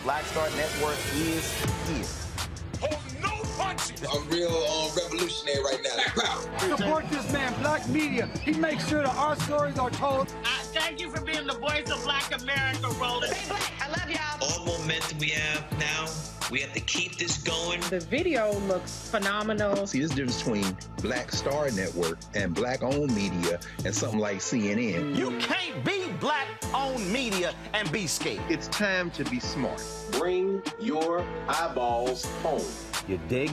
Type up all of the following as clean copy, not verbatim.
Black Star Network is here. Hold no punches. I'm real revolutionary right now. Support this man, Black Media. He makes sure that our stories are told. Thank you for being the voice of Black America, Roland. Stay black. I love y'all. All momentum we have now, we have to keep this going. The video looks phenomenal. See, there's a difference between Black Star Network and Black-owned media and something like CNN. You can't be Black-owned media and be scared. It's time to be smart. Bring your eyeballs home. You dig?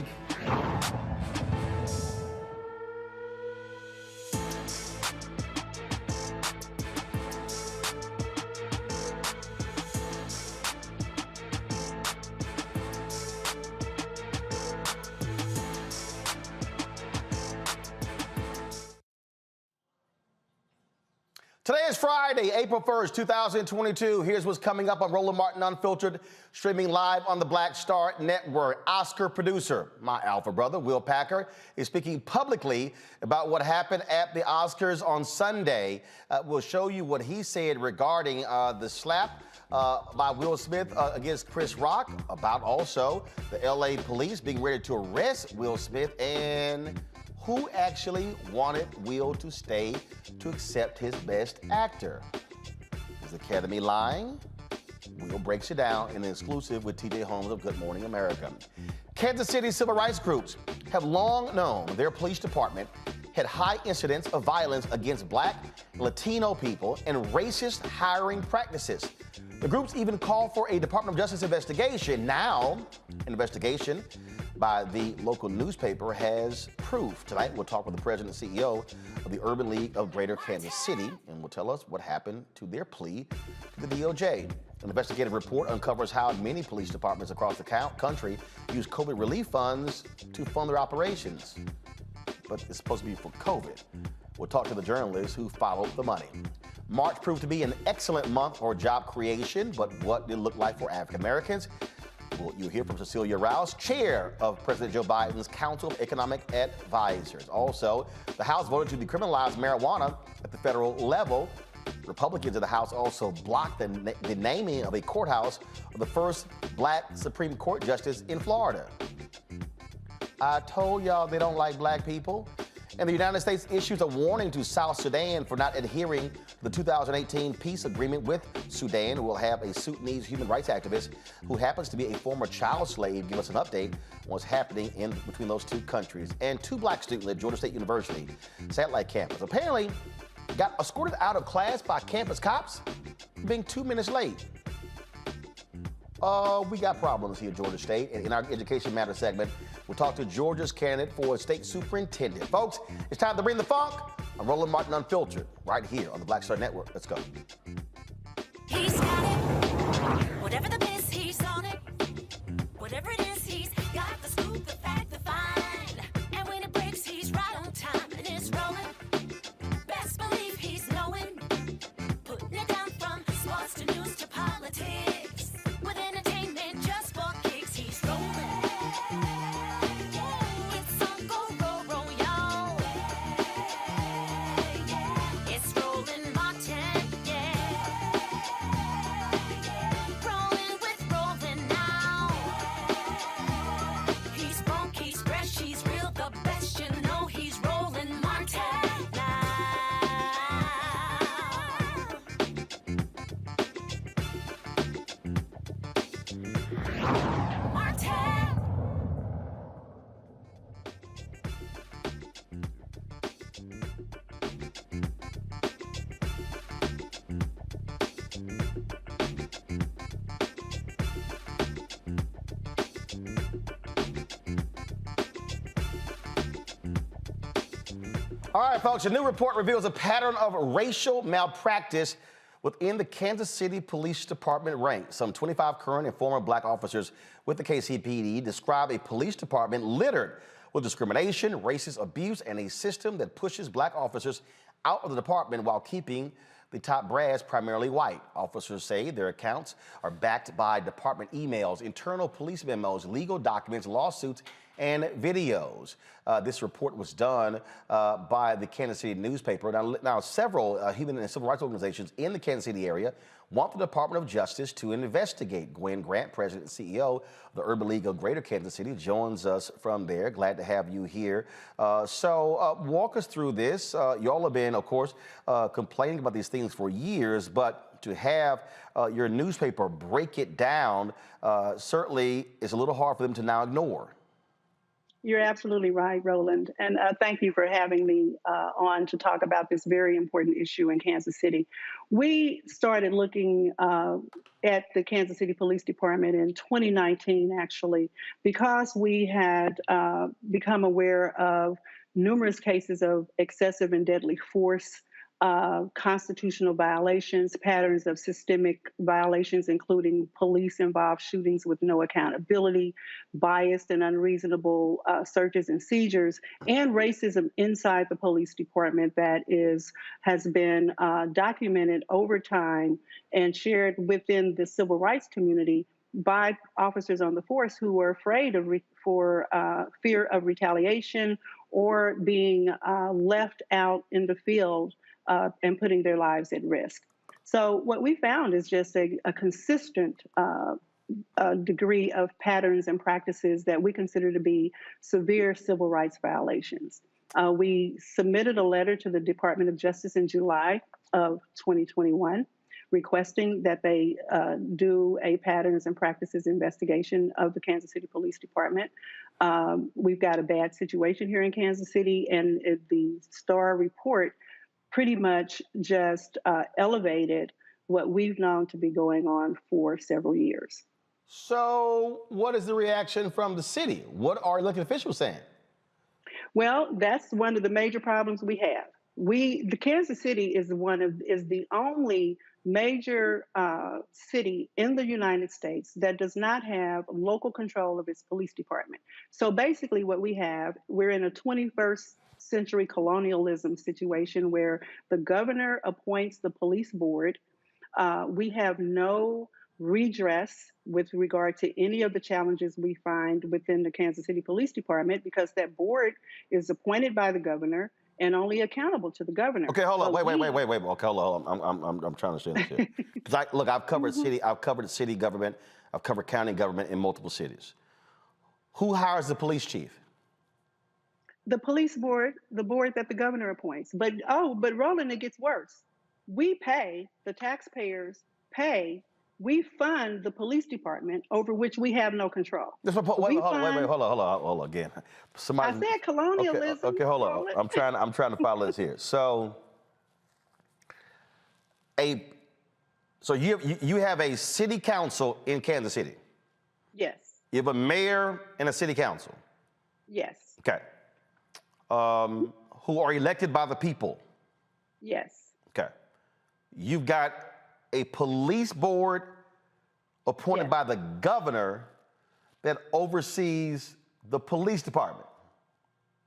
Today is Friday, April 1st, 2022. Here's what's coming up on Roland Martin Unfiltered, streaming live on the Black Star Network. Oscar producer, my alpha brother, Will Packer, is speaking publicly about what happened at the Oscars on Sunday. We'll show you what he said regarding the slap by Will Smith against Chris Rock, about also the LA police being ready to arrest Will Smith, and who actually wanted Will to stay to accept his Best Actor. Is the Academy lying? Will breaks it down in an exclusive with TJ Holmes of Good Morning America. Kansas City civil rights groups have long known their police department had high incidents of violence against Black and Latino people and racist hiring practices. The groups even called for a Department of Justice investigation. Now, an investigation by the local newspaper has proof. Tonight, we'll talk with the president and CEO of the Urban League of Greater Kansas City, and will tell us what happened to their plea to the DOJ. An investigative report uncovers how many police departments across the country use COVID relief funds to fund their operations. But it's supposed to be for COVID. We'll talk to the journalists who followed the money. March proved to be an excellent month for job creation, but what did it look like for African Americans? Well, you'll hear from Cecilia Rouse, chair of President Joe Biden's Council of Economic Advisors. Also, the House voted to decriminalize marijuana at the federal level. Republicans in the House also blocked the naming of a courthouse of the first Black Supreme Court justice in Florida. I told y'all they don't like Black people. And the United States issues a warning to South Sudan for not adhering to the 2018 peace agreement with Sudan. We'll have a Sudanese human rights activist who happens to be a former child slave give us an update on what's happening in between those two countries. And two Black students at Georgia State University satellite campus apparently got escorted out of class by campus cops for being 2 minutes late. We got problems here at Georgia State. And in our Education Matters segment, we'll talk to Georgia's candidate for state superintendent. Folks, it's time to bring the funk. I'm Roland Martin Unfiltered, right here on the Black Star Network. Let's go. He's got it. Whatever the miss, he's on it. Whatever it is, he's got the scoop, the fact, the find. And when it breaks, he's right on time and it's rolling. Best believe he's knowing. Putting it down from sports to news to politics. With entertainment just for kicks, he's rolling. It's on go, roll, y'all. It's Roland Martin, yeah. Rolling with Roland now. He's funk, he's fresh, he's real, the best, you know he's Roland Martin now. All right, folks, a new report reveals a pattern of racial malpractice within the Kansas City Police Department ranks. Some 25 current and former Black officers with the KCPD describe a police department littered with discrimination, racist abuse, and a system that pushes Black officers out of the department while keeping the top brass primarily white. Officers say their accounts are backed by department emails, internal police memos, legal documents, lawsuits, and videos. This report was done by the Kansas City newspaper. Now several human and civil rights organizations in the Kansas City area want the Department of Justice to investigate. Gwen Grant, President and CEO of the Urban League of Greater Kansas City, joins us from there. Glad to have you here. So walk us through this. Y'all have been, of course, complaining about these things for years, but to have your newspaper break it down certainly is a little hard for them to now ignore. You're absolutely right, Roland. And thank you for having me on to talk about this very important issue in Kansas City. We started looking at the Kansas City Police Department in 2019, actually, because we had become aware of numerous cases of excessive and deadly force, constitutional violations, patterns of systemic violations, including police-involved shootings with no accountability, biased and unreasonable searches and seizures, and racism inside the police department that has been documented over time and shared within the civil rights community by officers on the force who were afraid of fear of retaliation or being left out in the field and putting their lives at risk. So what we found is just a consistent degree of patterns and practices that we consider to be severe civil rights violations. We submitted a letter to the Department of Justice in July of 2021 requesting that they do a patterns and practices investigation of the Kansas City Police Department. We've got a bad situation here in Kansas City, and the STAR report pretty much just elevated what we've known to be going on for several years. So what is the reaction from the city? What are elected officials saying? Well, that's one of the major problems we have. The Kansas City is the only major city in the United States that does not have local control of its police department. So basically what we're in a 21st century colonialism situation where the governor appoints the police board. We have no redress with regard to any of the challenges we find within the Kansas City Police Department because that board is appointed by the governor and only accountable to the governor. Okay, hold on. Wait. Okay, hold on. I'm trying to say this here. Because I've covered city government, I've covered county government in multiple cities. Who hires the police chief? The police board, the board that the governor appoints. But Roland, it gets worse. We pay, the taxpayers pay, we fund the police department over which we have no control. Hold on again. I said colonialism. Okay, hold on. I'm trying to follow this here. So you have a city council in Kansas City. Yes. You have a mayor and a city council. Yes. Okay. Who are elected by the people. Yes. Okay. You've got a police board appointed by the governor that oversees the police department.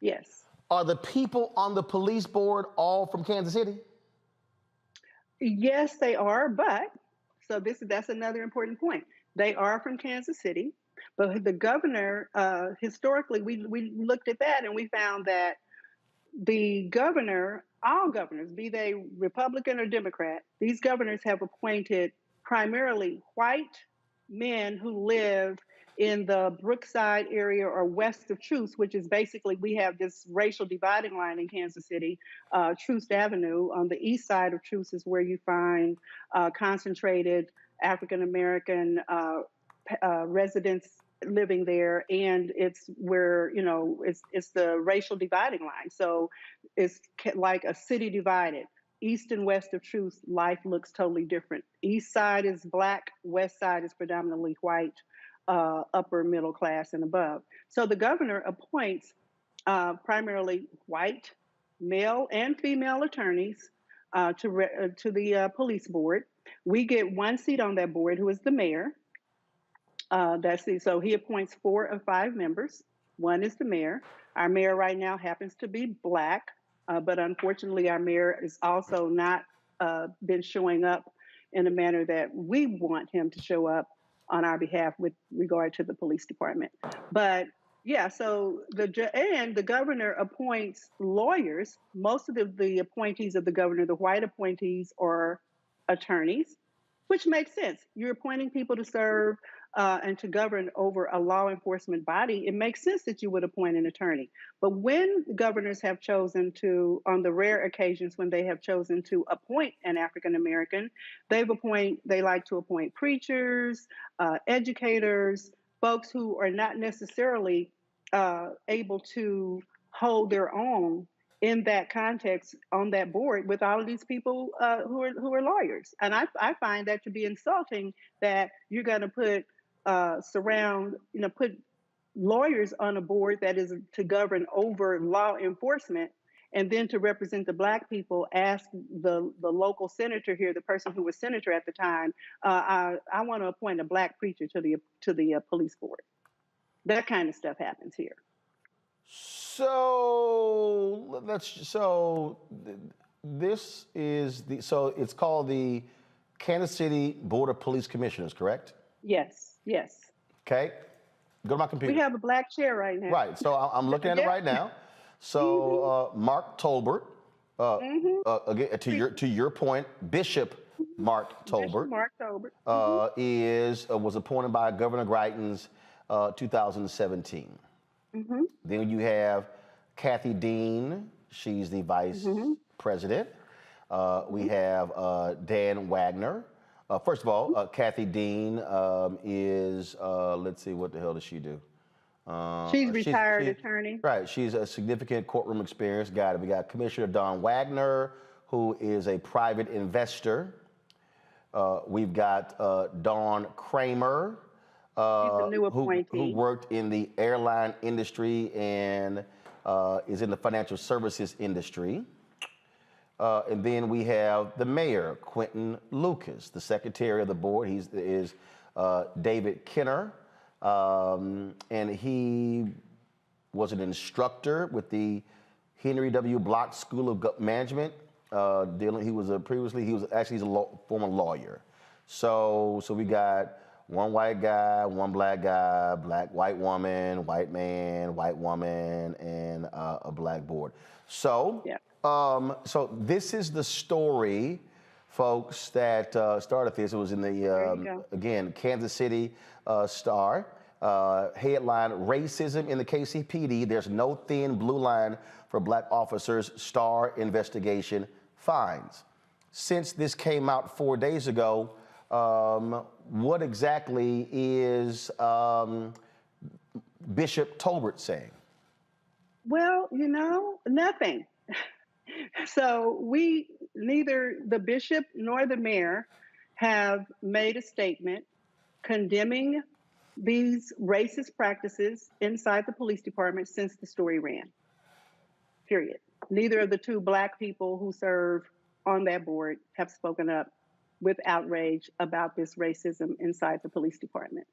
Yes. Are the people on the police board all from Kansas City? Yes, they are, but that's another important point. They are from Kansas City, but the governor, historically, we looked at that and we found that the governor, all governors, be they Republican or Democrat, these governors have appointed primarily white men who live in the Brookside area or west of Truce, which is basically, we have this racial dividing line in Kansas City. Truce Avenue on the east side of Truce is where you find concentrated African-American residents living there, and it's where, it's the racial dividing line. So it's like a city divided. East and west of Truce, life looks totally different. East side is Black, west side is predominantly white, upper middle class and above. So the governor appoints primarily white, male and female attorneys to the police board. We get one seat on that board, who is the mayor. So he appoints 4 of 5 members. One is the mayor. Our mayor right now happens to be Black, but unfortunately our mayor is also not been showing up in a manner that we want him to show up on our behalf with regard to the police department. But yeah, so the governor appoints lawyers. Most of the appointees of the governor, the white appointees, are attorneys. which makes sense. You're appointing people to serve and to govern over a law enforcement body. It makes sense that you would appoint an attorney. But when governors have chosen to, on the rare occasions when they have chosen to appoint an African American, they like to appoint preachers, educators, folks who are not necessarily able to hold their own in that context on that board with all of these people who are lawyers. And I find that to be insulting, that you're going to put put lawyers on a board that is to govern over law enforcement, and then to represent the Black people, ask the local senator here, the person who was senator at the time, I want to appoint a Black preacher to the police board. That kind of stuff happens here. So this is it's called the Kansas City Board of Police Commissioners, correct? Yes. Okay, go to my computer. We have a Black chair right now. Right, so I'm looking at it right now. So Mark Tolbert, again to your point, Bishop Mark Tolbert, was appointed by Governor Greitens 2017. Then you have Kathy Dean, she's the vice president. We have Dan Wagner. First of all, Kathy Dean is, let's see, what the hell does she do? She's retired attorney. Right, she's a significant courtroom experience. We got Commissioner Don Wagner, who is a private investor. We've got Dawn Kramer, she's a new appointee, who worked in the airline industry and is in the financial services industry. And then we have the mayor, Quentin Lucas. The secretary of the board is David Kenner. And he was an instructor with the Henry W. Block School of Management. He was actually a former lawyer. So we got one white guy, one black guy, white woman, white man, white woman, and a Black board. So, so this is the story, folks, that started this. It was in the again Kansas City Star. Headline: Racism in the KCPD. There's no thin blue line for Black officers. Star investigation finds. Since this came out 4 days ago, what exactly is Bishop Tolbert saying? Well, nothing. So neither the bishop nor the mayor have made a statement condemning these racist practices inside the police department since the story ran. Period. Neither of the two Black people who serve on that board have spoken up with outrage about this racism inside the police department.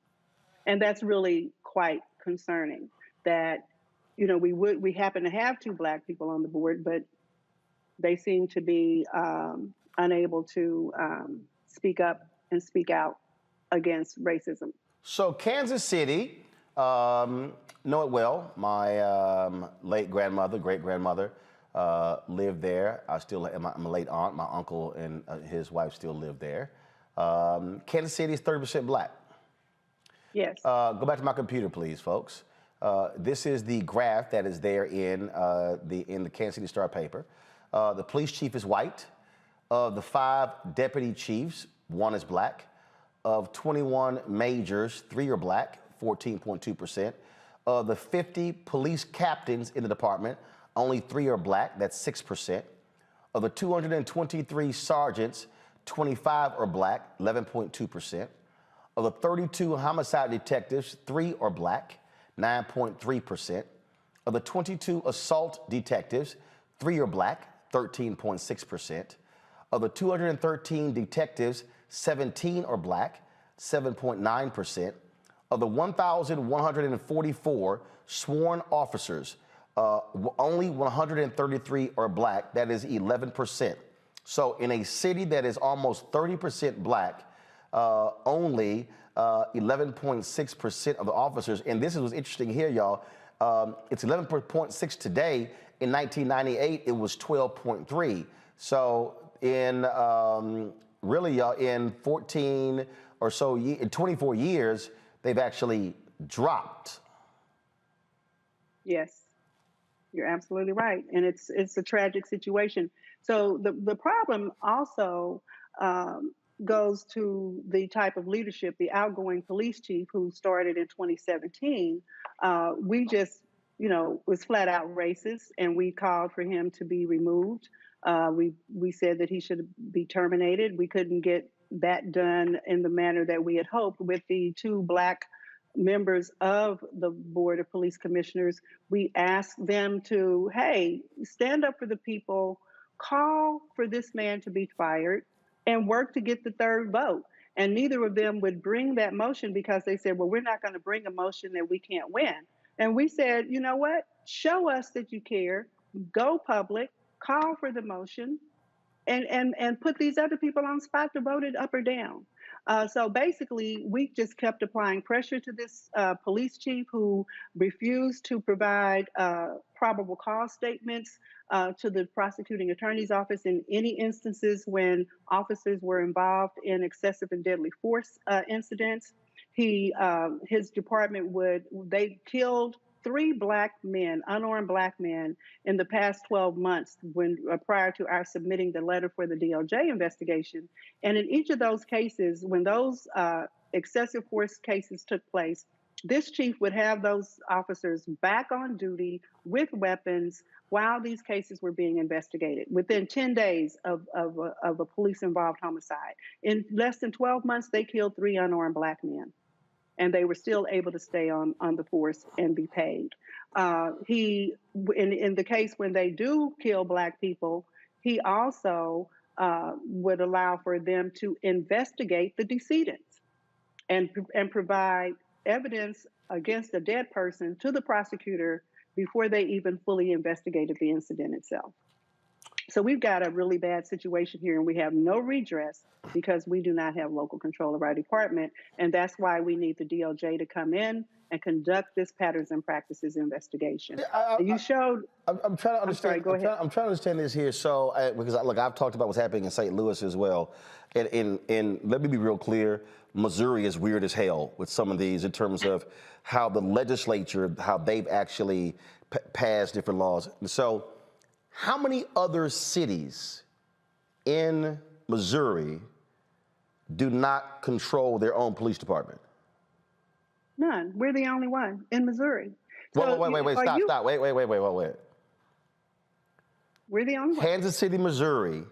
And that's really quite concerning that, we happen to have two Black people on the board, but they seem to be unable to speak up and speak out against racism. So Kansas City, know it well. My late grandmother, great-grandmother, lived there. I'm a late aunt. My uncle and his wife still live there. Kansas City is 30% Black. Yes. Go back to my computer, please, folks. This is the graph that is there in the Kansas City Star paper. The police chief is white. Of the 5 deputy chiefs, 1 is Black. Of 21 majors, 3 are Black, 14.2%. Of the 50 police captains in the department, only 3 are Black, that's 6%. Of the 223 sergeants, 25 are Black, 11.2%. Of the 32 homicide detectives, 3 are Black, 9.3%. Of the 22 assault detectives, 3 are Black, 13.6%. Of the 213 detectives, 17 are Black, 7.9%. Of the 1,144 sworn officers, only 133 are Black, that is 11%. So in a city that is almost 30% Black, only 11.6% of the officers, and this is what's interesting here, y'all, it's 11.6 today. In 1998, it was 12.3. So in really in 14 or so, 24 years, they've actually dropped. Yes, you're absolutely right, and it's a tragic situation. So the problem also goes to the type of leadership, the outgoing police chief who started in 2017. We just, was flat out racist, and we called for him to be removed. We said that he should be terminated. We couldn't get that done in the manner that we had hoped with the 2 Black members of the Board of Police Commissioners. We asked them to, hey, stand up for the people, call for this man to be fired, and work to get the 3rd vote. And neither of them would bring that motion because they said, well, we're not going to bring a motion that we can't win. And we said, you know what? Show us that you care. Go public, call for the motion, and put these other people on the spot to vote it up or down. So basically, we just kept applying pressure to this police chief who refused to provide probable cause statements to the prosecuting attorney's office in any instances when officers were involved in excessive and deadly force incidents. His department they killed 3 Black men, unarmed Black men, in the past 12 months when prior to our submitting the letter for the DOJ investigation. And in each of those cases, when those excessive force cases took place, this chief would have those officers back on duty with weapons while these cases were being investigated within 10 days of a police-involved homicide. In less than 12 months, they killed 3 unarmed Black men, and they were still able to stay on the force and be paid. In the case when they do kill Black people, he also would allow for them to investigate the decedents and provide evidence against a dead person to the prosecutor before they even fully investigated the incident itself. So we've got a really bad situation here, and we have no redress because we do not have local control of our department. And that's why we need the DOJ to come in and conduct this patterns and practices investigation. I'm trying to understand. I'm sorry, go ahead. I'm trying to understand this here. So, because look, I've talked about what's happening in St. Louis as well. And let me be real clear. Missouri is weird as hell with some of these in terms of how the legislature, how they've actually passed different laws. And so, how many other cities in Missouri do not control their own police department? None. We're the only one in Missouri. Wait, stop. Wait. We're the only one. Kansas City, Missouri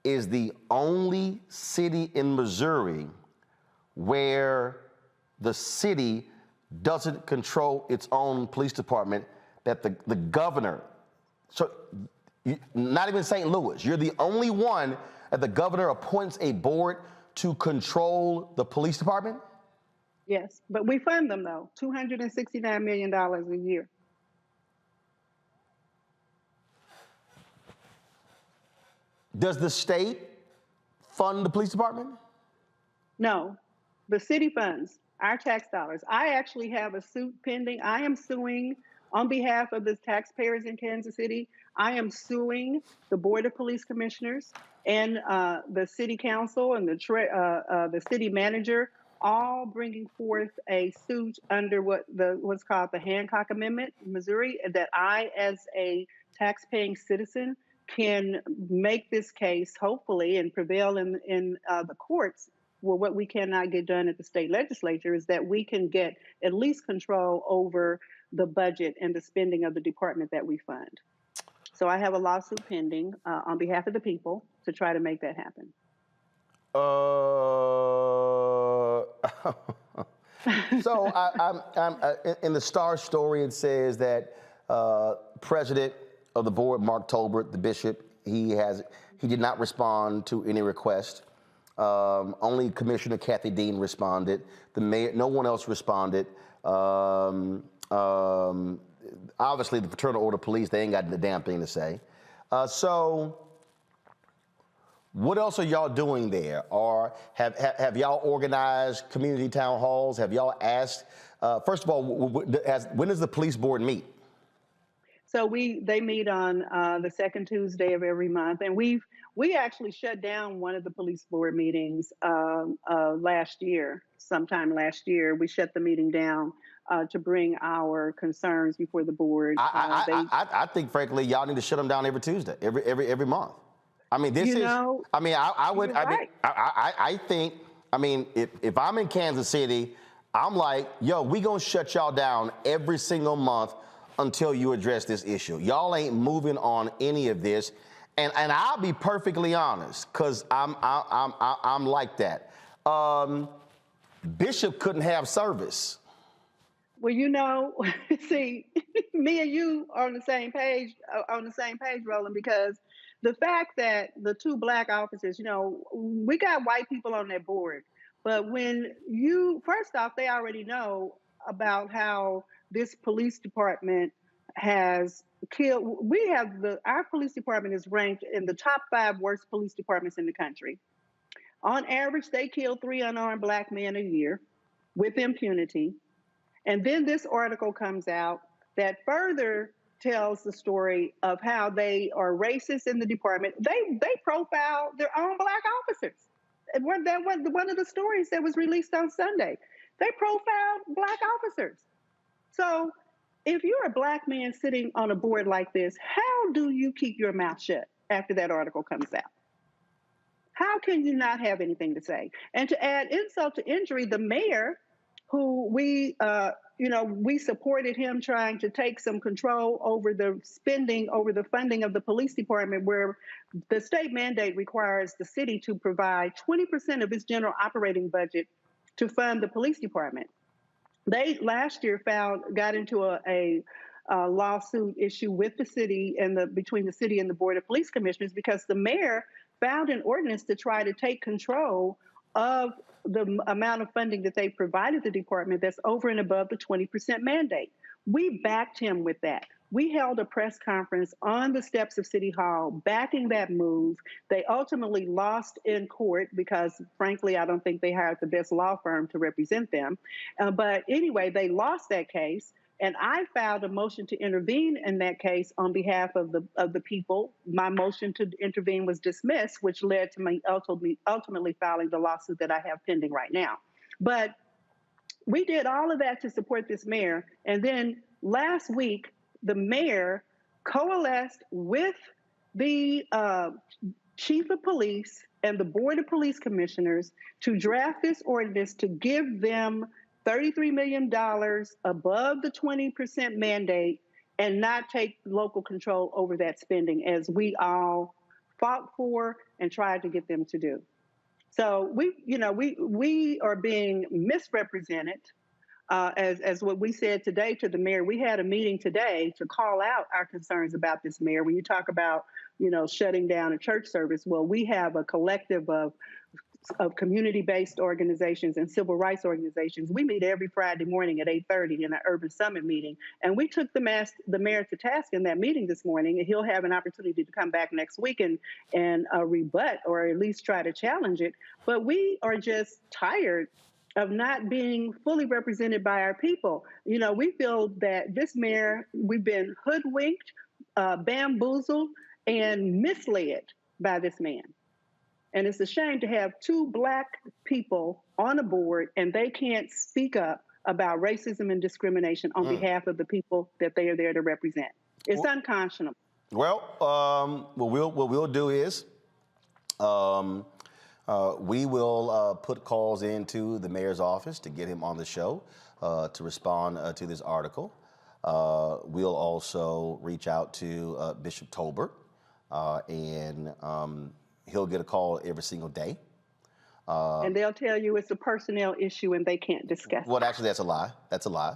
is the only city in Missouri where the city doesn't control its own police department, that the governor, so not even St. Louis, you're the only one that the governor appoints a board to control the police department? Yes, but we fund them though, $269 million a year. Does the state fund the police department? No, the city funds our tax dollars. I actually have a suit pending. I am suing on behalf of the taxpayers in Kansas City. I am suing the Board of Police Commissioners and the City Council and the City Manager, all bringing forth a suit under what's called the Hancock Amendment in Missouri, that I, as a tax-paying citizen, can make this case, hopefully, and prevail in the courts. Well, what we cannot get done at the state legislature is that we can get at least control over the budget and the spending of the department that we fund. So I have a lawsuit pending on behalf of the people to try to make that happen. So I'm in the Star story, it says that president of the board, Mark Tolbert, the bishop, he did not respond to any request. Only Commissioner Kathy Dean responded. The mayor, no one else responded. Obviously, the Fraternal Order Police, they ain't got the damn thing to say. So, what else are y'all doing there? Or have y'all organized community town halls? Have y'all asked? First of all, when does the police board meet? So they meet on the second Tuesday of every month, and we actually shut down one of the police board meetings sometime last year. We shut the meeting down to bring our concerns before the board. I think, frankly, y'all need to shut them down every Tuesday, every month. I mean, I think, if I'm in Kansas City, I'm like, yo, we gonna shut y'all down every single month until you address this issue. Y'all ain't moving on any of this, and I'll be perfectly honest, cause I'm like that. Bishop couldn't have service. Well, see, me and you are on the same page, Roland, because the fact that the two Black officers, we got white people on that board, but first off, they already know about how this police department has killed. Our police department is ranked in the top 5 worst police departments in the country. On average, they kill 3 unarmed Black men a year with impunity. And then this article comes out that further tells the story of how they are racist in the department. They profile their own Black officers. And one of the stories that was released on Sunday, they profiled Black officers. So if you're a Black man sitting on a board like this, how do you keep your mouth shut after that article comes out? How can you not have anything to say? And to add insult to injury, the mayor, who we supported him trying to take some control over the funding of the police department, where the state mandate requires the city to provide 20% of its general operating budget to fund the police department. They last year got into a lawsuit issue with the city between the city and the Board of Police Commissioners, because the mayor found an ordinance to try to take control of the amount of funding that they provided the department that's over and above the 20% mandate. We backed him with that. We held a press conference on the steps of City Hall backing that move. They ultimately lost in court because, frankly, I don't think they hired the best law firm to represent them. But anyway, they lost that case. And I filed a motion to intervene in that case on behalf of the people. My motion to intervene was dismissed, which led to me ultimately filing the lawsuit that I have pending right now. But we did all of that to support this mayor. And then last week, the mayor coalesced with the chief of police and the Board of Police Commissioners to draft this ordinance to give them $33 million above the 20% mandate and not take local control over that spending, as we all fought for and tried to get them to do. So we are being misrepresented, as what we said today to the mayor. We had a meeting today to call out our concerns about this mayor. When you talk about, shutting down a church service, well, we have a collective of community-based organizations and civil rights organizations. We meet every Friday morning at 8:30 in an urban summit meeting. And we took the mayor to task in that meeting this morning, and he'll have an opportunity to come back next week and rebut, or at least try to challenge it. But we are just tired of not being fully represented by our people. We feel that this mayor, we've been hoodwinked, bamboozled, and misled by this man. And it's a shame to have 2 Black people on a board and they can't speak up about racism and discrimination on behalf of the people that they are there to represent. It's unconscionable. Well, what we'll do is we will put calls into the mayor's office to get him on the show to respond to this article. We'll also reach out to Bishop Tolbert and he'll get a call every single day. And they'll tell you it's a personnel issue and they can't discuss it. Well, actually, that's a lie. That's a lie.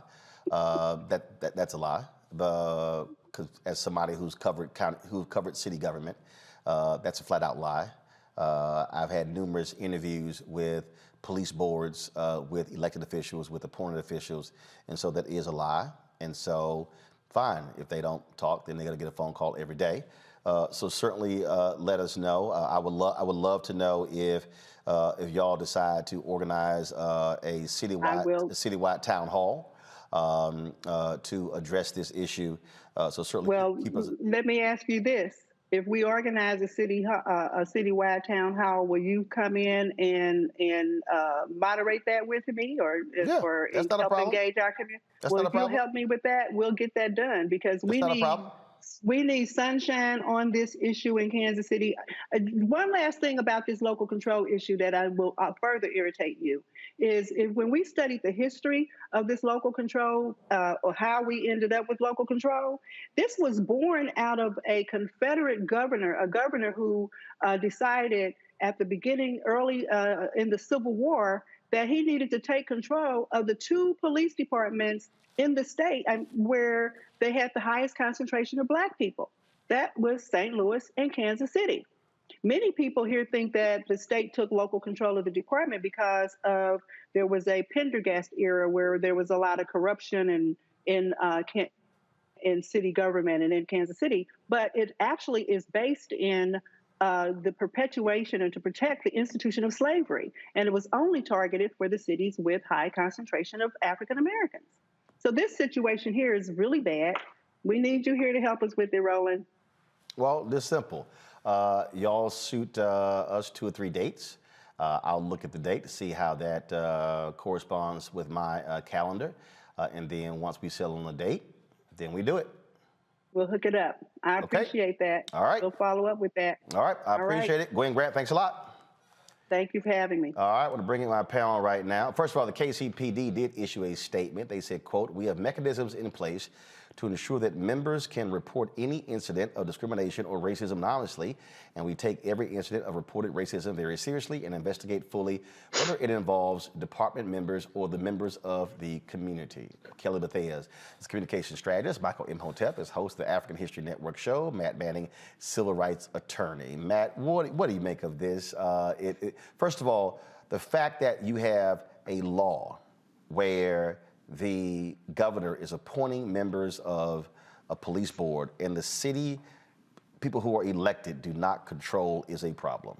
That's a lie. Because as somebody who's covered city government, that's a flat out lie. I've had numerous interviews with police boards, with elected officials, with appointed officials, and so that is a lie. And so, fine, if they don't talk, then they're gonna get a phone call every day. So certainly let us know. I would love to know if y'all decide to organize a citywide town hall to address this issue. So certainly Well, keep us. let me ask you this. If we organize a citywide town hall, will you come in and moderate that with me, or Yeah, that's not a help problem. engage our community? That's Well, not a if you problem. help me with that, we'll get that done, because That's not a problem. we need sunshine on this issue in Kansas City. One last thing about this local control issue that I will further irritate you is when we studied the history of this local control, or how we ended up with local control, this was born out of a Confederate governor, a governor who decided at the beginning, early in the Civil War, that he needed to take control of the two police departments in the state where they had the highest concentration of Black people. That was St. Louis and Kansas City. Many people here think that the state took local control of the department because there was a Pendergast era where there was a lot of corruption in city government and in Kansas City, but it actually is based in the perpetuation and to protect the institution of slavery. And it was only targeted for the cities with high concentration of African Americans. So this situation here is really bad. We need you here to help us with it, Roland. Well, this simple. Y'all shoot us 2 or 3 dates. I'll look at the date to see how that corresponds with my calendar. And then once we settle on a date, then we do it. We'll hook it up. I appreciate that. All right. We'll follow up with that. All right. I appreciate it. Gwen Grant, thanks a lot. Thank you for having me. All right, I want to bring in my panel right now. First of all, the KCPD did issue a statement. They said, quote, "We have mechanisms in place to ensure that members can report any incident of discrimination or racism anonymously, and we take every incident of reported racism very seriously and investigate fully whether it involves department members or the members of the community." Kelly Bethes is communication strategist. Michael Imhotep is host of the African History Network show. Matt Manning, civil rights attorney. Matt, what do you make of this? First of all, the fact that you have a law where the governor is appointing members of a police board and the city people who are elected do not control is a problem.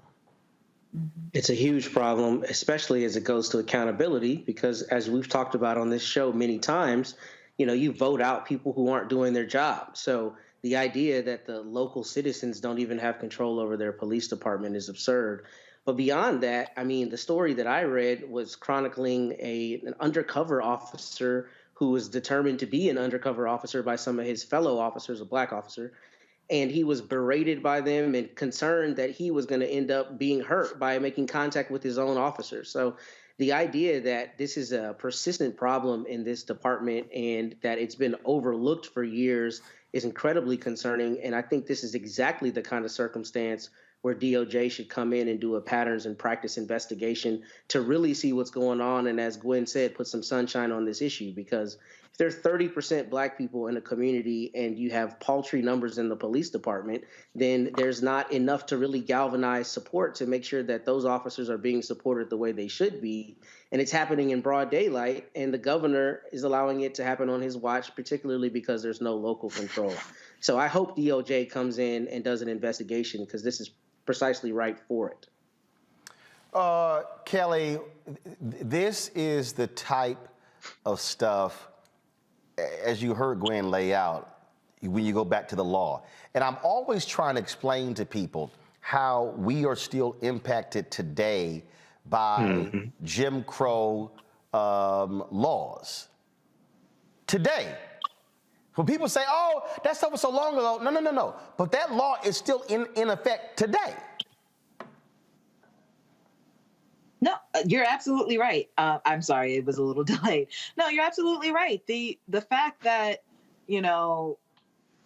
It's a huge problem, especially as it goes to accountability, because as we've talked about on this show many times, you vote out people who aren't doing their job. So the idea that the local citizens don't even have control over their police department is absurd. But beyond that, I mean, the story that I read was chronicling an undercover officer who was determined to be an undercover officer by some of his fellow officers, a Black officer, and he was berated by them and concerned that he was going to end up being hurt by making contact with his own officers. So the idea that this is a persistent problem in this department and that it's been overlooked for years is incredibly concerning. And I think this is exactly the kind of circumstance where DOJ should come in and do a patterns and practice investigation to really see what's going on. And as Gwen said, put some sunshine on this issue, because if there's 30% Black people in a community and you have paltry numbers in the police department, then there's not enough to really galvanize support to make sure that those officers are being supported the way they should be. And it's happening in broad daylight, and the governor is allowing it to happen on his watch, particularly because there's no local control. So I hope DOJ comes in and does an investigation, because this is precisely right for it. Kelly, this is the type of stuff, as you heard Gwen lay out, when you go back to the law. And I'm always trying to explain to people how we are still impacted today by Jim Crow laws. Today. When people say, oh, that stuff was so long ago, no. But that law is still in effect today. No, you're absolutely right. I'm sorry, it was a little delayed. No, you're absolutely right. The fact that,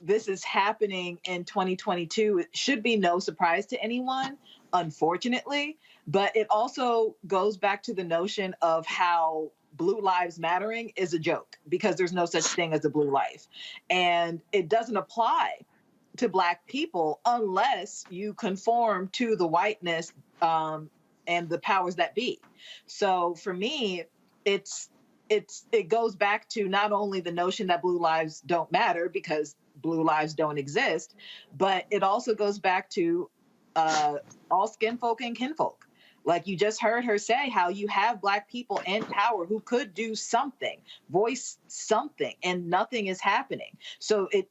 this is happening in 2022 should be no surprise to anyone, unfortunately. But it also goes back to the notion of how Blue Lives Mattering is a joke, because there's no such thing as a blue life. And it doesn't apply to Black people unless you conform to the whiteness and the powers that be. So for me, it goes back to not only the notion that blue lives don't matter because blue lives don't exist, but it also goes back to all skin folk and kinfolk. Like you just heard her say how you have Black people in power who could do something, voice something, and nothing is happening. So it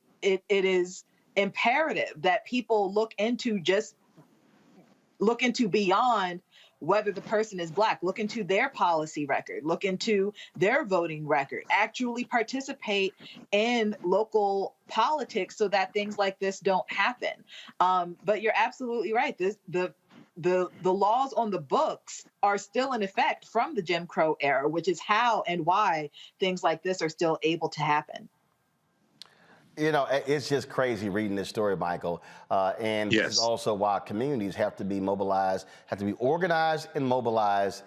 is imperative that people look into beyond whether the person is Black, look into their policy record, look into their voting record, actually participate in local politics so that things like this don't happen. But you're absolutely right. The laws on the books are still in effect from the Jim Crow era, which is how and why things like this are still able to happen. You know, it's just crazy reading this story, Michael. And this is also why communities have to be mobilized, have to be organized and mobilized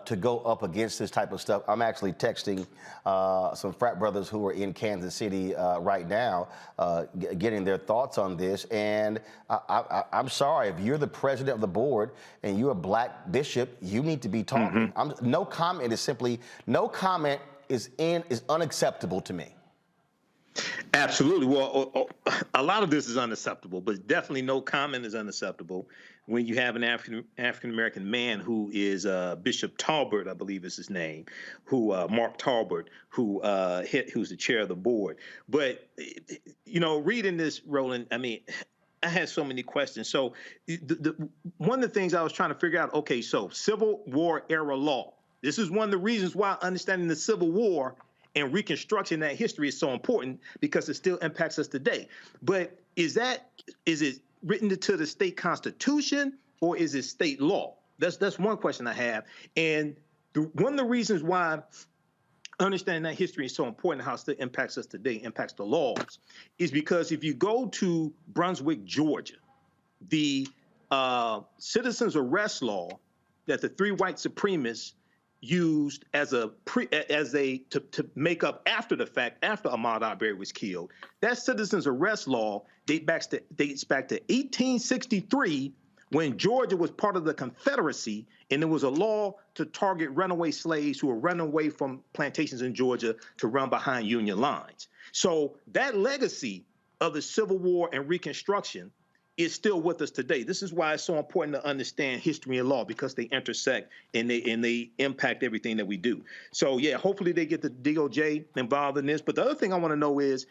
to go up against this type of stuff. I'm actually texting some frat brothers who are in Kansas City right now, getting their thoughts on this. And I'm sorry, if you're the president of the board and you're a Black bishop, you need to be talking. No comment is unacceptable to me. Absolutely. Well, a lot of this is unacceptable, but definitely no comment is unacceptable when you have an African-American man who is Bishop Talbert, I believe is his name, who Mark Talbert, who's the chair of the board. But, you know, reading this, Roland, I mean, I had so many questions. So one of the things I was trying to figure out, okay, so Civil War era law. This is one of the reasons why understanding the Civil War and reconstruction that history is so important, because it still impacts us today. But is it written into the state constitution or is it state law? That's one question I have. And one of the reasons why understanding that history is so important, how it still impacts us today, impacts the laws, is because if you go to Brunswick, Georgia, the citizens arrest law that the three white supremacists used to make up after the fact, after Ahmaud Arbery was killed. That citizens arrest law dates back to 1863, when Georgia was part of the Confederacy, and there was a law to target runaway slaves who were running away from plantations in Georgia to run behind Union lines. So that legacy of the Civil War and Reconstruction is still with us today. This is why it's so important to understand history and law, because they intersect and they impact everything that we do. So yeah, hopefully they get the DOJ involved in this. But the other thing I want to know is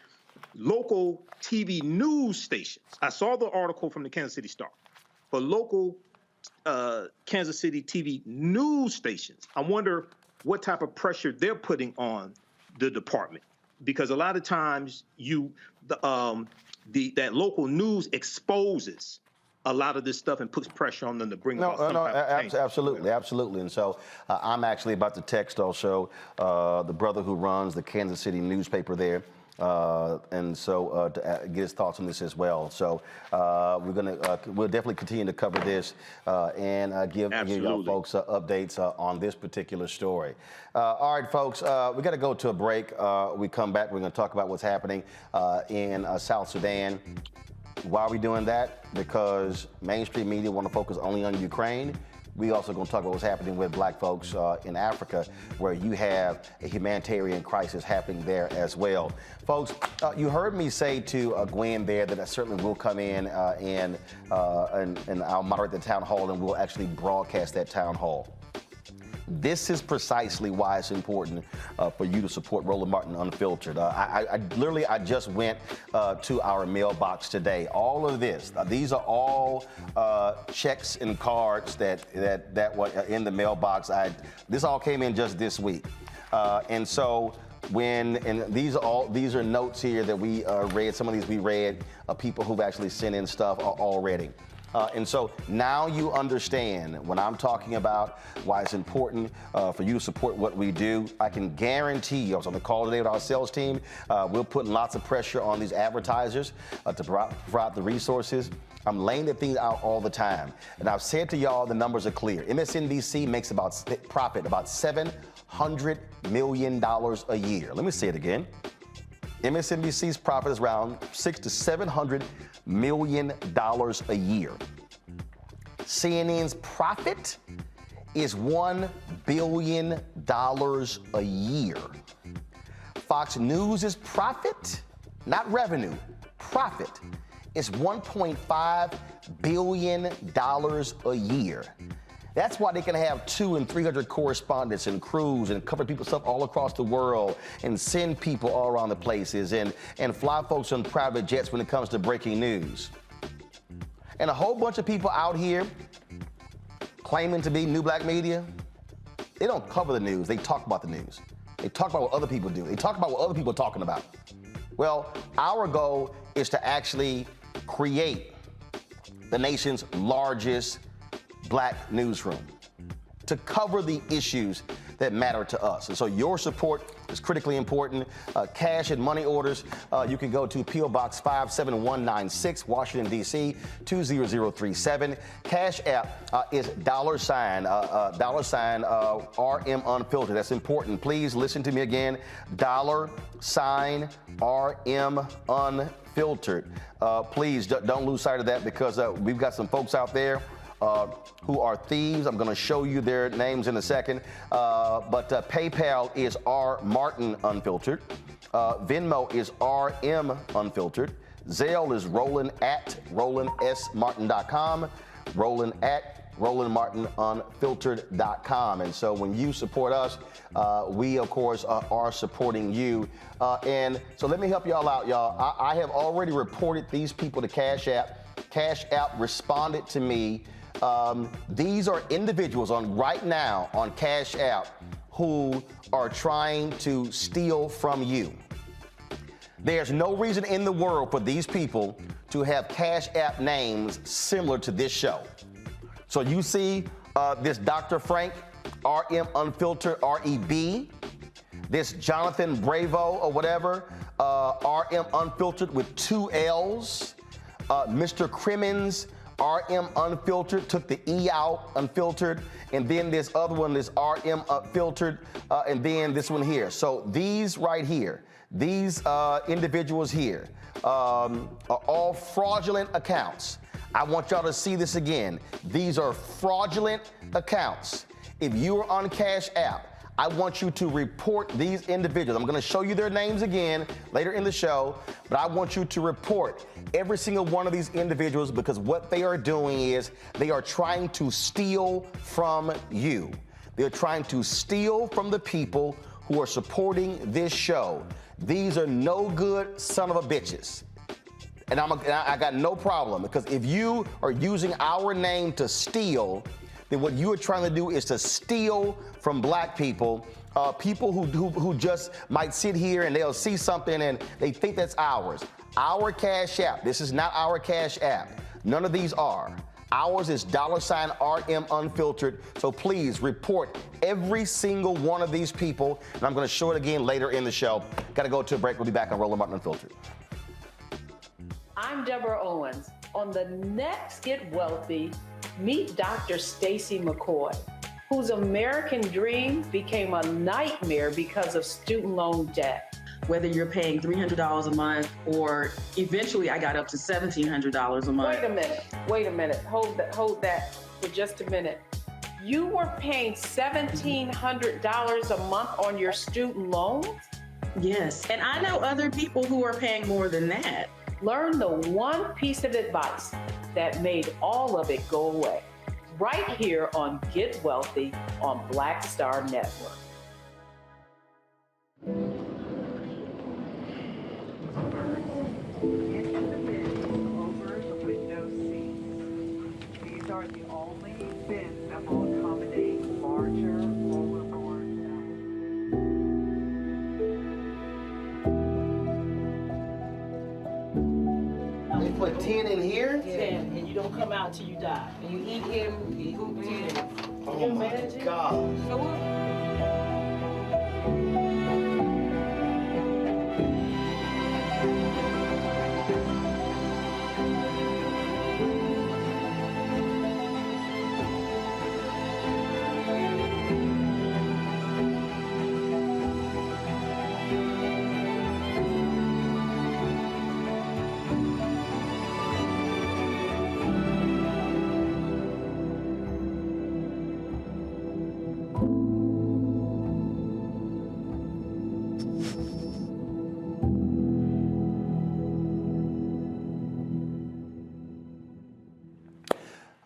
local TV news stations. I saw the article from the Kansas City Star, but local Kansas City TV news stations, I wonder what type of pressure they're putting on the department, because a lot of times that local news exposes a lot of this stuff and puts pressure on them to bring about some type of change. Absolutely. And so I'm actually about to text also the brother who runs the Kansas City newspaper there. And so to get his thoughts on this as well. So we'll definitely continue to cover this and give y'all folks updates on this particular story. All right, folks, we got to go to a break. We come back, we're going to talk about what's happening in South Sudan. Why are we doing that? Because mainstream media want to focus only on Ukraine. We also going to talk about what's happening with Black folks in Africa, where you have a humanitarian crisis happening there as well. Folks, you heard me say to Gwen there that I certainly will come in and I'll moderate the town hall, and we'll actually broadcast that town hall. This is precisely why it's important for you to support Roland Martin Unfiltered. I just went to our mailbox today. All of this, these are all checks and cards that were in the mailbox. This all came in just this week, and so these are notes here that we read. Some of these we read. People who've actually sent in stuff already. And so now you understand when I'm talking about why it's important for you to support what we do. I can guarantee you, I was on the call today with our sales team, we're putting lots of pressure on these advertisers to provide the resources. I'm laying the things out all the time. And I've said to y'all, the numbers are clear. MSNBC makes about $700 million a year. Let me say it again. MSNBC's profit is around $600 to $700 million a year. CNN's profit is $1 billion a year. Fox News' profit, not revenue, profit, is $1.5 billion a year. That's why they can have 200 and 300 correspondents and crews and cover people's stuff all across the world and send people all around the places and fly folks on private jets when it comes to breaking news. And a whole bunch of people out here claiming to be new black media, they don't cover the news, they talk about the news. They talk about what other people do. They talk about what other people are talking about. Well, our goal is to actually create the nation's largest black newsroom to cover the issues that matter to us. And so your support is critically important. Cash and money orders, you can go to P.O. Box 57196, Washington, D.C., 20037. Cash app is $RM Unfiltered. That's important. Please listen to me again. $RM Unfiltered. Please don't lose sight of that because we've got some folks out there who are thieves. I'm going to show you their names in a second. But PayPal is R Martin Unfiltered. Venmo is RM Unfiltered. Zelle is Roland at RolandSMartin.com. Roland at RolandMartinUnfiltered.com. And so when you support us, we, of course, are supporting you. And so let me help y'all out, y'all. I have already reported these people to Cash App. Cash App responded to me. These are individuals right now on Cash App who are trying to steal from you. There's no reason in the world for these people to have Cash App names similar to this show. So you see this Dr. Frank, RM Unfiltered, REB, this Jonathan Bravo or whatever, RM Unfiltered with 2 L's, Mr. Crimmins, RM Unfiltered, took the E out, Unfiltered, and then this other one, this RM Unfiltered, and then this one here. So these right here, these individuals here are all fraudulent accounts. I want y'all to see this again. These are fraudulent accounts. If you are on Cash App, I want you to report these individuals. I'm going to show you their names again later in the show, but I want you to report every single one of these individuals because what they are doing is they are trying to steal from you. They're trying to steal from the people who are supporting this show. These are no good son of a bitches. And I got no problem because if you are using our name to steal, then what you are trying to do is to steal from black people, people who just might sit here and they'll see something and they think that's ours. Our Cash App, this is not our Cash App. None of these are. Ours is $RM Unfiltered. So please report every single one of these people. And I'm going to show it again later in the show. Got to go to a break. We'll be back on Roland Martin Unfiltered. I'm Deborah Owens. On the next Get Wealthy, meet Dr. Stacy McCoy, whose American dream became a nightmare because of student loan debt. Whether you're paying $300 a month or eventually I got up to $1,700 a month. Wait a minute. Hold that for just a minute. You were paying $1,700 a month on your student loans? Yes, and I know other people who are paying more than that. Learn the one piece of advice that made all of it go away. Right here on Get Wealthy on Black Star Network. These are the only bins that will accommodate larger rollerboards. They put 10 in here? 10, and you don't come out till you die. And you eat him, you eat 10. Oh my God.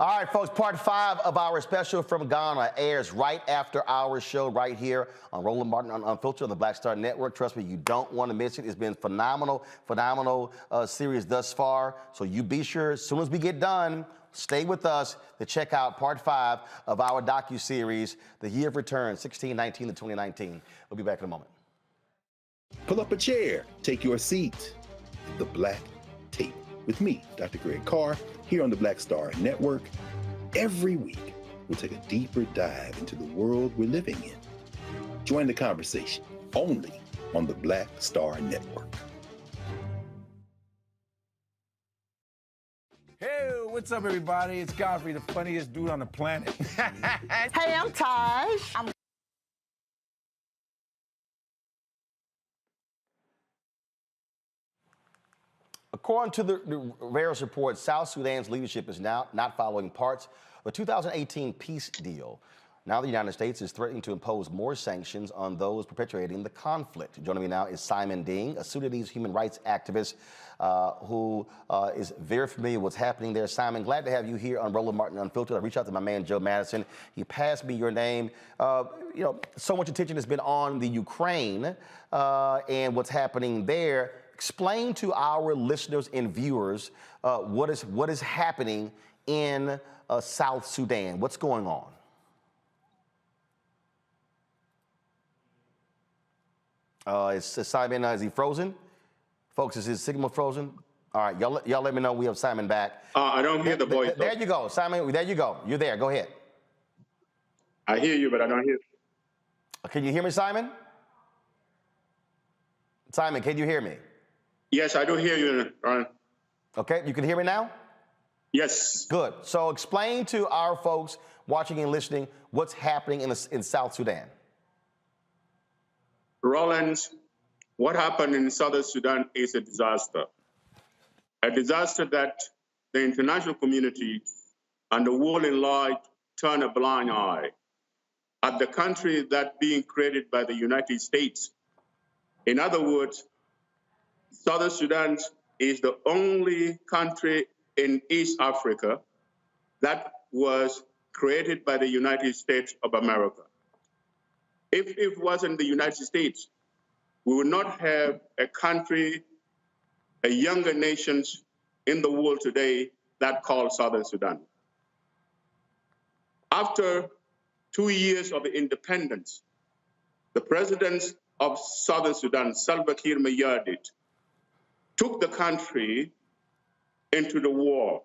All right, folks, part 5 of our special from Ghana airs right after our show right here on Roland Martin Unfiltered on the Black Star Network. Trust me, you don't want to miss it. It's been phenomenal series thus far. So you be sure, as soon as we get done, stay with us to check out part 5 of our docuseries, The Year of Return, 1619 to 2019. We'll be back in a moment. Pull up a chair, take your seat. The Black Tape with me, Dr. Greg Carr, here on the Black Star Network. Every week, we'll take a deeper dive into the world we're living in. Join the conversation only on the Black Star Network. Hey, what's up, everybody? It's Godfrey, the funniest dude on the planet. Hey, I'm Taj. According to the various reports, South Sudan's leadership is now not following parts of a 2018 peace deal. Now the United States is threatening to impose more sanctions on those perpetuating the conflict. Joining me now is Simon Ding, a Sudanese human rights activist who is very familiar with what's happening there. Simon, glad to have you here on Roland Martin Unfiltered. I reached out to my man, Joe Madison. He passed me your name. So much attention has been on the Ukraine and what's happening there. Explain to our listeners and viewers what is happening in South Sudan. What's going on? Is Simon, is he frozen? Folks, is his signal frozen? All right, y'all let me know we have Simon back. I don't hear the voice. There you go, Simon, there you go. You're there, go ahead. I hear you, but I don't hear. Can you hear me, Simon? Simon, can you hear me? Yes, I do hear you, Ron. Okay, you can hear me now? Yes. Good. So explain to our folks watching and listening what's happening in South Sudan. Roland, what happened in Southern Sudan is a disaster. A disaster that the international community and the world in large turn a blind eye at the country that being created by the United States. In other words, Southern Sudan is the only country in East Africa that was created by the United States of America. If it wasn't the United States, we would not have a country, a younger nation in the world today that called Southern Sudan. After 2 years of independence, the president of Southern Sudan, Salva Kiir Mayardit, took the country into the war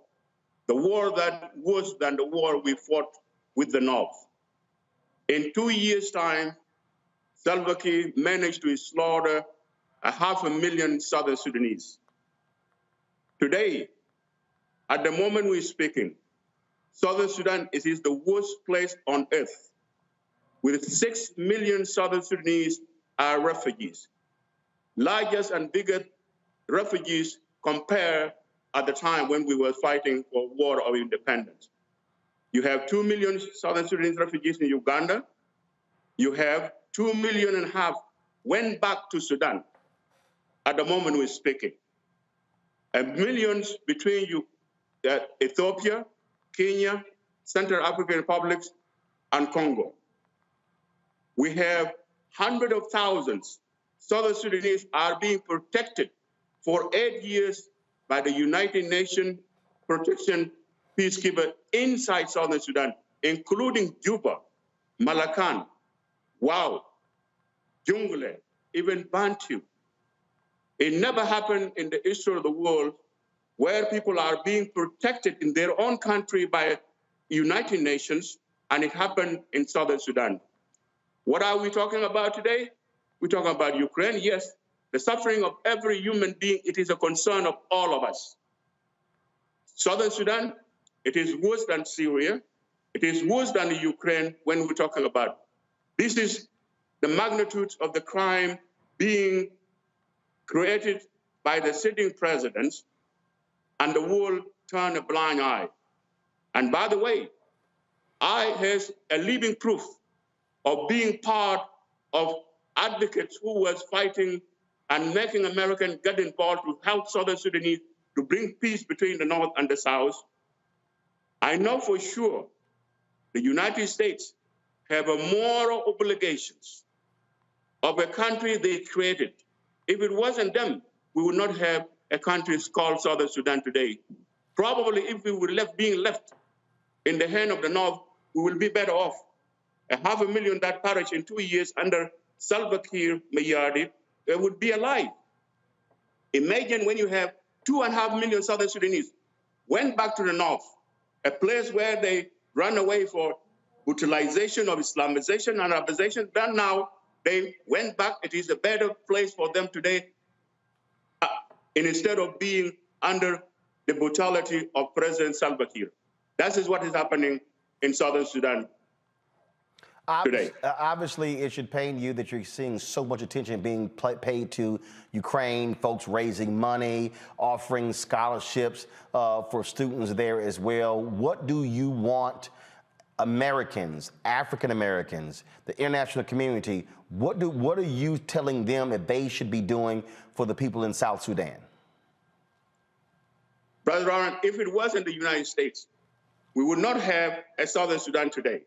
that worse than the war we fought with the North. In 2 years' time, Salva Kiir managed to slaughter 500,000 Southern Sudanese. Today, at the moment we're speaking, Southern Sudan is the worst place on earth, with 6 million Southern Sudanese are refugees, largest and biggest refugees compared at the time when we were fighting for war of independence. You have 2 million Southern Sudanese refugees in Uganda. You have 2.5 million went back to Sudan at the moment we're speaking. And millions between Ethiopia, Kenya, Central African Republic, and Congo. We have hundreds of thousands Southern Sudanese are being protected for 8 years by the United Nations Protection Peacekeeper inside Southern Sudan, including Juba, Malacan, Wow, Jungle, even Bantu. It never happened in the history of the world where people are being protected in their own country by United Nations, and it happened in Southern Sudan. What are we talking about today? We're talking about Ukraine, yes. The suffering of every human being, it is a concern of all of us. Southern Sudan, it is worse than Syria. It is worse than the Ukraine when we're talking about. This is the magnitude of the crime being created by the sitting presidents, and the world turned a blind eye. And by the way, I have a living proof of being part of advocates who was fighting and making Americans get involved to help Southern Sudanese to bring peace between the North and the South. I know for sure the United States have a moral obligations of a country they created. If it wasn't them, we would not have a country called Southern Sudan today. Probably if we were being left in the hand of the North, we will be better off. 500,000 that perished in 2 years under Salva Kiir Mayardit, they would be alive. Imagine when you have 2.5 million Southern Sudanese went back to the North, a place where they run away for brutalization of Islamization and Arabization. Then now they went back. It is a better place for them today, instead of being under the brutality of President Salva Kiir. That is what is happening in Southern Sudan today. Obviously, it should pain you that you're seeing so much attention being paid to Ukraine, folks raising money, offering scholarships for students there as well. What do you want Americans, African Americans, the international community, what are you telling them that they should be doing for the people in South Sudan? Brother Aaron, if it wasn't the United States, we would not have a Southern Sudan today.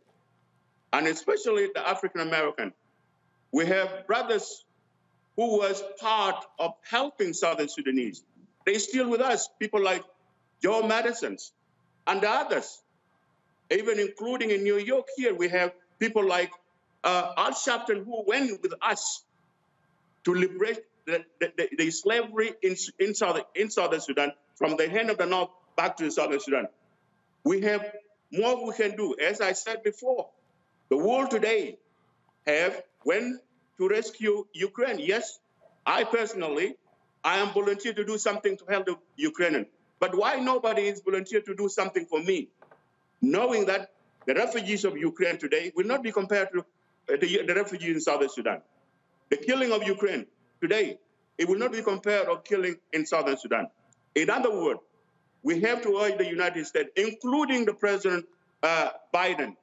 And especially the African American. We have brothers who was part of helping Southern Sudanese. They're still with us, people like Joe Madison's and the others. Even including in New York here, we have people like Al Sharpton who went with us to liberate the slavery in Southern Sudan from the hand of the North back to the Southern Sudan. We have more we can do. As I said before, the world today went to rescue Ukraine. Yes, I personally, I am volunteer to do something to help the Ukrainian. But why nobody is volunteer to do something for me? Knowing that the refugees of Ukraine today will not be compared to the refugees in Southern Sudan. The killing of Ukraine today, it will not be compared of killing in Southern Sudan. In other words, we have to urge the United States, including the President Biden,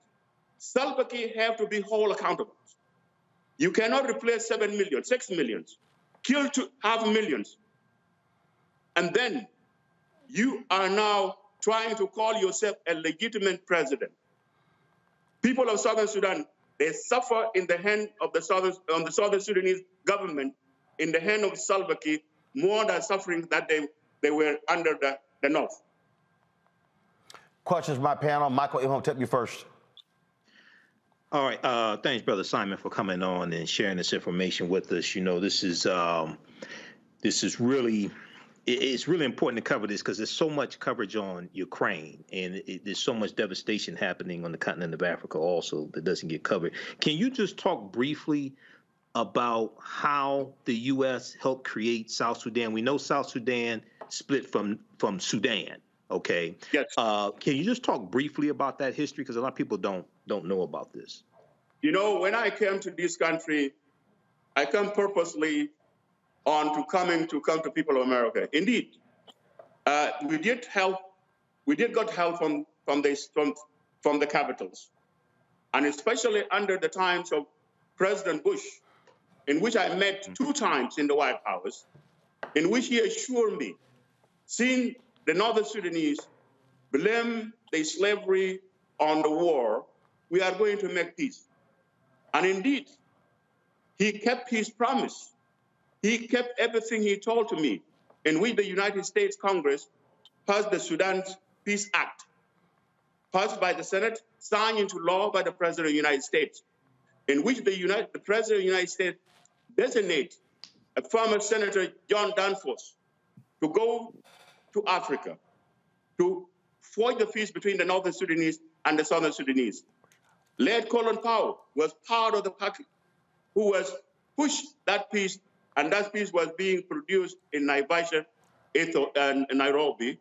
Salva Kiir have to be whole accountable. You cannot replace 7 million, 6 million, kill 2.5 million. And then you are now trying to call yourself a legitimate president. People of Southern Sudan, they suffer in the hand of the Southern Sudanese government, in the hand of Salva Kiir, more than suffering that they were under the North. Questions from my panel. Michael, I'm going to take you first. All right. Thanks, Brother Simon, for coming on and sharing this information with us. You know, this is really, it's really important to cover this because there's so much coverage on Ukraine and there's so much devastation happening on the continent of Africa also that doesn't get covered. Can you just talk briefly about how the U.S. helped create South Sudan? We know South Sudan split from Sudan. Okay. Yes. Can you just talk briefly about that history? Because a lot of people don't know about this. You know, when I came to this country, I come purposely on to come to people of America. Indeed, we did got help from the capitals, and especially under the times of President Bush, in which I met 2 times in the White House, in which he assured me, seeing the Northern Sudanese blame the slavery on the war, we are going to make peace. And indeed, he kept his promise. He kept everything he told to me, in which the United States Congress passed the Sudan Peace Act, passed by the Senate, signed into law by the President of the United States, in which the President of the United States designates a former Senator John Danforth to go to Africa to forge the peace between the Northern Sudanese and the Southern Sudanese. Laird Colin Powell was part of the party who was pushed that peace, and that peace was being produced in Naivasha and Nairobi,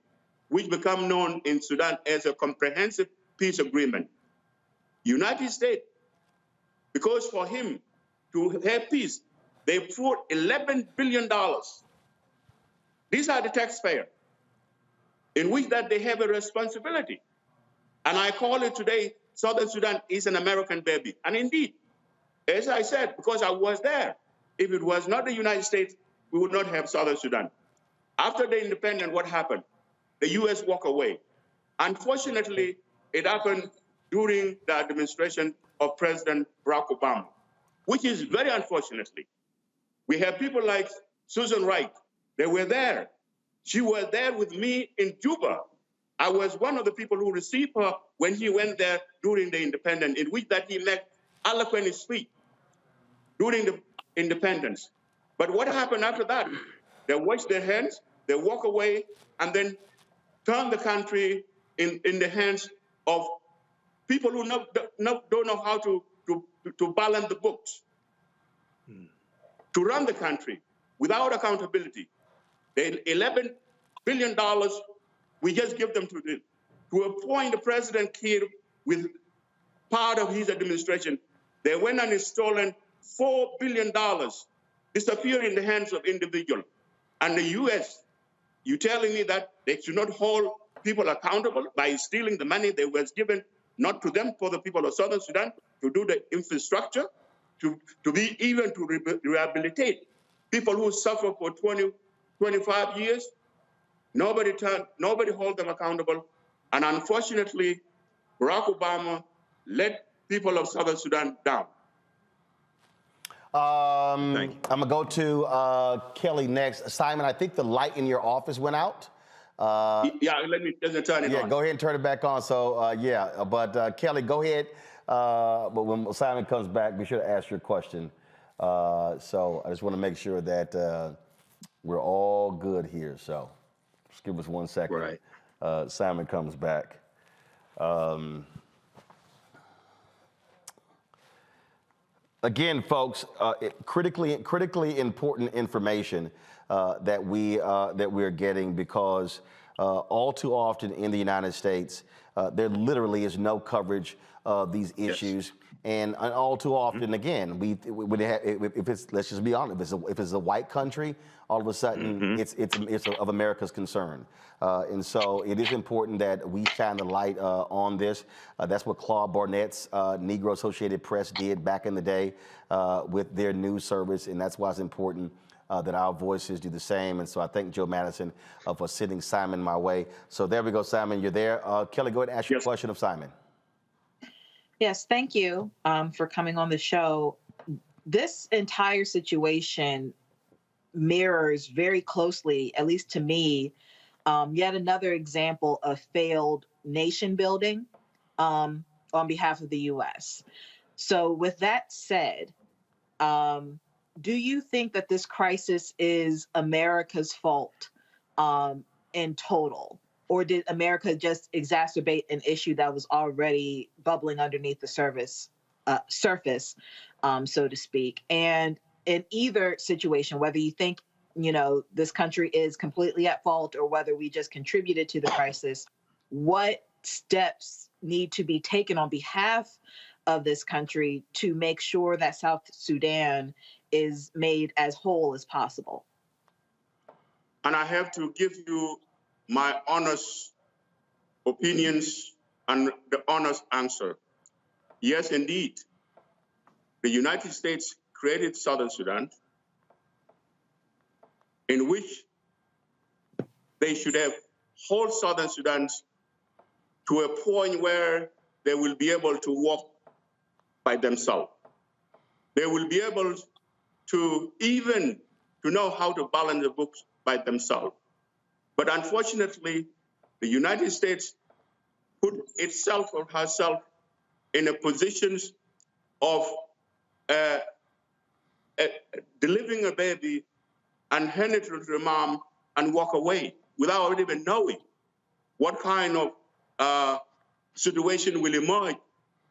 which become known in Sudan as a comprehensive peace agreement. United States, because for him to have peace, they put $11 billion. These are the taxpayers, in which that they have a responsibility. And I call it today, Southern Sudan is an American baby. And indeed, as I said, because I was there, if it was not the United States, we would not have Southern Sudan. After the independence, what happened? The U.S. walked away. Unfortunately, it happened during the administration of President Barack Obama, which is very unfortunately. We have people like Susan Wright. They were there. She was there with me in Juba. I was one of the people who received her when he went there during the independence, in which that he met eloquent speech during the independence. But what happened after that? They wash their hands, they walk away, and then turn the country in the hands of people who don't know how to balance the books, to run the country without accountability. The $11 billion, we just give them to appoint the President Kiir with part of his administration. They went and stolen $4 billion, disappeared in the hands of individuals. And the U.S., you telling me that they should not hold people accountable by stealing the money that was given not to them, for the people of Southern Sudan, to do the infrastructure, to be even to rehabilitate people who suffer for 20, 25 years. Nobody hold them accountable. And unfortunately, Barack Obama let people of Southern Sudan down. I'm going to go to Kelly next. Simon, I think the light in your office went out. Yeah, let me turn it on. Yeah, go ahead and turn it back on. So, but Kelly, go ahead. But when Simon comes back, be sure to ask your question. So I just want to make sure that we're all good here. So just give us 1 second. Right. Simon comes back. Again, folks, critically important information that we're getting, because all too often in the United States, there literally is no coverage of these issues. Yes. And all too often, again, if it's, let's just be honest, if it's a white country, all of a sudden it's of America's concern. And so it is important that we shine the light on this. That's what Claude Barnett's Negro Associated Press did back in the day with their news service, and that's why it's important that our voices do the same. And so I thank Joe Madison for sending Simon my way. So there we go, Simon, you're there. Kelly, go ahead and ask your question of Simon. Yes, thank you for coming on the show. This entire situation mirrors very closely, at least to me, yet another example of failed nation building on behalf of the U.S. So with that said, do you think that this crisis is America's fault in total? Or did America just exacerbate an issue that was already bubbling underneath the surface, so to speak? And in either situation, whether you think, this country is completely at fault or whether we just contributed to the crisis, what steps need to be taken on behalf of this country to make sure that South Sudan is made as whole as possible? And I have to give you my honest opinions and the honest answer. Yes, indeed. The United States created Southern Sudan, in which they should have whole Southern Sudan to a point where they will be able to walk by themselves. They will be able to even to know how to balance the books by themselves. But unfortunately, the United States put itself or herself in a position of delivering a baby and hand it to the mom and walk away without even knowing what kind of situation will emerge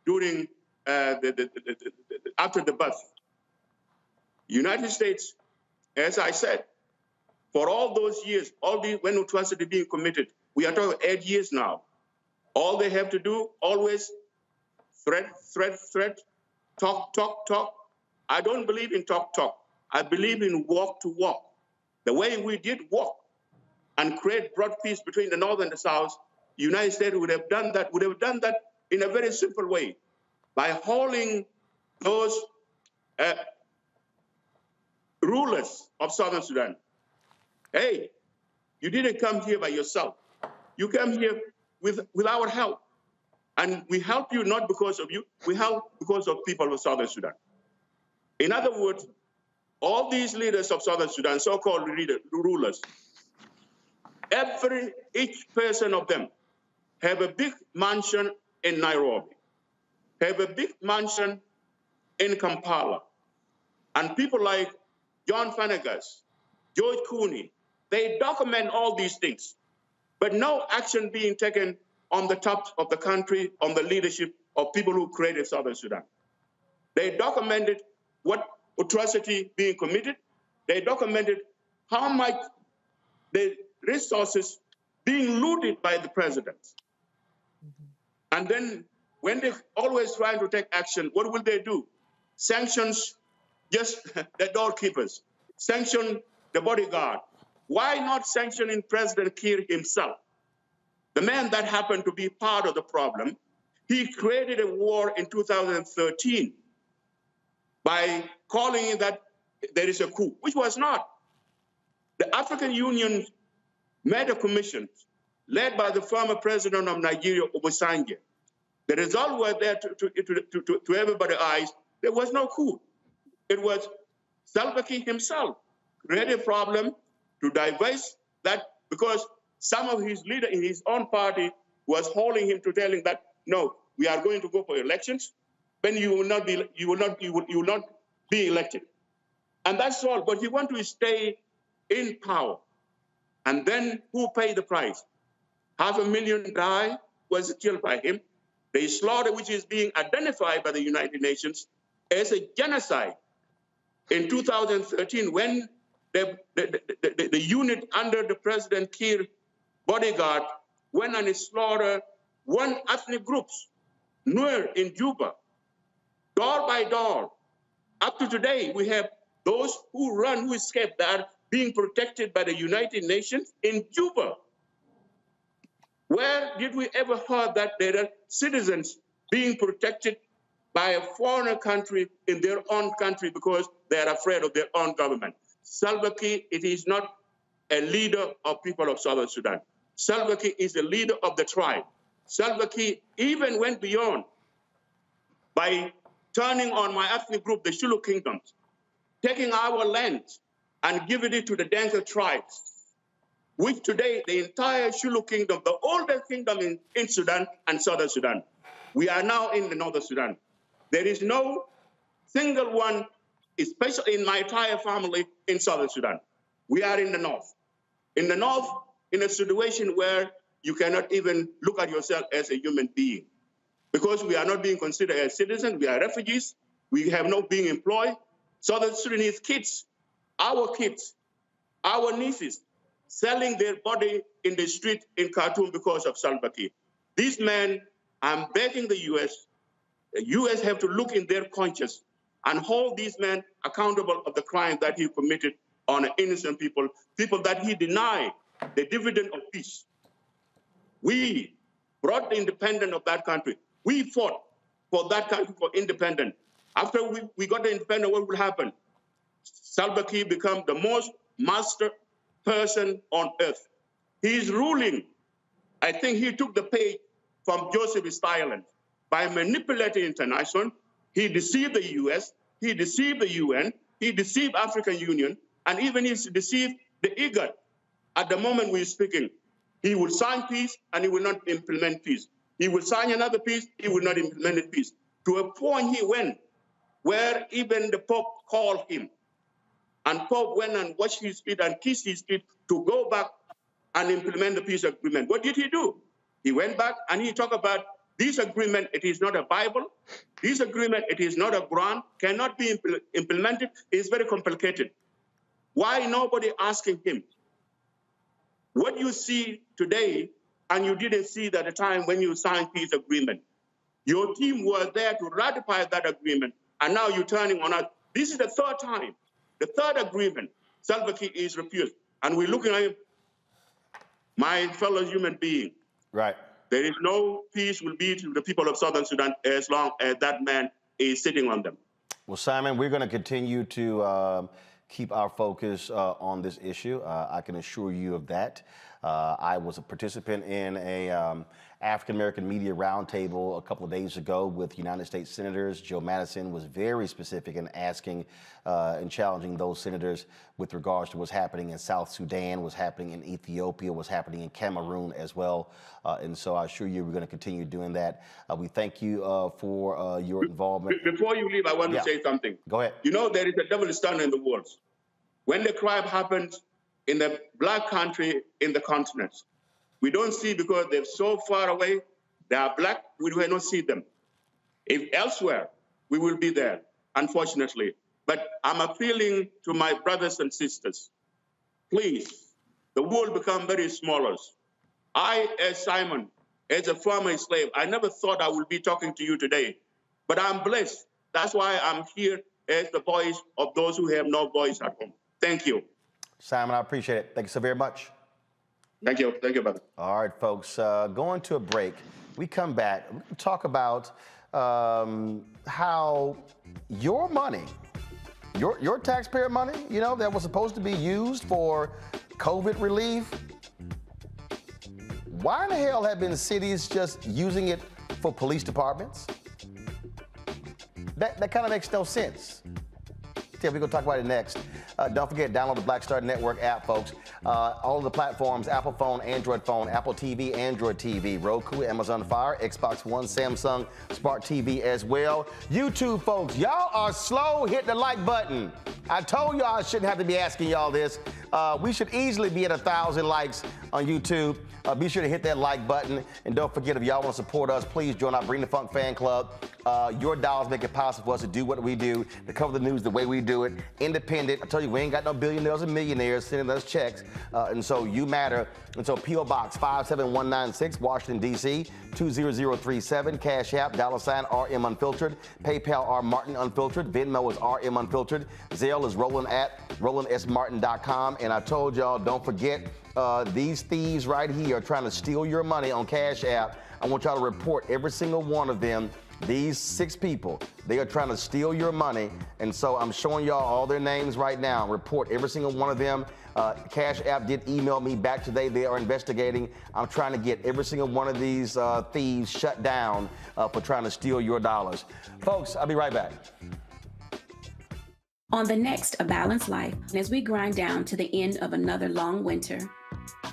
during after the birth. United States, as I said, for all those years, when atrocity being committed, we are talking 8 years now. All they have to do, always threat, talk. I don't believe in talk. I believe in walk to walk. The way we did walk and create broad peace between the North and the South, the United States would have done that in a very simple way, by holding those rulers of Southern Sudan. Hey, you didn't come here by yourself. You came here with our help. And we help you not because of you, we help because of people of Southern Sudan. In other words, all these leaders of Southern Sudan, so-called rulers, each person of them have a big mansion in Nairobi, have a big mansion in Kampala. And people like John Fanegas, George Cooney, they document all these things, but no action being taken on the top of the country, on the leadership of people who created Southern Sudan. They documented what atrocity being committed. They documented how much the resources being looted by the presidents. And then when they always trying to take action, what will they do? Sanctions just the doorkeepers, sanction the bodyguard. Why not sanctioning President Kiir himself? The man that happened to be part of the problem, he created a war in 2013 by calling it that there is a coup, which was not. The African Union made a commission led by the former president of Nigeria, Obasanjo. The result was there to everybody's eyes. There was no coup. It was Salva Kiir himself created a problem to divest that because some of his leaders in his own party was holding him to telling that, no, we are going to go for elections, then you will not be elected. And that's all, but he want to stay in power. And then who paid the price? 500,000 died, was killed by him. The slaughter, which is being identified by the United Nations as a genocide. In 2013, when the unit under the President Kiir bodyguard went and slaughtered one ethnic groups, Noir in Juba, door by door. Up to today, we have those who run, who escape, that are being protected by the United Nations in Juba. Where did we ever heard that there are citizens being protected by a foreign country in their own country because they are afraid of their own government? Salva Kiir, it is not a leader of people of Southern Sudan. Salva Kiir is a leader of the tribe. Salva Kiir even went beyond by turning on my ethnic group, the Shulu Kingdoms, taking our land and giving it to the Dinka tribes, which today the entire Shulu Kingdom, the oldest kingdom in Sudan and Southern Sudan, we are now in the Northern Sudan. There is no single one, especially in my entire family, in Southern Sudan. We are in the North. In the North, in a situation where you cannot even look at yourself as a human being. Because we are not being considered as citizens, we are refugees, we have not being employed. Southern Sudanese kids, our nieces, selling their body in the street in Khartoum because of Salva Kiir. These men, I'm begging the US have to look in their conscience and hold these men accountable of the crime that he committed on innocent people that he denied the dividend of peace. We brought the independence of that country. We fought for that country for independence. After we got the independence, what will happen? Salva Kiir become the most master person on earth. He is ruling. I think he took the page from Joseph Stalin. By manipulating international, he deceived the US, he deceived the UN, he deceived African Union, and even he deceived the IGAD. At the moment we're speaking, he will sign peace and he will not implement peace. He will sign another peace, he will not implement peace. To a point he went where even the Pope called him. And Pope went and washed his feet and kissed his feet to go back and implement the peace agreement. What did he do? He went back and he talked about this agreement, it is not a Bible. This agreement, it is not a Quran, cannot be implemented. It's very complicated. Why nobody asking him? What you see today, and you didn't see at the time when you signed peace agreement. Your team was there to ratify that agreement, and now you're turning on us. This is the third time, the third agreement, Salva Kiir is refused. And we're looking at him, my fellow human being. Right. There is no peace will be to the people of Southern Sudan as long as that man is sitting on them. Well, Simon, we're going to continue to keep our focus on this issue. I can assure you of that. I was a participant in a African-American media roundtable a couple of days ago with United States senators. Joe Madison was very specific in asking and challenging those senators with regards to what's happening in South Sudan, what's happening in Ethiopia, what's happening in Cameroon as well. And so I assure you we're going to continue doing that. We thank you for your involvement. Before you leave, I want to say something. Go ahead. You know, there is a double standard in the world. When the crime happens in the black country, in the continent, we don't see because they're so far away. They are black, we will not see them. If elsewhere, we will be there, unfortunately. But I'm appealing to my brothers and sisters. Please, the world become very smaller. I, as Simon, as a former slave, I never thought I would be talking to you today, but I'm blessed. That's why I'm here as the voice of those who have no voice at home. Thank you. Simon, I appreciate it. Thank you so very much. Thank you. Thank you, brother. All right, folks, going to a break. We come back, we talk about how your money, your taxpayer money, you know, that was supposed to be used for COVID relief, why in the hell have been cities just using it for police departments? That kind of makes no sense. Yeah, we're going to talk about it next. Don't forget, download the Black Star Network app, folks. All of the platforms, Apple phone, Android phone, Apple TV, Android TV, Roku, Amazon Fire, Xbox One, Samsung Smart TV as well. YouTube, folks, y'all are slow. Hit the like button. I told y'all I shouldn't have to be asking y'all this. We should easily be at 1,000 likes on YouTube. Be sure to hit that like button. And don't forget, if y'all want to support us, please join our Bring the Funk fan club. Your dollars make it possible for us to do what we do, to cover the news the way we do it, independent. I tell you, we ain't got no billionaires and millionaires sending us checks, and so you matter. And so P.O. Box 57196, Washington, D.C., 20037, Cash App, $RM Unfiltered, PayPal R Martin Unfiltered, Venmo is RM Unfiltered, Zelle is Roland at RolandSMartin.com, and I told y'all, don't forget, these thieves right here are trying to steal your money on Cash App. I want y'all to report every single one of them. These 6 people, they are trying to steal your money, and so I'm showing y'all all their names right now. Report every single one of them. Cash App did email me back today. They are investigating. I'm trying to get every single one of these thieves shut down for trying to steal your dollars. Folks, I'll be right back. On the next A Balanced Life, as we grind down to the end of another long winter,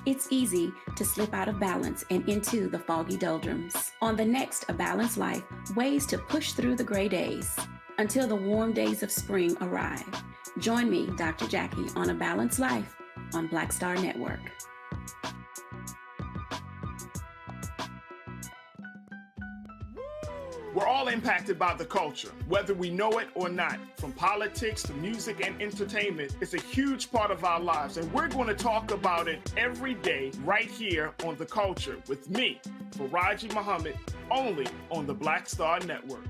it's easy to slip out of balance and into the foggy doldrums. On the next A Balanced Life, ways to push through the gray days until the warm days of spring arrive. Join me, Dr. Jackie, on A Balanced Life on Black Star Network. We're all impacted by the culture, whether we know it or not. From politics to music and entertainment, it's a huge part of our lives, and we're going to talk about it every day right here on The Culture with me, Faraji Muhammad, only on the Black Star Network.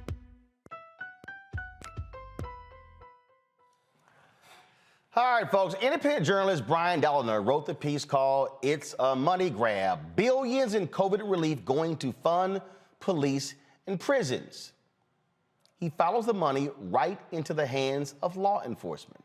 All right, folks. Independent journalist Brian Dalliner wrote the piece called "It's a Money Grab: Billions in COVID Relief Going to Fund Police and Prisons." He follows the money right into the hands of law enforcement.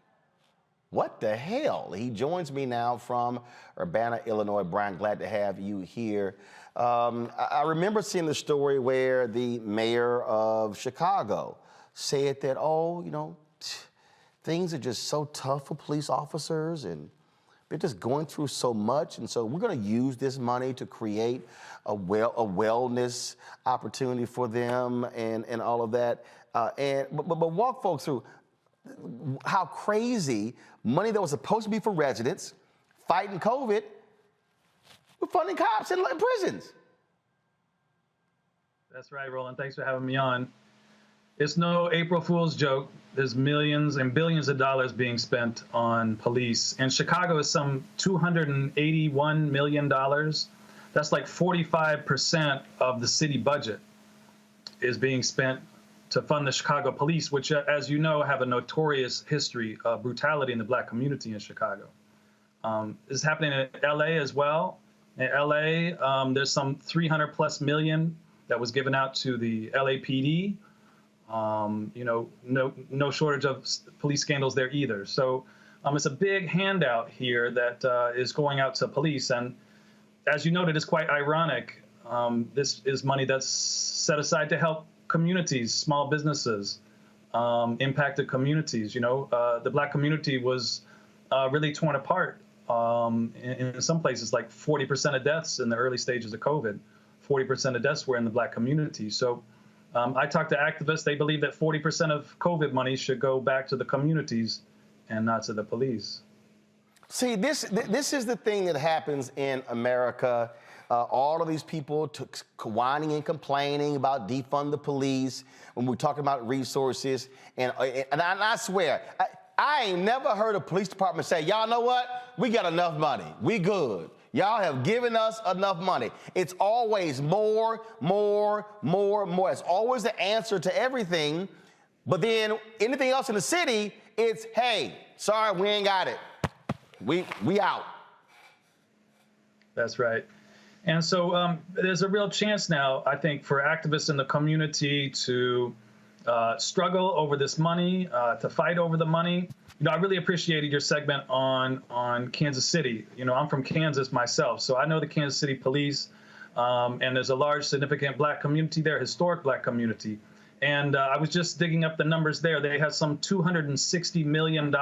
What the hell? He joins me now from Urbana, Illinois. Brian, glad to have you here. I remember seeing the story where the mayor of Chicago said that, oh, you know, things are just so tough for police officers and they're just going through so much. And so we're going to use this money to create a wellness opportunity for them and all of that. But walk folks through how crazy money that was supposed to be for residents fighting COVID, we're funding cops in prisons. That's right, Roland. Thanks for having me on. It's no April Fool's joke. There's millions and billions of dollars being spent on police. And Chicago is some $281 million. That's like 45% of the city budget is being spent to fund the Chicago police, which, as you know, have a notorious history of brutality in the Black community in Chicago. This is happening in LA as well. In LA, there's some 300 plus million that was given out to the LAPD. You know, no shortage of police scandals there either. So it's a big handout here that is going out to police. And as you noted, it's quite ironic. This is money that's set aside to help communities, small businesses, impacted communities. The Black community was really torn apart. In some places, like 40% of deaths in the early stages of COVID, 40% of deaths were in the Black community. So I talked to activists. They believe that 40% of COVID money should go back to the communities and not to the police. See, this is the thing that happens in America. All of these people whining and complaining about defund the police when we're talking about resources. And I swear, I ain't never heard a police department say, y'all know what? We got enough money. We good. Y'all have given us enough money. It's always more. It's always the answer to everything. But then anything else in the city, it's, hey, sorry, we ain't got it. We out. That's right. And so there's a real chance now, I think, for activists in the community to struggle over this money, to fight over the money. I really appreciated your segment on Kansas City. I'm from Kansas myself, so I know the Kansas City police, and there's a large, significant Black community there, historic Black community. And I was just digging up the numbers there. They have some $260 million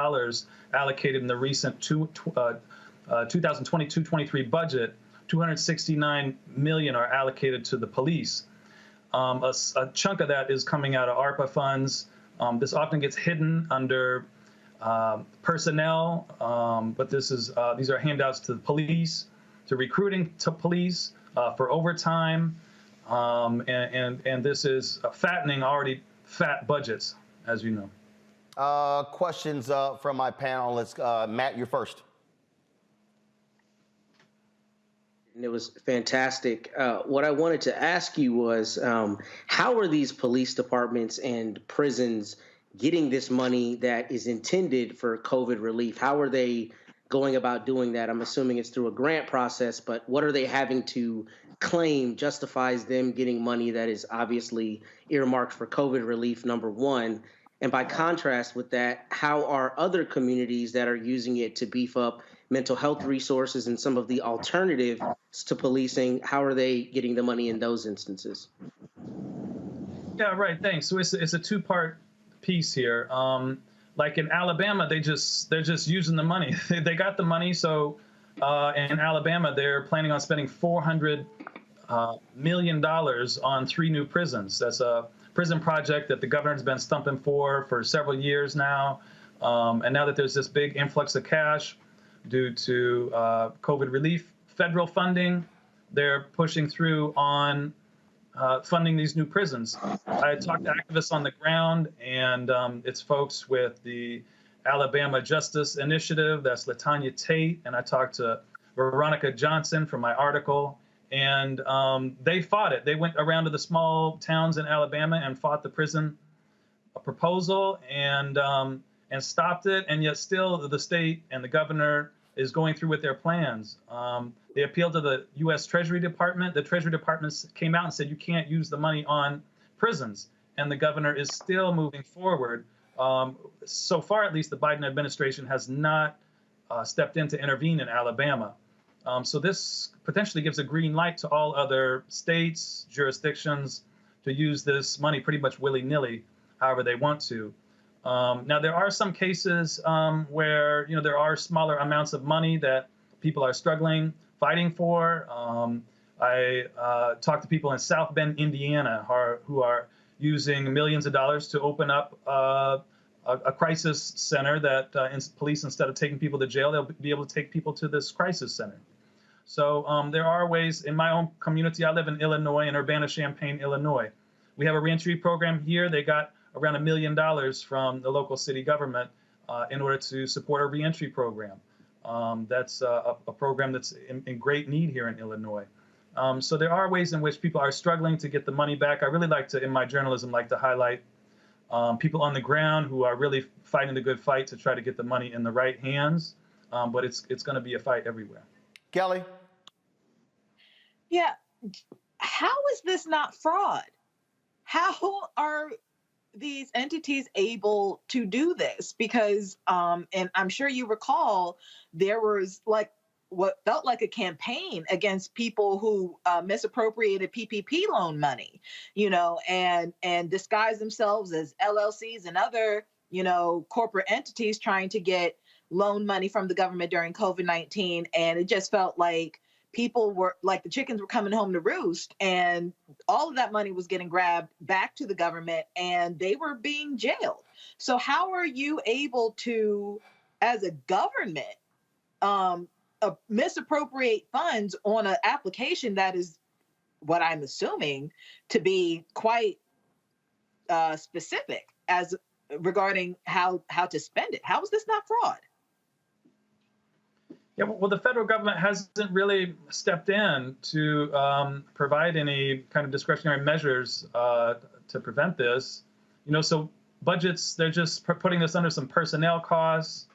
allocated in the recent 2022-23 budget. 269 million are allocated to the police. A chunk of that is coming out of ARPA funds. This often gets hidden under personnel, but these are handouts to the police, to recruiting to police, for overtime, and this is fattening already fat budgets, as you know. Questions from my panelists. Matt, you're first. And it was fantastic. What I wanted to ask you was, how are these police departments and prisons getting this money that is intended for COVID relief? How are they going about doing that? I'm assuming it's through a grant process, but what are they having to claim justifies them getting money that is obviously earmarked for COVID relief, number one? And by contrast with that, how are other communities that are using it to beef up mental health resources and some of the alternatives to policing, how are they getting the money in those instances? Yeah, right, thanks. So it's a two-part piece here. Like in Alabama, they're just using the money. They got the money, so in Alabama, they're planning on spending $400 million on 3 new prisons. That's a prison project that the governor's been stumping for several years now. And now that there's this big influx of cash due to COVID relief federal funding, they're pushing through on funding these new prisons. I talked to activists on the ground, and it's folks with the Alabama Justice Initiative, that's LaTanya Tate, and I talked to Veronica Johnson from my article, and they fought it. They went around to the small towns in Alabama and fought the prison proposal and stopped it, and yet still the state and the governor is going through with their plans. They appealed to the U.S. Treasury Department. The Treasury Department came out and said you can't use the money on prisons, and the governor is still moving forward. So far, at least, the Biden administration has not stepped in to intervene in Alabama. So this potentially gives a green light to all other states, jurisdictions, to use this money pretty much willy-nilly, however they want to. Now, there are some cases where there are smaller amounts of money that people are fighting for. I talked to people in South Bend, Indiana, who are using millions of dollars to open up a crisis center that police, instead of taking people to jail, they'll be able to take people to this crisis center. So there are ways. In my own community, I live in Illinois, in Urbana-Champaign, Illinois. We have a reentry program here. They got around $1 million from the local city government in order to support a reentry program. That's a program that's in great need here in Illinois. So there are ways in which people are struggling to get the money back. I really like to, in my journalism, to highlight people on the ground who are really fighting the good fight to try to get the money in the right hands. But it's going to be a fight everywhere. Kelly? Yeah. How is this not fraud? How are these entities able to do this? Because, and I'm sure you recall, there was what felt like a campaign against people who misappropriated PPP loan money, and disguised themselves as LLCs and other, corporate entities trying to get loan money from the government during COVID-19. And it just felt like people were like the chickens were coming home to roost, and all of that money was getting grabbed back to the government and they were being jailed. So how are you able to, as a government, misappropriate funds on an application that is what I'm assuming to be quite specific as regarding how to spend it? How is this not fraud? Yeah, well, the federal government hasn't really stepped in to provide any kind of discretionary measures to prevent this. So budgets, they're just putting this under some personnel costs,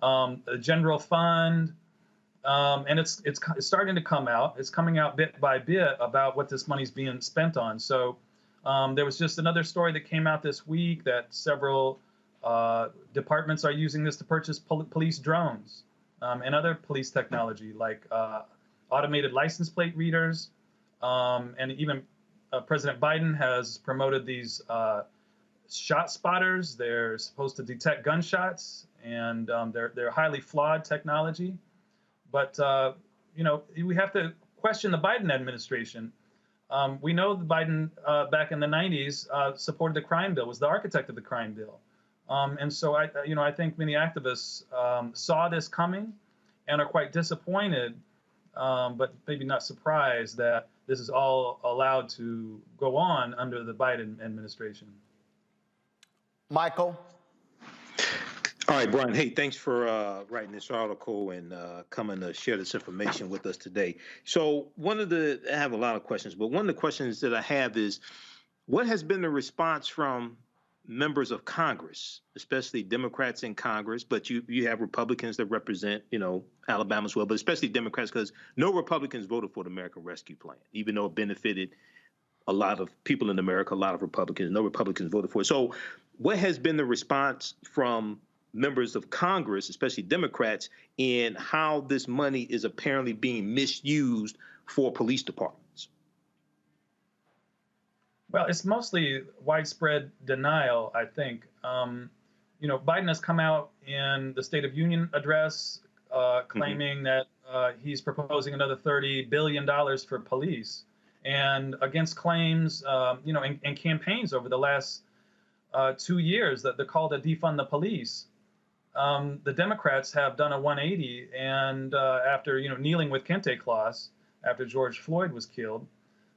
a general fund, and it's starting to come out. It's coming out bit by bit about what this money's being spent on. So there was just another story that came out this week that several departments are using this to purchase police drones. And other police technology like automated license plate readers. And even President Biden has promoted these shot spotters. They're supposed to detect gunshots, and they're highly flawed technology. But, we have to question the Biden administration. We know that Biden back in the 90s supported the crime bill, was the architect of the crime bill. And so I think many activists saw this coming and are quite disappointed, but maybe not surprised that this is all allowed to go on under the Biden administration. Michael? All right, Brian. Hey, thanks for writing this article and coming to share this information with us today. So I have a lot of questions, but one of the questions that I have is, what has been the response from members of Congress, especially Democrats in Congress, but you have Republicans that represent, Alabama as well, but especially Democrats, because no Republicans voted for the American Rescue Plan, even though it benefited a lot of people in America, a lot of Republicans. No Republicans voted for it. So what has been the response from members of Congress, especially Democrats, in how this money is apparently being misused for police departments? Well, it's mostly widespread denial, I think. Biden has come out in the State of Union address claiming that he's proposing another $30 billion for police, and against claims, and campaigns over the last 2 years that the call to defund the police. The Democrats have done a 180, and after kneeling with Kente Cloth after George Floyd was killed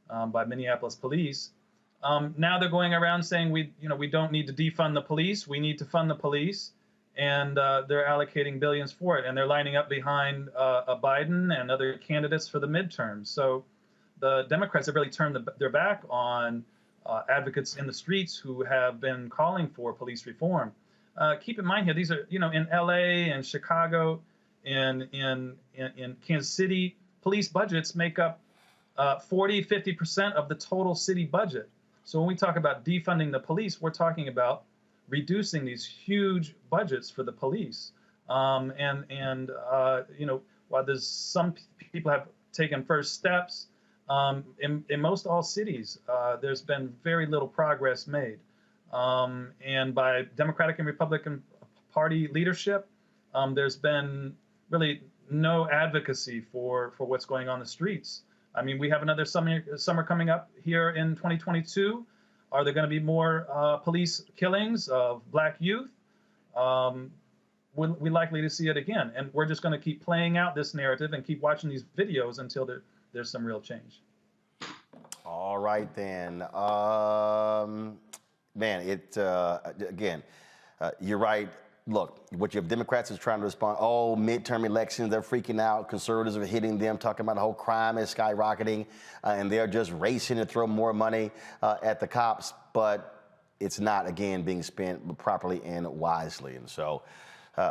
by Minneapolis police, now they're going around saying we don't need to defund the police, we need to fund the police, and they're allocating billions for it, and they're lining up behind Biden and other candidates for the midterms. So the Democrats have really turned their back on advocates in the streets who have been calling for police reform. Keep in mind here, these are, in LA and Chicago, in Kansas City, police budgets make up 40-50% of the total city budget. So when we talk about defunding the police, we're talking about reducing these huge budgets for the police. While there's some people have taken first steps, in most all cities, there's been very little progress made. And by Democratic and Republican Party leadership, there's been really no advocacy for what's going on in the streets. I mean, we have another summer coming up here in 2022. Are there going to be more police killings of Black youth? We're likely to see it again. And we're just going to keep playing out this narrative and keep watching these videos until there's some real change. All right, then. You're right. Look, what you have Democrats is trying to respond, midterm elections, they're freaking out. Conservatives are hitting them, talking about the whole crime is skyrocketing, and they're just racing to throw more money at the cops. But it's not, again, being spent properly and wisely. And so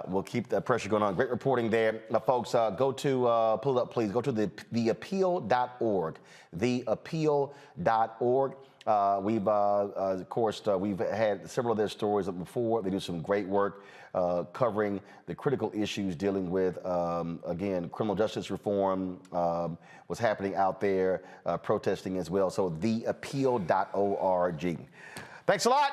we'll keep that pressure going on. Great reporting there. Folks, go to, pull it up, please. Go to theappeal.org, theappeal.org. Of course, we've had several of their stories up before. They do some great work covering the critical issues dealing with, again, criminal justice reform, what's happening out there, protesting as well. So theappeal.org. Thanks a lot.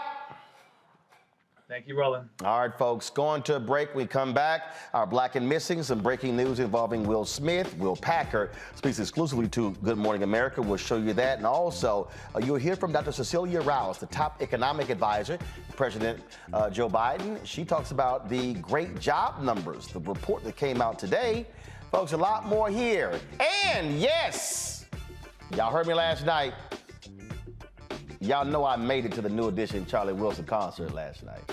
Thank you, Roland. All right, folks, going to a break. We come back. Our Black and Missing, some breaking news involving Will Smith. Will Packer speaks exclusively to Good Morning America. We'll show you that. And also, you'll hear from Dr. Cecilia Rouse, the top economic advisor to President Joe Biden. She talks about the great job numbers, the report that came out today. Folks, a lot more here. And yes, y'all heard me last night. Y'all know I made it to the New Edition Charlie Wilson concert last night.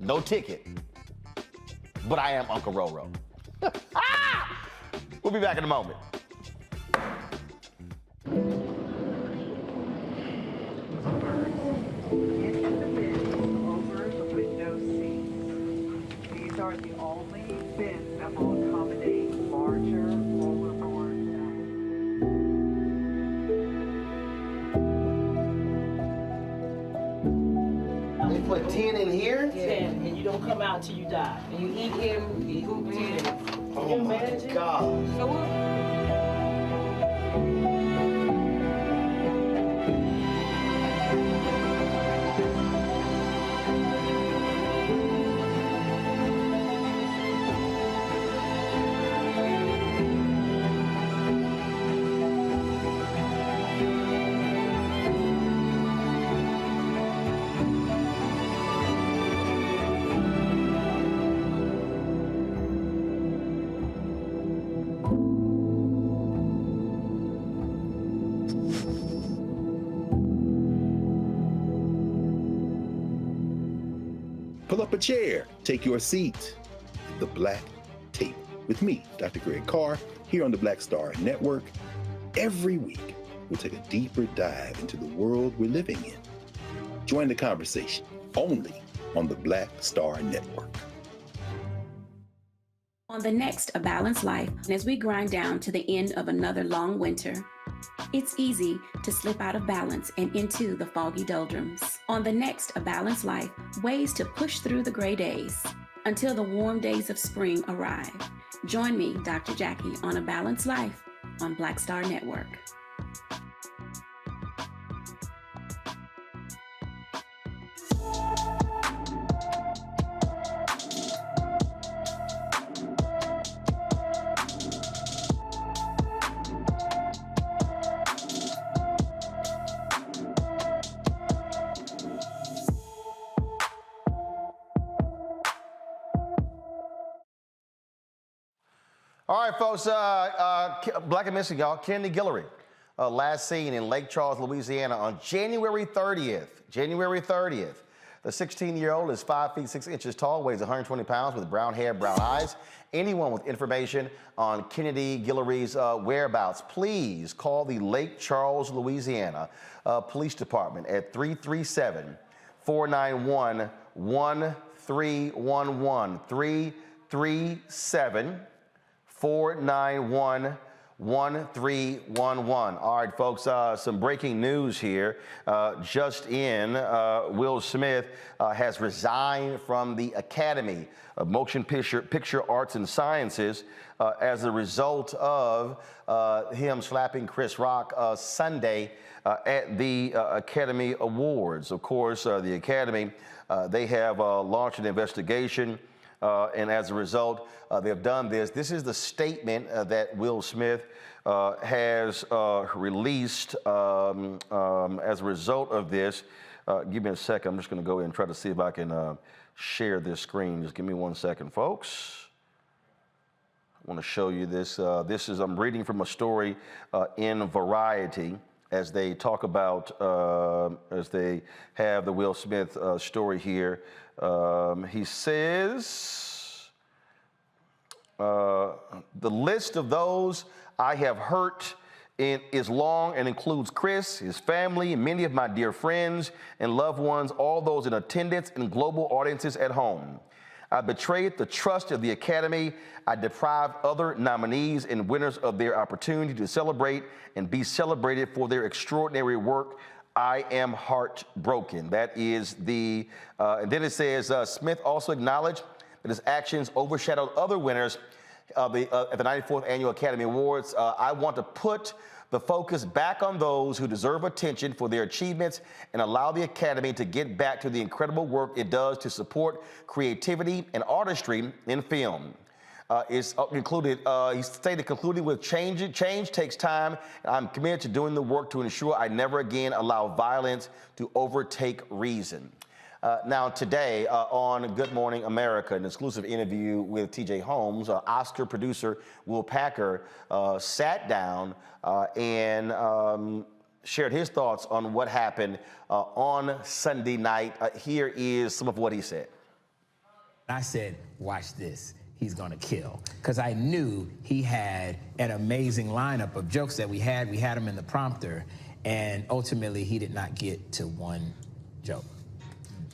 No ticket, but I am Uncle Roro. We'll be back in a moment. Over the window seats. These are the only bins that will accommodate larger rollerboards. They put 10 in here? 10, and you don't come out till you die. And you eat him, you eat 10. Oh my God. So Pull up a chair, take your seat. The Black Tape with me, Dr. Greg Carr, here on the Black Star Network. Every week, we'll take a deeper dive into the world we're living in. Join the conversation only on the Black Star Network. On the next A Balanced Life, as we grind down to the end of another long winter, it's easy to slip out of balance and into the foggy doldrums. On the next A Balanced Life, ways to push through the gray days until the warm days of spring arrive. Join me, Dr. Jackie, on A Balanced Life on Black Star Network. All right, folks, Black and Missing, y'all. Kennedy Guillory, last seen in Lake Charles, Louisiana on January 30th. January 30th. The 16-year-old is 5 feet 6 inches tall, weighs 120 pounds, with brown hair, brown eyes. Anyone with information on Kennedy Guillory's whereabouts, please call the Lake Charles, Louisiana Police Department at 337-491-1311. 337-491-1311. All right, folks, some breaking news here. Just in, Will Smith has resigned from the Academy of Motion Picture Arts and Sciences as a result of him slapping Chris Rock Sunday at the Academy Awards. Of course, the Academy, they have launched an investigation. And as a result, they have done this. This is the statement that Will Smith has released as a result of this. Give me a second. I'm just going to go ahead and try to see if I can share this screen. Just give me 1 second, folks. I want to show you this. I'm reading from a story in Variety as they talk about, as they have the Will Smith story here. He says, the list of those I have hurt is long and includes Chris, his family, and many of my dear friends and loved ones, all those in attendance and global audiences at home. I betrayed the trust of the Academy. I deprived other nominees and winners of their opportunity to celebrate and be celebrated for their extraordinary work. I am heartbroken. That is the, and then it says, Smith also acknowledged that his actions overshadowed other winners at the 94th Annual Academy Awards. I want to put the focus back on those who deserve attention for their achievements and allow the Academy to get back to the incredible work it does to support creativity and artistry in film. He stated, concluding with change takes time. I'm committed to doing the work to ensure I never again allow violence to overtake reason. Now today on Good Morning America, an exclusive interview with TJ Holmes, Oscar producer Will Packer sat down and shared his thoughts on what happened on Sunday night. Here is some of what he said. I said, watch this. He's gonna kill. Because I knew he had an amazing lineup of jokes that we had. We had him in the prompter, and ultimately he did not get to one joke.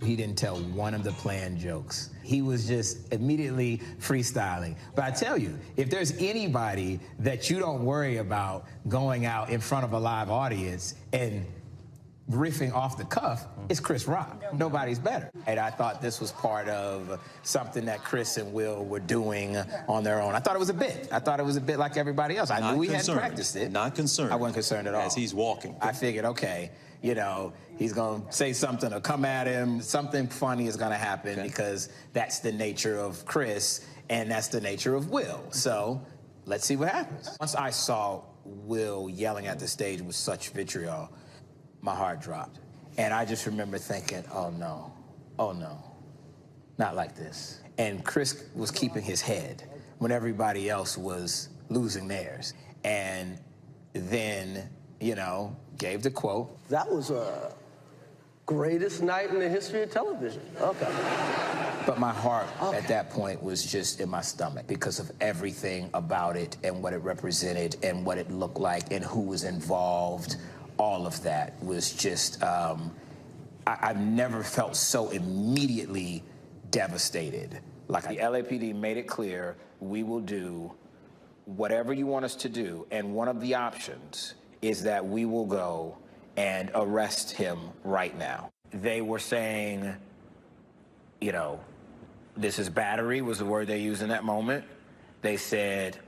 He didn't tell one of the planned jokes. He was just immediately freestyling. But I tell you, if there's anybody that you don't worry about going out in front of a live audience and riffing off the cuff, it's Chris Rock. Nobody's better. And I thought this was part of something that Chris and Will were doing on their own. I thought it was a bit. I thought it was a bit like everybody else. I knew we hadn't practiced it. Not concerned. I wasn't concerned at all. As he's walking. I figured, okay, you know, he's gonna say something or come at him, something funny is gonna happen because that's the nature of Chris and that's the nature of Will. So let's see what happens. Once I saw Will yelling at the stage with such vitriol, my heart dropped. And I just remember thinking, oh no, not like this. And Chris was keeping his head when everybody else was losing theirs. And then, you know, gave the quote. That was a greatest night in the history of television. Okay. But my heart at that point was just in my stomach because of everything about it and what it represented and what it looked like and who was involved. All of that was just, I've never felt so immediately devastated. Like the LAPD made it clear, we will do whatever you want us to do. And one of the options is that we will go and arrest him right now. They were saying, you know, this is battery was the word they used in that moment. They said,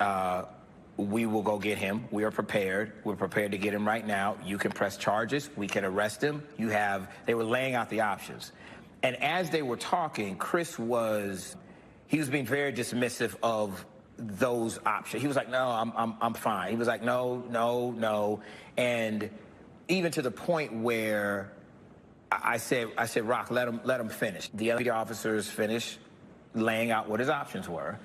we will go get him. We are prepared. We're prepared to get him right now. You can press charges. We can arrest him. They were laying out the options. And as they were talking, Chris was being very dismissive of those options. He was like, no, I'm fine. He was like, no. And even to the point where I said, Rock, let him finish. The other officers finished laying out what his options were.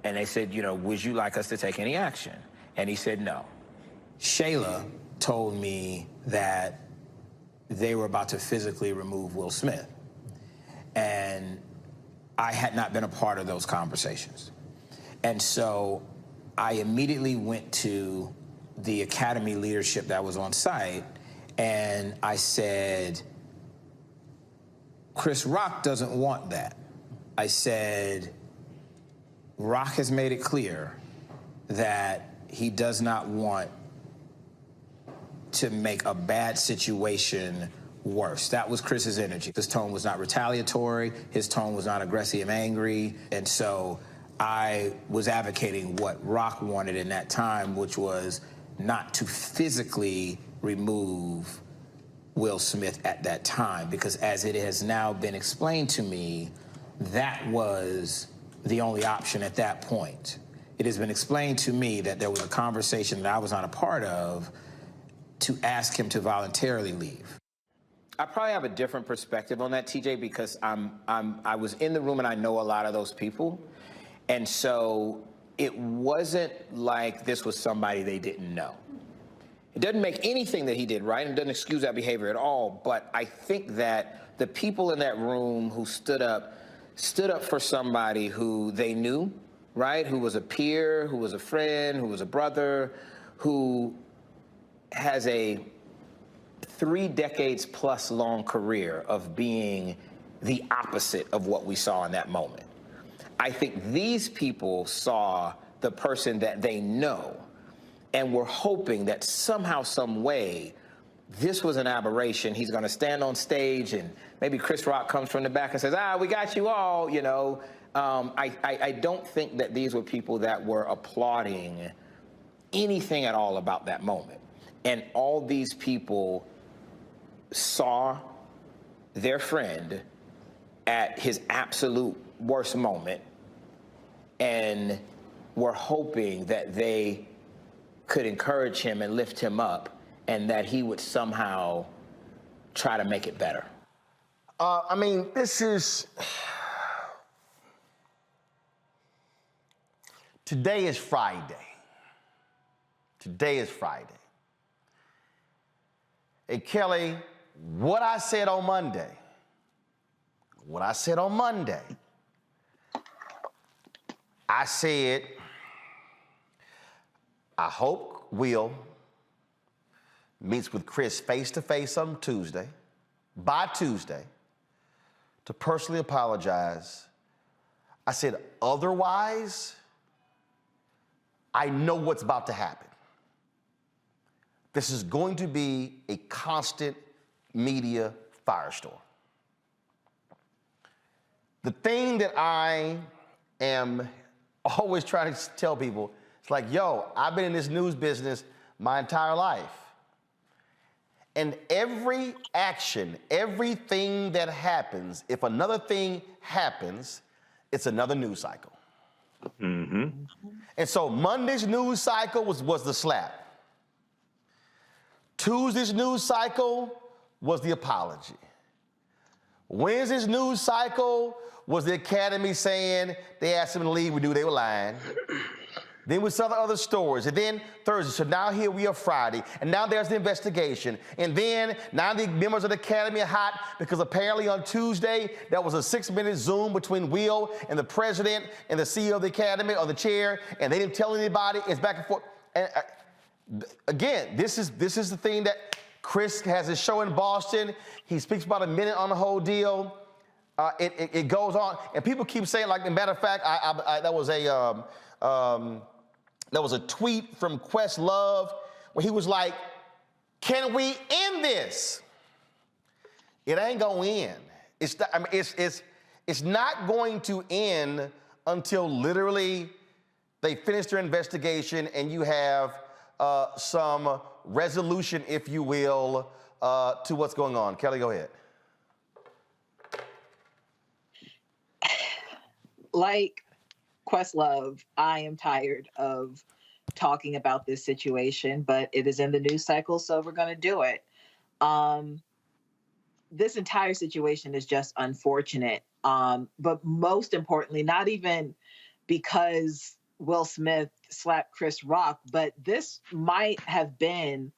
And they said, you know, would you like us to take any action? And he said no. Shayla told me that they were about to physically remove Will Smith. And I had not been a part of those conversations. And so I immediately went to the Academy leadership that was on site, and I said, Chris Rock doesn't want that. I said, Rock has made it clear that he does not want to make a bad situation worse. That was Chris's energy. His tone was not retaliatory. His tone was not aggressive and angry. And so I was advocating what Rock wanted in that time, which was not to physically remove Will Smith at that time, because as it has now been explained to me, that was the only option at that point. It has been explained to me that there was a conversation that I was not a part of to ask him to voluntarily leave. I probably have a different perspective on that, TJ, because I was in the room and I know a lot of those people. And so it wasn't like this was somebody they didn't know. It doesn't make anything that he did right, and it doesn't excuse that behavior at all. But I think that the people in that room who stood up for somebody who they knew, right? Who was a peer, who was a friend, who was a brother, who has a 3 decades plus long career of being the opposite of what we saw in that moment. I think these people saw the person that they know And we're hoping that somehow, some way, this was an aberration. He's going to stand on stage, and maybe Chris Rock comes from the back and says, we got you all, you know. I don't think that these were people that were applauding anything at all about that moment. And all these people saw their friend at his absolute worst moment, and were hoping that they could encourage him and lift him up, and that he would somehow try to make it better. I mean, this is... Today is Friday. Today is Friday. Hey, Kelly, what I said on Monday, I said, I hope Will meets with Chris face-to-face on Tuesday, by Tuesday, to personally apologize. I said, otherwise, I know what's about to happen. This is going to be a constant media firestorm. The thing that I am always trying to tell people, it's like, yo, I've been in this news business my entire life. And every action, everything that happens, if another thing happens, it's another news cycle. Mm-hmm. And so Monday's news cycle was the slap. Tuesday's news cycle was the apology. Wednesday's news cycle was the Academy saying they asked him to leave, we knew they were lying. Then we saw the other stories, and then Thursday. So now here we are Friday, and now there's the investigation. And then now the members of the Academy are hot because apparently on Tuesday, there was a 6-minute Zoom between Will and the president and the CEO of the Academy, or the chair, and they didn't tell anybody. It's back and forth. And again, this is the thing that Chris has his show in Boston. He speaks about a minute on the whole deal. It goes on, and people keep saying, like, as a matter of fact, there was a tweet from Questlove where he was like, can we end this? It ain't gonna end. It's not going to end until literally they finish their investigation and you have some resolution, if you will, to what's going on. Kelly, go ahead. Like Questlove, I am tired of talking about this situation, but it is in the news cycle, so we're going to do it. This entire situation is just unfortunate, but most importantly, not even because Will Smith slapped Chris Rock, but this might have been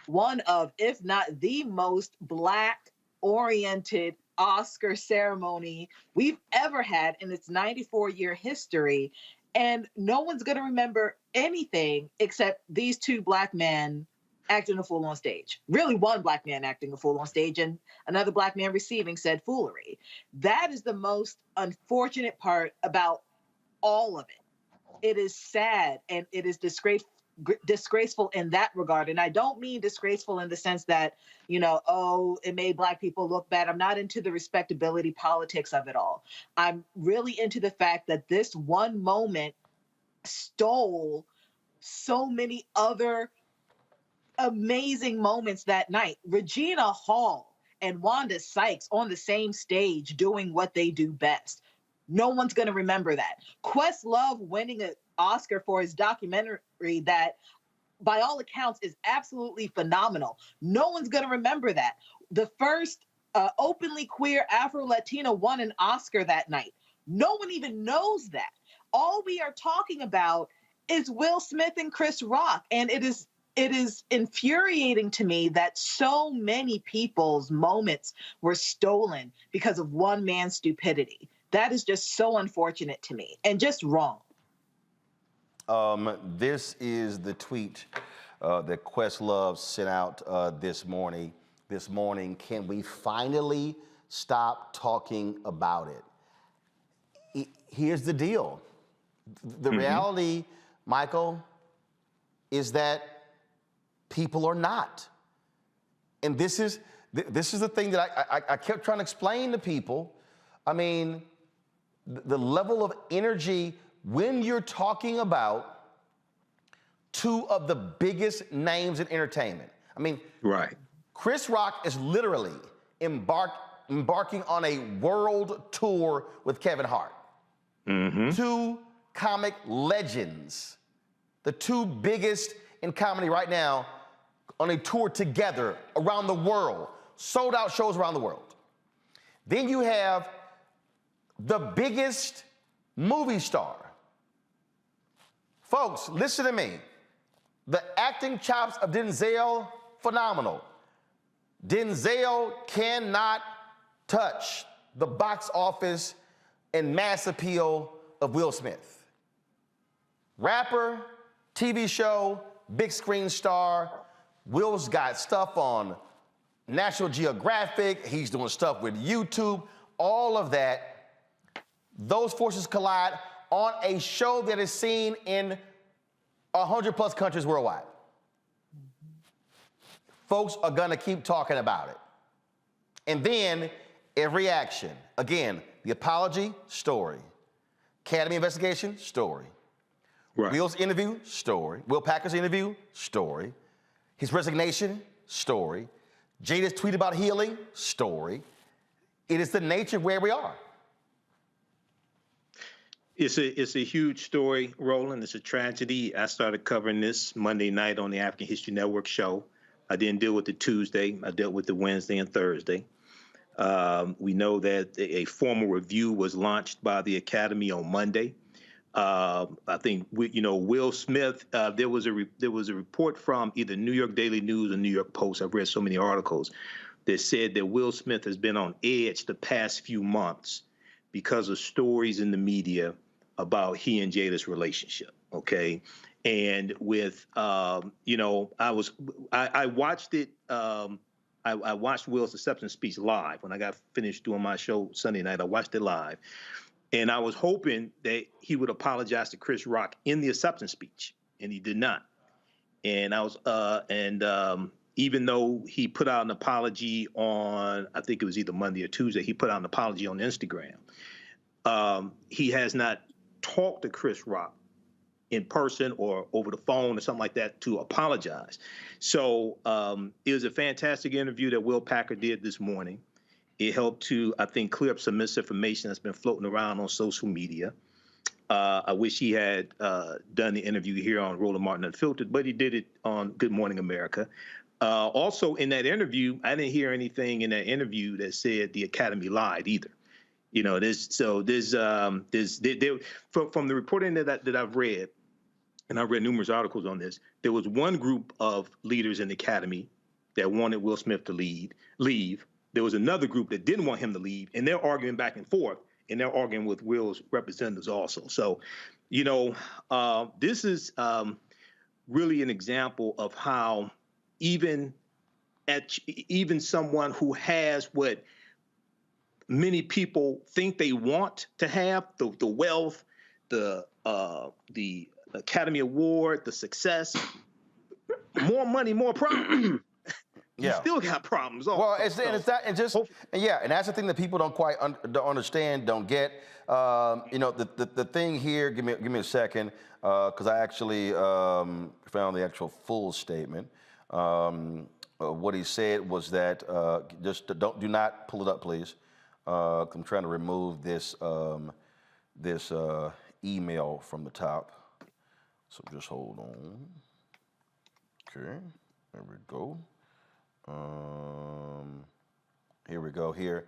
one of, if not the most Black-oriented Oscar ceremony we've ever had in its 94-year history. And no one's going to remember anything except these two Black men acting a fool on stage. Really, one Black man acting a fool on stage and another Black man receiving said foolery. That is the most unfortunate part about all of it. It is sad and it is disgraceful in that regard. And I don't mean disgraceful in the sense that, you know, oh, it made Black people look bad. I'm not into the respectability politics of it all. I'm really into the fact that this one moment stole so many other amazing moments that night. Regina Hall and Wanda Sykes on the same stage doing what they do best. No one's going to remember that. Questlove winning an Oscar for his documentary that, by all accounts, is absolutely phenomenal. No one's going to remember that. The first openly queer Afro-Latino won an Oscar that night. No one even knows that. All we are talking about is Will Smith and Chris Rock. And it is infuriating to me that so many people's moments were stolen because of one man's stupidity. That is just so unfortunate to me and just wrong. This is the tweet that Questlove sent out this morning. Can we finally stop talking about it? Here's the deal. The reality, Michael, is that people are not. And this is the thing that I kept trying to explain to people. I mean, the level of energy when you're talking about two of the biggest names in entertainment. I mean, right. Chris Rock is literally embarking on a world tour with Kevin Hart. Mm-hmm. Two comic legends, the two biggest in comedy right now, on a tour together around the world, sold out shows around the world. Then you have the biggest movie star. Folks, listen to me. The acting chops of Denzel, phenomenal. Denzel cannot touch the box office and mass appeal of Will Smith. Rapper, TV show, big screen star. Will's got stuff on National Geographic. He's doing stuff with YouTube, all of that. Those forces collide on a show that is seen in 100+ countries worldwide. Folks are gonna keep talking about it. And then every action. Again, the apology, story. Academy investigation, story. Right. Will's interview, story. Will Packer's interview, story. His resignation, story. Jada's tweet about healing, story. It is the nature of where we are. It's a huge story, Roland. It's a tragedy. I started covering this Monday night on the African History Network show. I didn't deal with the Tuesday. I dealt with the Wednesday and Thursday. We know that a formal review was launched by the Academy on Monday. I think Will Smith. There was a report from either New York Daily News or New York Post. I've read so many articles that said that Will Smith has been on edge the past few months because of stories in the media about he and Jada's relationship. Okay, and with I watched it. I watched Will's acceptance speech live when I got finished doing my show Sunday night. I watched it live. And I was hoping that he would apologize to Chris Rock in the acceptance speech, and he did not. And I was, even though he put out an apology on, I think it was either Monday or Tuesday, he put out an apology on Instagram. He has not talked to Chris Rock in person or over the phone or something like that to apologize. So it was a fantastic interview that Will Packer did this morning. It helped to, I think, clear up some misinformation that's been floating around on social media. I wish he had done the interview here on Roland Martin Unfiltered, but he did it on Good Morning America. Also, in that interview, I didn't hear anything in that interview that said the Academy lied either. From the reporting that I've read, and I've read numerous articles on this, there was one group of leaders in the Academy that wanted Will Smith to leave. There was another group that didn't want him to leave, and they're arguing back and forth, and they're arguing with Will's representatives also. So, this is really an example of how even someone who has what many people think they want to have, the wealth, the Academy Award, the success, more money, more problems. You still got problems. Well, and that's the thing that people don't quite don't understand, don't get. The thing here. Give me a second, because I actually found the actual full statement. What he said was that do not pull it up, please. I'm trying to remove this email from the top. So just hold on. Okay, there we go. Here we go. Here.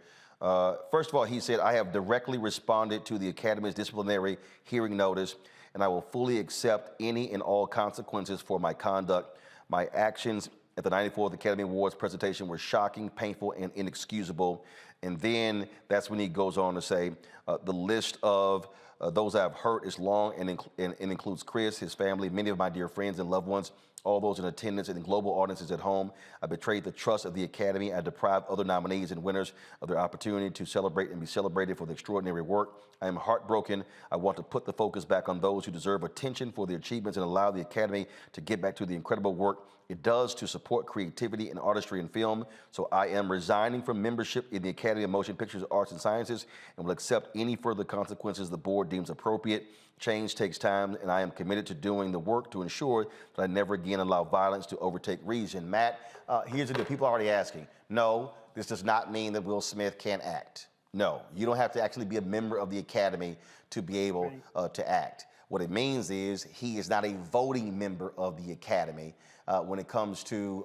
First of all, he said, I have directly responded to the Academy's disciplinary hearing notice, and I will fully accept any and all consequences for my conduct. My actions at the 94th Academy Awards presentation were shocking, painful, and inexcusable. And then that's when he goes on to say, the list of those I have hurt is long and includes Chris, his family, many of my dear friends and loved ones. all those in attendance and global audiences at home. I betrayed the trust of the Academy. I deprived other nominees and winners of their opportunity to celebrate and be celebrated for the extraordinary work. I am heartbroken. I want to put the focus back on those who deserve attention for their achievements and allow the Academy to get back to the incredible work it does to support creativity and artistry in film. So I am resigning from membership in the Academy of Motion Pictures, Arts and Sciences and will accept any further consequences the board deems appropriate. Change takes time, and I am committed to doing the work to ensure that I never again allow violence to overtake reason. Matt, here's the deal. People are already asking. No, this does not mean that Will Smith can't act. No, you don't have to actually be a member of the Academy to be able to act. What it means is he is not a voting member of the Academy when it comes to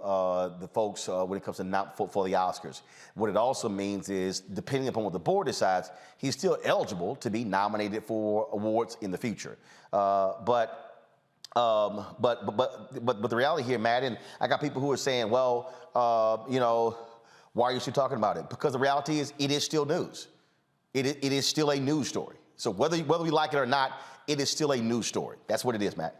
the folks, when it comes to not for the Oscars. What it also means is, depending upon what the board decides, he's still eligible to be nominated for awards in the future. But the reality here, Matt, and I got people who are saying, well, you know, why are you still talking about it? Because the reality is, it is still news. It is still a news story. So whether we like it or not, it is still a news story. That's what it is, Matt.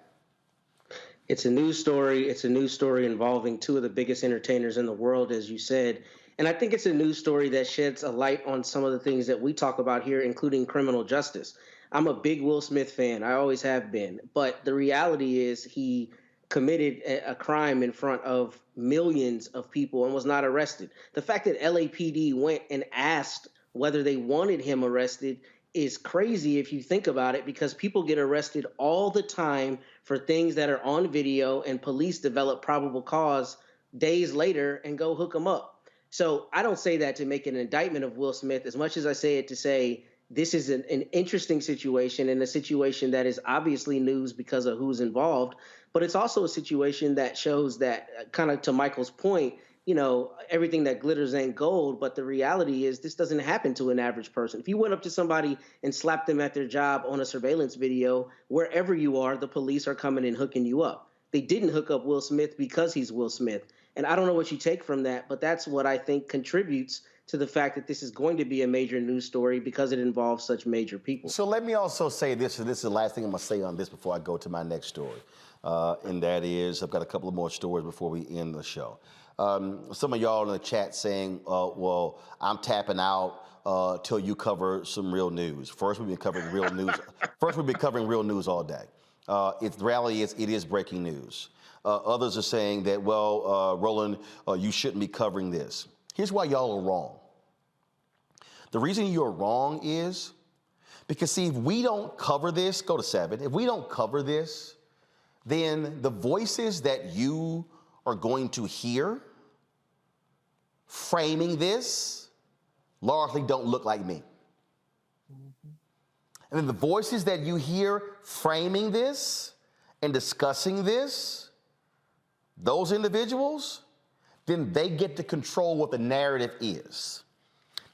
It's a news story. It's a news story involving two of the biggest entertainers in the world, as you said. And I think it's a news story that sheds a light on some of the things that we talk about here, including criminal justice. I'm a big Will Smith fan. I always have been. But the reality is he committed a crime in front of millions of people and was not arrested. The fact that LAPD went and asked whether they wanted him arrested is crazy if you think about it, because people get arrested all the time for things that are on video, and police develop probable cause days later and go hook them up. So I don't say that to make an indictment of Will Smith as much as I say it to say this is an interesting situation, and a situation that is obviously news because of who's involved. But it's also a situation that shows that, kind of to Michael's point, you know, everything that glitters ain't gold. But the reality is this doesn't happen to an average person. If you went up to somebody and slapped them at their job on a surveillance video, wherever you are, the police are coming and hooking you up. They didn't hook up Will Smith because he's Will Smith. And I don't know what you take from that, but that's what I think contributes to the fact that this is going to be a major news story, because it involves such major people. So let me also say this, and this is the last thing I'm gonna say on this before I go to my next story. And that is, I've got a couple of more stories before we end the show. Some of y'all in the chat saying, well, I'm tapping out till you cover some real news. First, we've been covering real news. First, we've been covering real news all day. The reality is, it is breaking news. Others are saying that, well, Roland, you shouldn't be covering this. Here's why y'all are wrong. The reason you're wrong is because, see, if we don't cover this, go to 7, if we don't cover this, then the voices that you are going to hear framing this largely don't look like me. And then the voices that you hear framing this and discussing this, those individuals, then they get to control what the narrative is.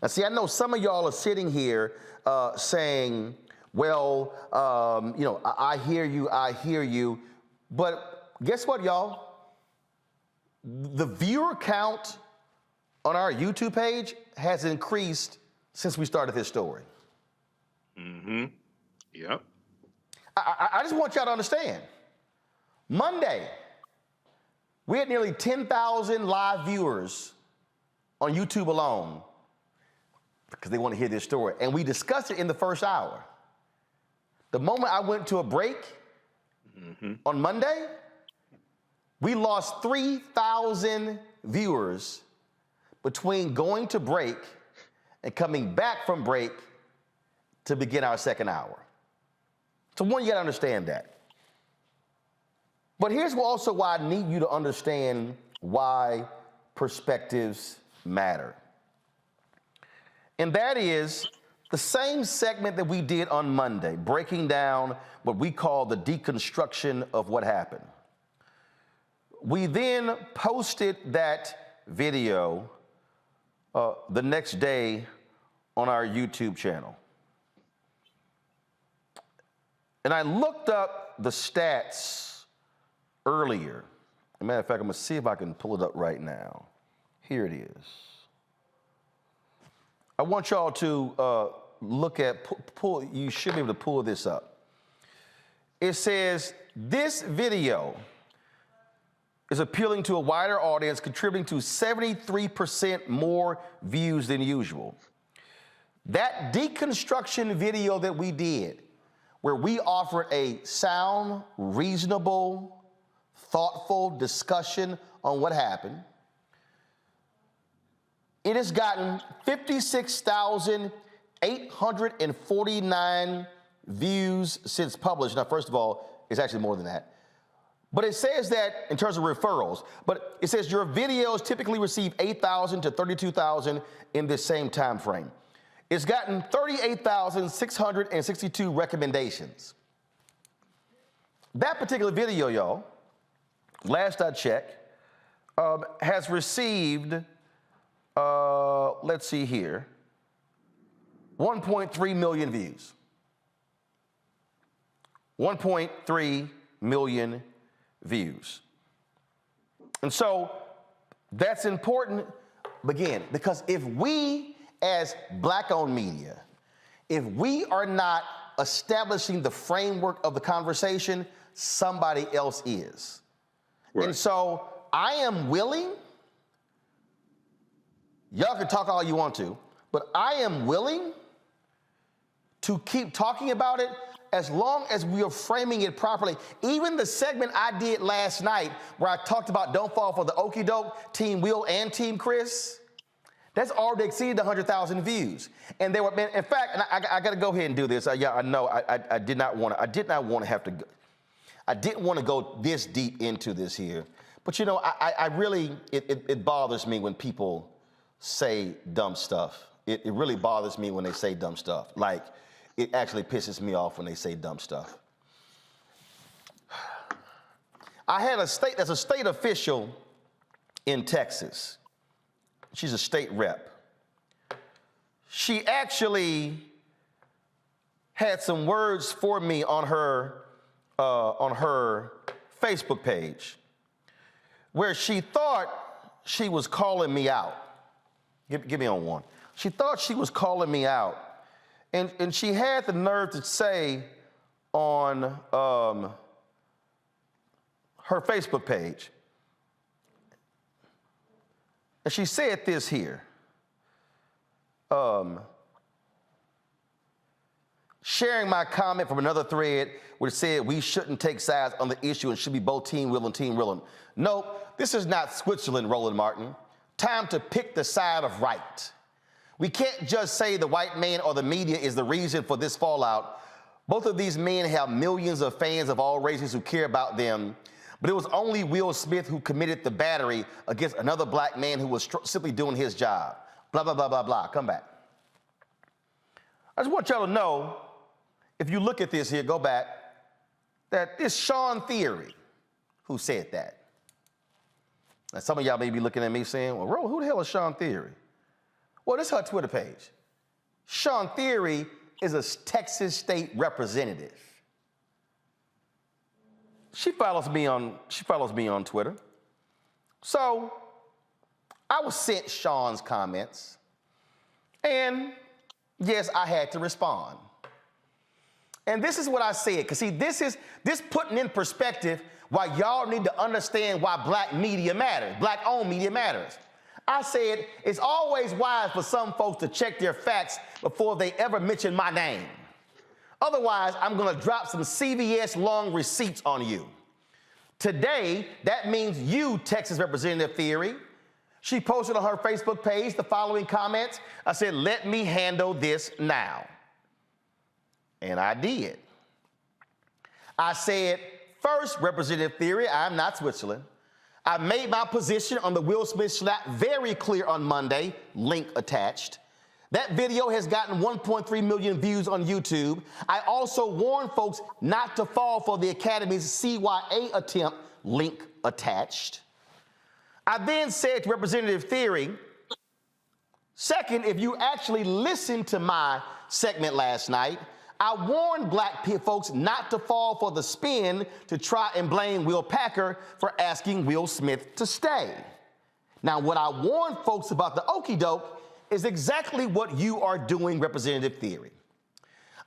Now, see, I know some of y'all are sitting here saying, well, you know, I hear you, but guess what, y'all? The viewer count on our YouTube page has increased since we started this story. Mm-hmm. Yep. I just want y'all to understand. Monday, we had nearly 10,000 live viewers on YouTube alone because they want to hear this story. And we discussed it in the first hour. The moment I went to a break on Monday, we lost 3,000 viewers between going to break and coming back from break to begin our second hour. So one, you gotta understand that. But here's also why I need you to understand why perspectives matter. And that is the same segment that we did on Monday, breaking down what we call the deconstruction of what happened. We then posted that video the next day on our YouTube channel. And I looked up the stats earlier. As a matter of fact, I'm gonna see if I can pull it up right now. Here it is. I want y'all to look at, you should be able to pull this up. It says, this video is appealing to a wider audience, contributing to 73% more views than usual. That deconstruction video that we did, where we offered a sound, reasonable, thoughtful discussion on what happened, it has gotten 56,849 views since published. Now, first of all, it's actually more than that. But it says that in terms of referrals, but it says your videos typically receive 8,000 to 32,000 in this same time frame. It's gotten 38,662 recommendations. That particular video, y'all, last I checked, has received, let's see here, 1.3 million views. 1.3 million views. And so that's important, again, because if we as Black-owned media, if we are not establishing the framework of the conversation, somebody else is. Right. And so I am willing, y'all can talk all you want to, but I am willing to keep talking about it as long as we are framing it properly. Even the segment I did last night where I talked about don't fall for the okie doke, Team Will and Team Chris, that's already exceeded 100,000 views. And there were, in fact, and I got to go ahead and do this. Yeah, I know I did not want to have to. I didn't want to go this deep into this here, but you know, I really it bothers me when people say dumb stuff. It really bothers me when they say dumb stuff. Like, it actually pisses me off when they say dumb stuff. I had there's a state official in Texas. She's a state rep. She actually had some words for me on her Facebook page where she thought she was calling me out. Give me on one. She thought she was calling me out. And she had the nerve to say on her Facebook page, and she said this here, sharing my comment from another thread which said we shouldn't take sides on the issue and should be both Team Will and Team Roland. No, this is not Switzerland, Roland Martin. Time to pick the side of right. We can't just say the white man or the media is the reason for this fallout. Both of these men have millions of fans of all races who care about them, but it was only Will Smith who committed the battery against another black man who was simply doing his job. Blah, blah, blah, blah, blah. Come back. I just want y'all to know, if you look at this here, go back, that it's Sean Theory who said that. Now, some of y'all may be looking at me saying, well, Ro, who the hell is Sean Theory? Well, this is her Twitter page. Sean Theory is a Texas state representative. She follows me on Twitter. So I was sent Sean's comments, and yes, I had to respond. And this is what I said, because see, this putting in perspective why y'all need to understand why black media matters, black-owned media matters. I said, it's always wise for some folks to check their facts before they ever mention my name. Otherwise, I'm gonna drop some CVS long receipts on you. Today, that means you, Texas Representative Theory. She posted on her Facebook page the following comments. I said, let me handle this now. And I did. I said, first, Representative Theory, I'm not Switzerland. I made my position on the Will Smith slap very clear on Monday, link attached. That video has gotten 1.3 million views on YouTube. I also warned folks not to fall for the Academy's CYA attempt, link attached. I then said to Representative Theory, second, if you actually listened to my segment last night, I warned black folks not to fall for the spin to try and blame Will Packer for asking Will Smith to stay. Now, what I warned folks about the okie doke is exactly what you are doing, Representative Theory.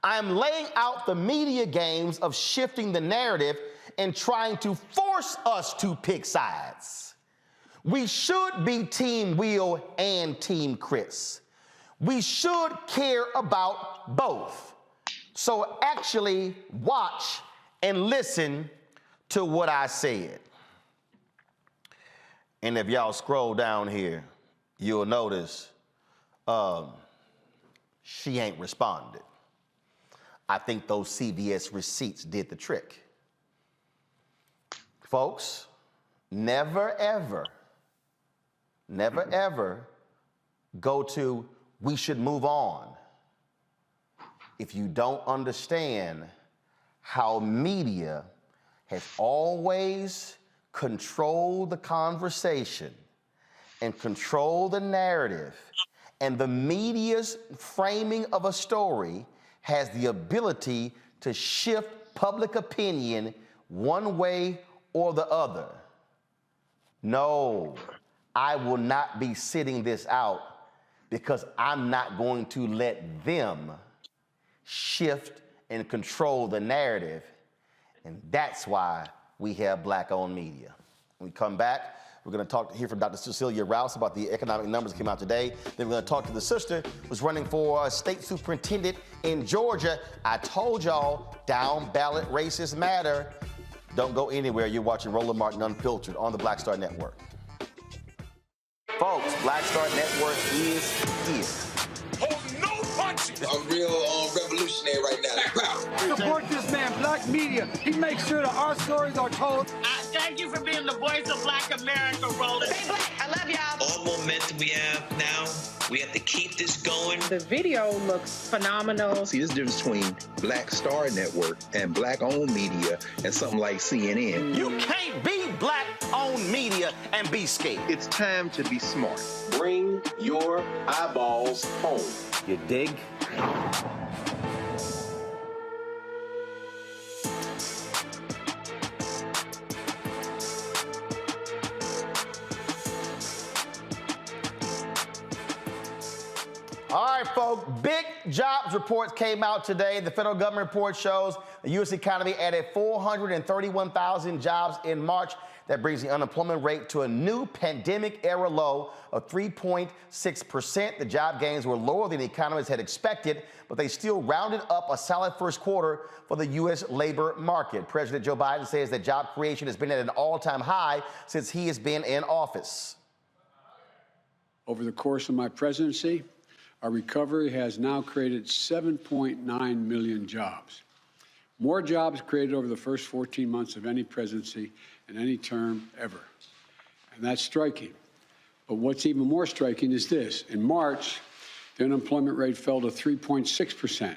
I'm laying out the media games of shifting the narrative and trying to force us to pick sides. We should be Team Will and Team Chris. We should care about both. So actually watch and listen to what I said. And if y'all scroll down here, you'll notice she ain't responded. I think those CVS receipts did the trick. Folks, never ever go to we should move on if you don't understand how media has always controlled the conversation and controlled the narrative, and the media's framing of a story has the ability to shift public opinion one way or the other. No, I will not be sitting this out because I'm not going to let them shift and control the narrative. And that's why we have Black-owned media. When we come back, we're going to hear from Dr. Cecilia Rouse about the economic numbers that came out today. Then we're going to talk to the sister who's running for state superintendent in Georgia. I told y'all, down ballot races matter. Don't go anywhere. You're watching Roland Martin Unfiltered on the Black Star Network. Folks, Black Star Network is here. I'm real revolutionary right now. Support this man, Black media. He makes sure that our stories are told. Thank you for being the voice of Black America, Roland. Stay black. I love y'all. All momentum we have now, we have to keep this going. The video looks phenomenal. See, there's a difference between Black Star Network and Black-owned media and something like CNN. You can't be Black-owned media and be scared. It's time to be smart. Bring your eyeballs home. You dig? All right, folks, big jobs reports came out today. The federal government report shows the U.S. economy added 431,000 jobs in March. That brings the unemployment rate to a new pandemic-era low of 3.6%. The job gains were lower than economists had expected, but they still rounded up a solid first quarter for the U.S. labor market. President Joe Biden says that job creation has been at an all-time high since he has been in office. Over the course of my presidency, our recovery has now created 7.9 million jobs. More jobs created over the first 14 months of any presidency in any term ever. And that's striking. But what's even more striking is this. In March, the unemployment rate fell to 3.6%,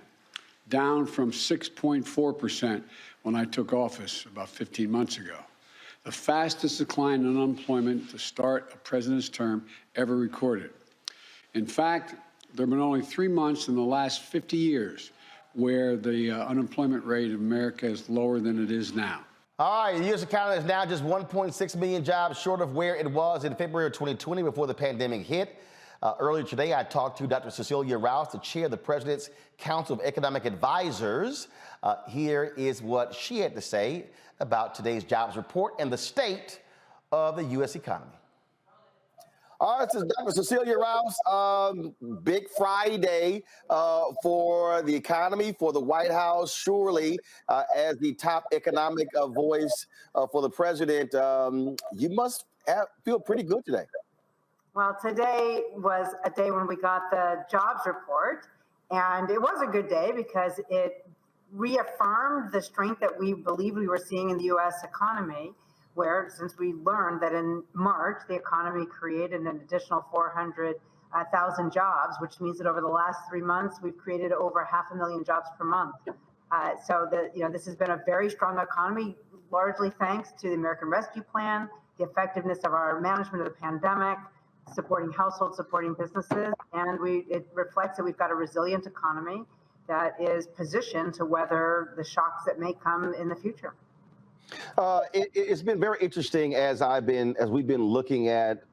down from 6.4% when I took office about 15 months ago. The fastest decline in unemployment to start a president's term ever recorded. In fact, there have been only 3 months in the last 50 years where the unemployment rate in America is lower than it is now. All right, the U.S. economy is now just 1.6 million jobs short of where it was in February of 2020 before the pandemic hit. Earlier today, I talked to Dr. Cecilia Rouse, the chair of the President's Council of Economic Advisors. Here is what she had to say about today's jobs report and the state of the U.S. economy. All right, this is Dr. Cecilia Rouse. Big Friday for the economy, for the White House, surely as the top economic voice for the president. You must feel pretty good today. Well, today was a day when we got the jobs report, and it was a good day because it reaffirmed the strength that we believed we were seeing in the U.S. economy, where since we learned that in March, the economy created an additional 400,000 jobs, which means that over the last 3 months, we've created over 500,000 jobs per month. So this has been a very strong economy, largely thanks to the American Rescue Plan, the effectiveness of our management of the pandemic, supporting households, supporting businesses, and it reflects that we've got a resilient economy that is positioned to weather the shocks that may come in the future. It's been very interesting as we've been looking at,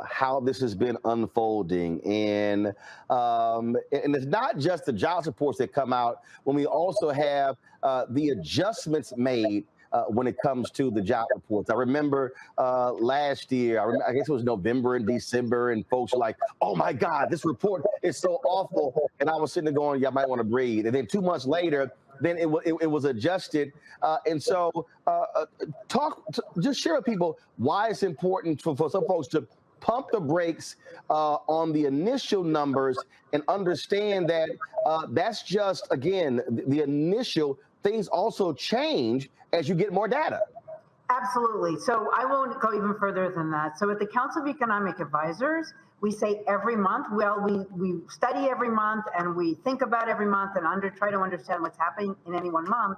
how this has been unfolding. And it's not just the jobs reports that come out, when we also have the adjustments made when it comes to the job reports. I remember last year, I guess it was November and December, and folks were like, oh my God, this report is so awful. And I was sitting there going, yeah, I might want to breathe. And then 2 months later, then it was adjusted. And so just share with people why it's important for some folks to pump the brakes on the initial numbers and understand that that's just, again, the initial. Things also change as you get more data. Absolutely. So I won't go even further than that. So at the Council of Economic Advisors, we say every month, we study every month and we think about every month and try to understand what's happening in any one month.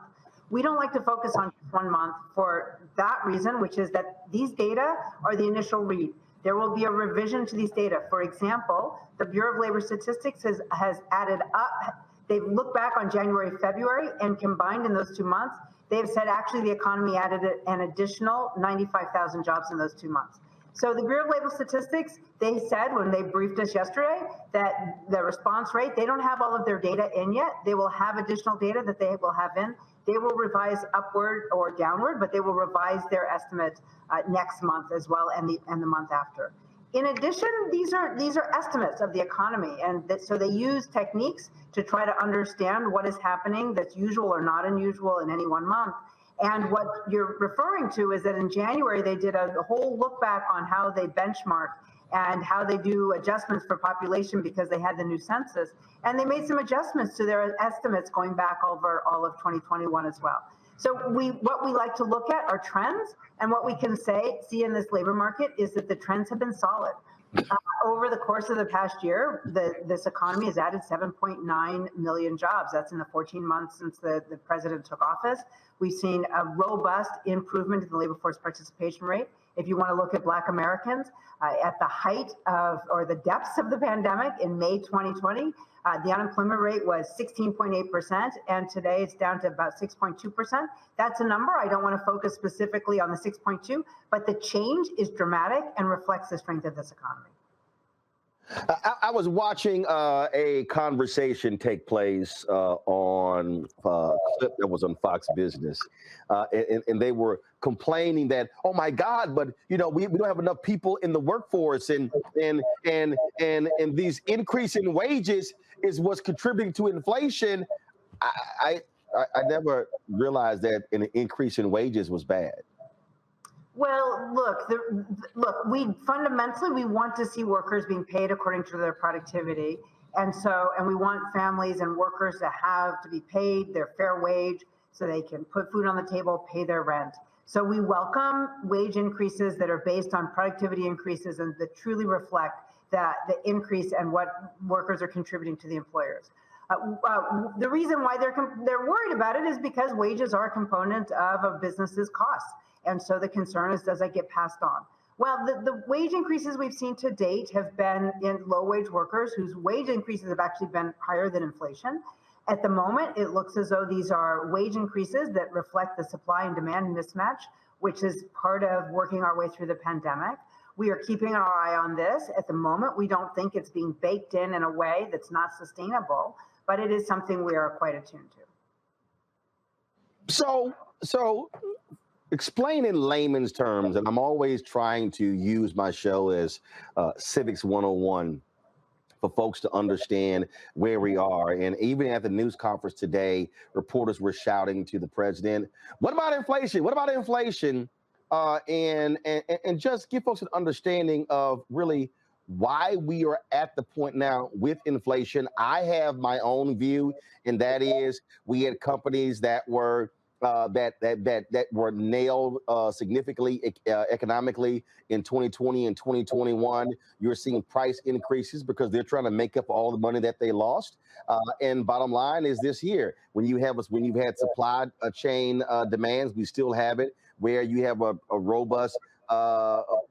We don't like to focus on 1 month for that reason, which is that these data are the initial read. There will be a revision to these data. For example, the Bureau of Labor Statistics has added up. They've looked back on January, February, and combined in those 2 months, they've said actually the economy added an additional 95,000 jobs in those 2 months. So the Bureau of Labor Statistics, they said when they briefed us yesterday that the response rate, they don't have all of their data in yet. They will have additional data that they will have in. They will revise upward or downward, but they will revise their estimate next month as well and the month after. In addition, these are estimates of the economy, and so they use techniques to try to understand what is happening that's usual or not unusual in any 1 month. And what you're referring to is that in January, they did a whole look back on how they benchmark and how they do adjustments for population because they had the new census. And they made some adjustments to their estimates going back over all of 2021 as well. So what we like to look at are trends, and what we can see in this labor market is that the trends have been solid. Over the course of the past year, this economy has added 7.9 million jobs. That's in the 14 months since the president took office. We've seen a robust improvement in the labor force participation rate. If you want to look at Black Americans, at the height of, or the depths of the pandemic in May 2020, the unemployment rate was 16.8%, and today it's down to about 6.2%. That's a number. I don't want to focus specifically on the 6.2, but the change is dramatic and reflects the strength of this economy. I was watching a conversation take place on a clip that was on Fox Business, and they were complaining that, oh my God, but we don't have enough people in the workforce, and these increasing wages is what's contributing to inflation. I never realized that an increase in wages was bad. Well, we fundamentally want to see workers being paid according to their productivity, and we want families and workers to be paid their fair wage so they can put food on the table, pay their rent. So we welcome wage increases that are based on productivity increases and that truly reflect the increase and what workers are contributing to the employers. The reason why they're worried about it is because wages are a component of a business's costs. And so the concern is, does that get passed on? Well, the wage increases we've seen to date have been in low-wage workers whose wage increases have actually been higher than inflation. At the moment, it looks as though these are wage increases that reflect the supply and demand mismatch, which is part of working our way through the pandemic. We are keeping our eye on this. At the moment, we don't think it's being baked in a way that's not sustainable, but it is something we are quite attuned to. So explain in layman's terms, and I'm always trying to use my show as Civics 101 for folks to understand where we are. And even at the news conference today, reporters were shouting to the president, what about inflation? What about inflation? And just give folks an understanding of really why we are at the point now with inflation. I have my own view, and that is we had companies that were that were nailed significantly economically in 2020 and 2021. You're seeing price increases because they're trying to make up all the money that they lost. And bottom line is this year, when you've had supply chain demands, we still have it, where you have a robust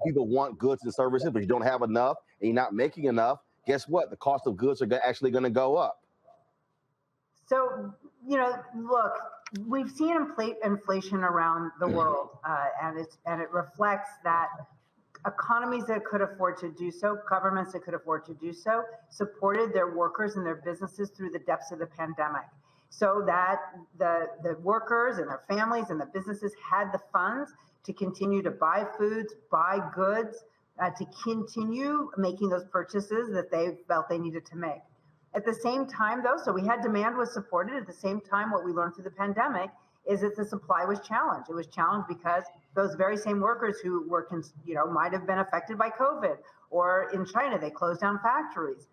people want goods and services, but you don't have enough and you're not making enough. Guess what? The cost of goods are actually going to go up. So, look, we've seen inflation around the world, and it reflects that economies that could afford to do so, governments that could afford to do so, supported their workers and their businesses through the depths of the pandemic, so that the workers and their families and the businesses had the funds to continue to buy foods, buy goods, to continue making those purchases that they felt they needed to make. At the same time, though, so we had demand was supported. At the same time, what we learned through the pandemic is that the supply was challenged. It was challenged because those very same workers who were, might have been affected by COVID, or in China, they closed down factories,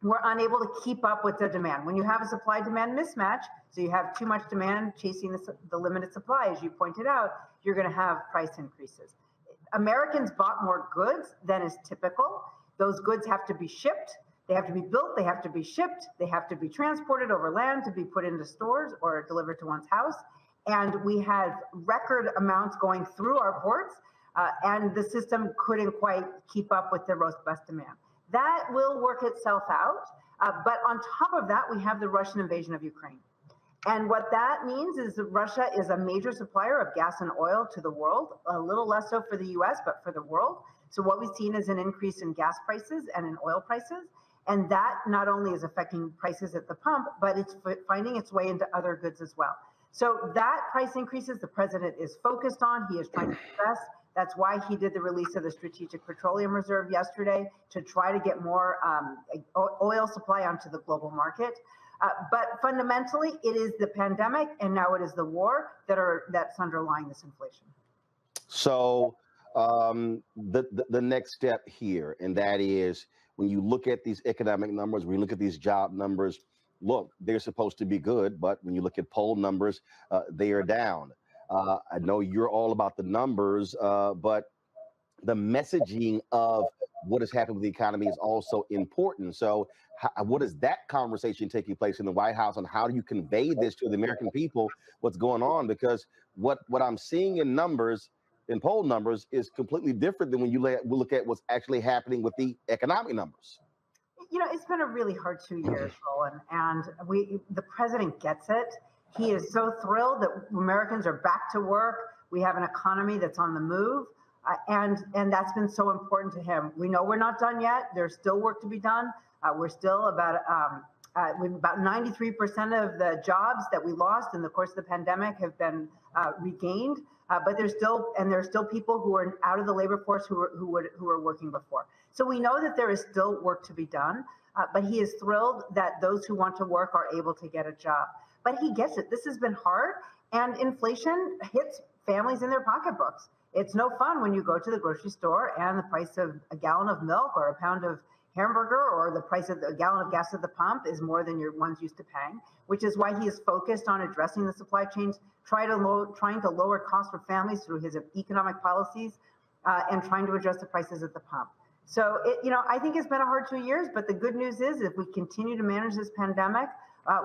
were unable to keep up with the demand. When you have a supply-demand mismatch, so you have too much demand chasing the limited supply, as you pointed out, you're going to have price increases. Americans bought more goods than is typical. Those goods have to be shipped. They have to be built, they have to be shipped, they have to be transported over land to be put into stores or delivered to one's house. And we had record amounts going through our ports, and the system couldn't quite keep up with the robust demand. That will work itself out. But on top of that, we have the Russian invasion of Ukraine. And what that means is that Russia is a major supplier of gas and oil to the world, a little less so for the US, but for the world. So what we've seen is an increase in gas prices and in oil prices. And that not only is affecting prices at the pump, but it's finding its way into other goods as well. So that price increases the president is focused on. He is trying to address. That's why he did the release of the Strategic Petroleum Reserve yesterday, to try to get more oil supply onto the global market. But fundamentally, it is the pandemic and now it is the war that's underlying this inflation. So the next step here, and that is, when you look at these economic numbers, when you look at these job numbers, look, they're supposed to be good, but when you look at poll numbers, they are down. I know you're all about the numbers, but the messaging of what has happened with the economy is also important. So what is that conversation taking place in the White House, and how do you convey this to the American people, what's going on? Because what I'm seeing in numbers, in poll numbers, is completely different than when you look at what's actually happening with the economic numbers. You know, it's been a really hard 2 years, Roland, and the president gets it. He is so thrilled that Americans are back to work. We have an economy that's on the move, and that's been so important to him. We know we're not done yet. There's still work to be done. We're still about 93% of the jobs that we lost in the course of the pandemic have been regained. But there's still people who are out of the labor force who were working before. So we know that there is still work to be done, but he is thrilled that those who want to work are able to get a job. But he gets it. This has been hard, and inflation hits families in their pocketbooks. It's no fun when you go to the grocery store and the price of a gallon of milk or a pound of hamburger or the price of a gallon of gas at the pump is more than your one's used to paying, which is why he is focused on addressing the supply chains, trying to lower costs for families through his economic policies, and trying to address the prices at the pump. So, I think it's been a hard 2 years, but the good news is if we continue to manage this pandemic,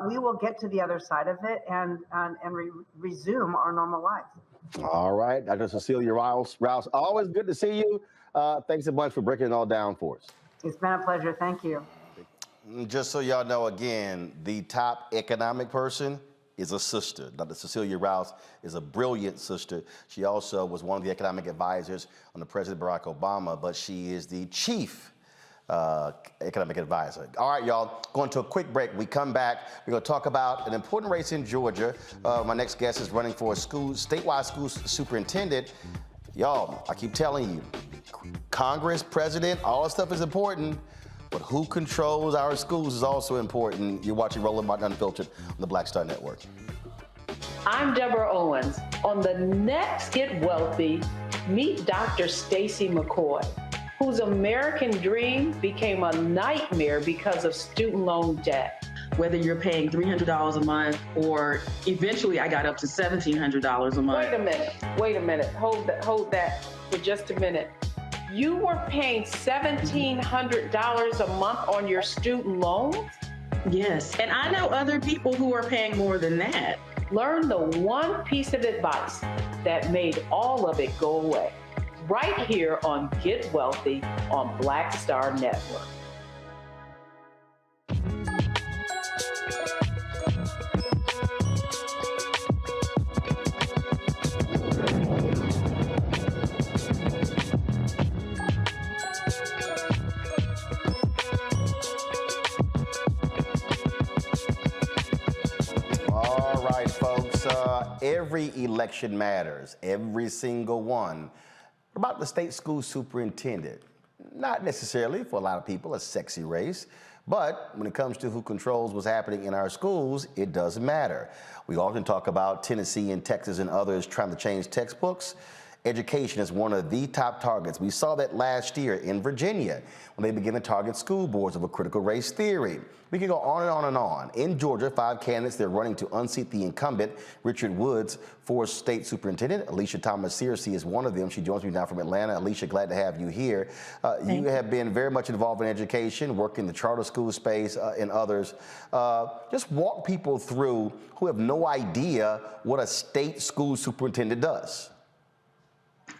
we will get to the other side of it and resume our normal lives. All right, Dr. Cecilia Rouse, always good to see you. Thanks a bunch for breaking it all down for us. It's been a pleasure. Thank you. Just so y'all know, again, the top economic person is a sister. Dr. Cecilia Rouse is a brilliant sister. She also was one of the economic advisors on the President Barack Obama, but she is the chief economic advisor. All right, y'all, going to a quick break. We come back, we're going to talk about an important race in Georgia. My next guest is running for a statewide school superintendent. Y'all, I keep telling you, Congress, president, all that stuff is important, but who controls our schools is also important. You're watching Roland Martin Unfiltered on the Black Star Network. I'm Deborah Owens. On the next Get Wealthy, meet Dr. Stacey McCoy, whose American dream became a nightmare because of student loan debt. Whether you're paying $300 a month or eventually I got up to $1,700 a month. Wait a minute. Hold that for just a minute. You were paying $1,700 a month on your student loans? Yes, and I know other people who are paying more than that. Learn the one piece of advice that made all of it go away. Right here on Get Wealthy on Black Star Network. every election matters, every single one. What about the state school superintendent? Not necessarily for a lot of people a sexy race, but when it comes to who controls what's happening in our schools, it does matter. We often talk about Tennessee and Texas and others trying to change textbooks. Education is one of the top targets. We saw that last year in Virginia when they began to target school boards over critical race theory. We can go on and on and on. In Georgia, 5 candidates, they're running to unseat the incumbent, Richard Woods, for state superintendent. Alicia Thomas-Searcy is one of them. She joins me now from Atlanta. Alicia, glad to have you here. You have been very much involved in education, working the charter school space and others. Just walk people through who have no idea what a state school superintendent does.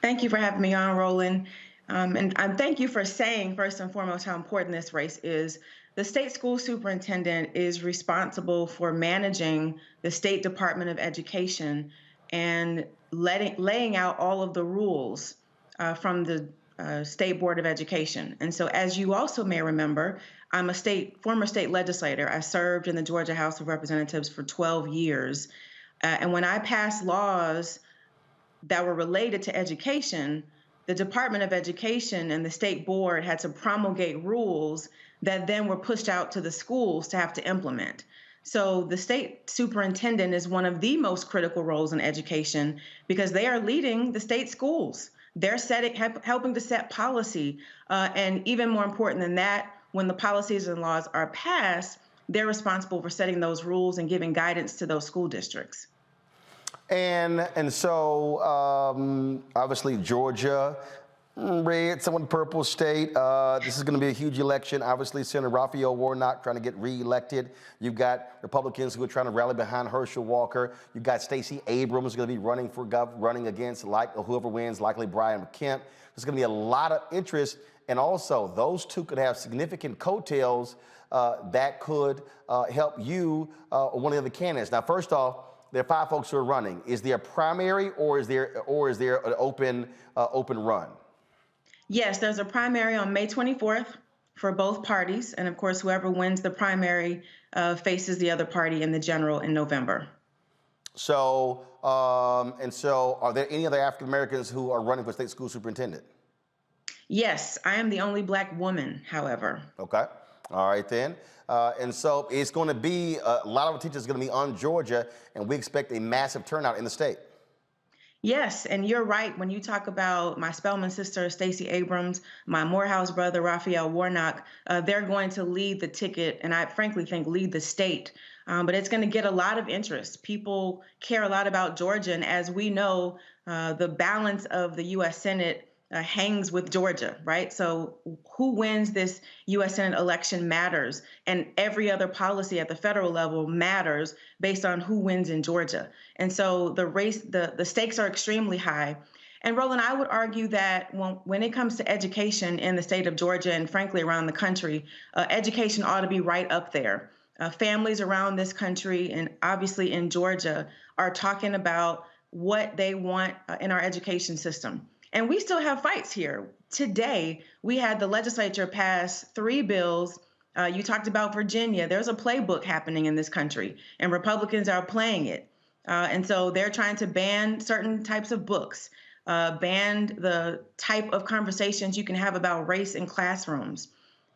Thank you for having me on, Roland. And thank you for saying, first and foremost, how important this race is. The state school superintendent is responsible for managing the State Department of Education and laying out all of the rules from the State Board of Education. And so, as you also may remember, I'm a former state legislator. I served in the Georgia House of Representatives for 12 years. And when I passed laws that were related to education, the Department of Education and the state board had to promulgate rules that then were pushed out to the schools to have to implement. So the state superintendent is one of the most critical roles in education because they are leading the state schools. They're helping to set policy. And even more important than that, when the policies and laws are passed, they're responsible for setting those rules and giving guidance to those school districts. And so obviously Georgia, red, somewhat purple state. This is going to be a huge election. Obviously, Senator Raphael Warnock trying to get reelected. You've got Republicans who are trying to rally behind Herschel Walker. You've got Stacey Abrams going to be running against whoever wins, likely Brian Kemp. There's going to be a lot of interest, and also those two could have significant coattails that could help you or one of the other candidates. Now, first off, there are 5 folks who are running. Is there a primary or is there an open run? Yes, there's a primary on May 24th for both parties. And of course, whoever wins the primary faces the other party in the general in November. So, are there any other African Americans who are running for state school superintendent? Yes, I am the only Black woman, however. Okay. All right, then. And so it's going to be, a lot of attention is going to be on Georgia, and we expect a massive turnout in the state. Yes, and you're right. When you talk about my Spelman sister, Stacey Abrams, my Morehouse brother, Raphael Warnock, they're going to lead the ticket, and I frankly think lead the state. But it's going to get a lot of interest. People care a lot about Georgia, and as we know, the balance of the U.S. Senate hangs with Georgia, right? So who wins this U.S. Senate election matters, and every other policy at the federal level matters based on who wins in Georgia. And so the stakes are extremely high. And Roland, I would argue that when it comes to education in the state of Georgia and frankly around the country, education ought to be right up there. Families around this country and obviously in Georgia are talking about what they want in our education system. And we still have fights here. Today, we had the legislature pass 3 bills. You talked about Virginia. There's a playbook happening in this country, and Republicans are playing it. And so they're trying to ban certain types of books, ban the type of conversations you can have about race in classrooms.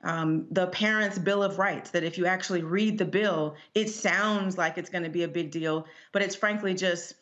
The Parents' Bill of Rights, that if you actually read the bill, it sounds like it's going to be a big deal, but it's frankly just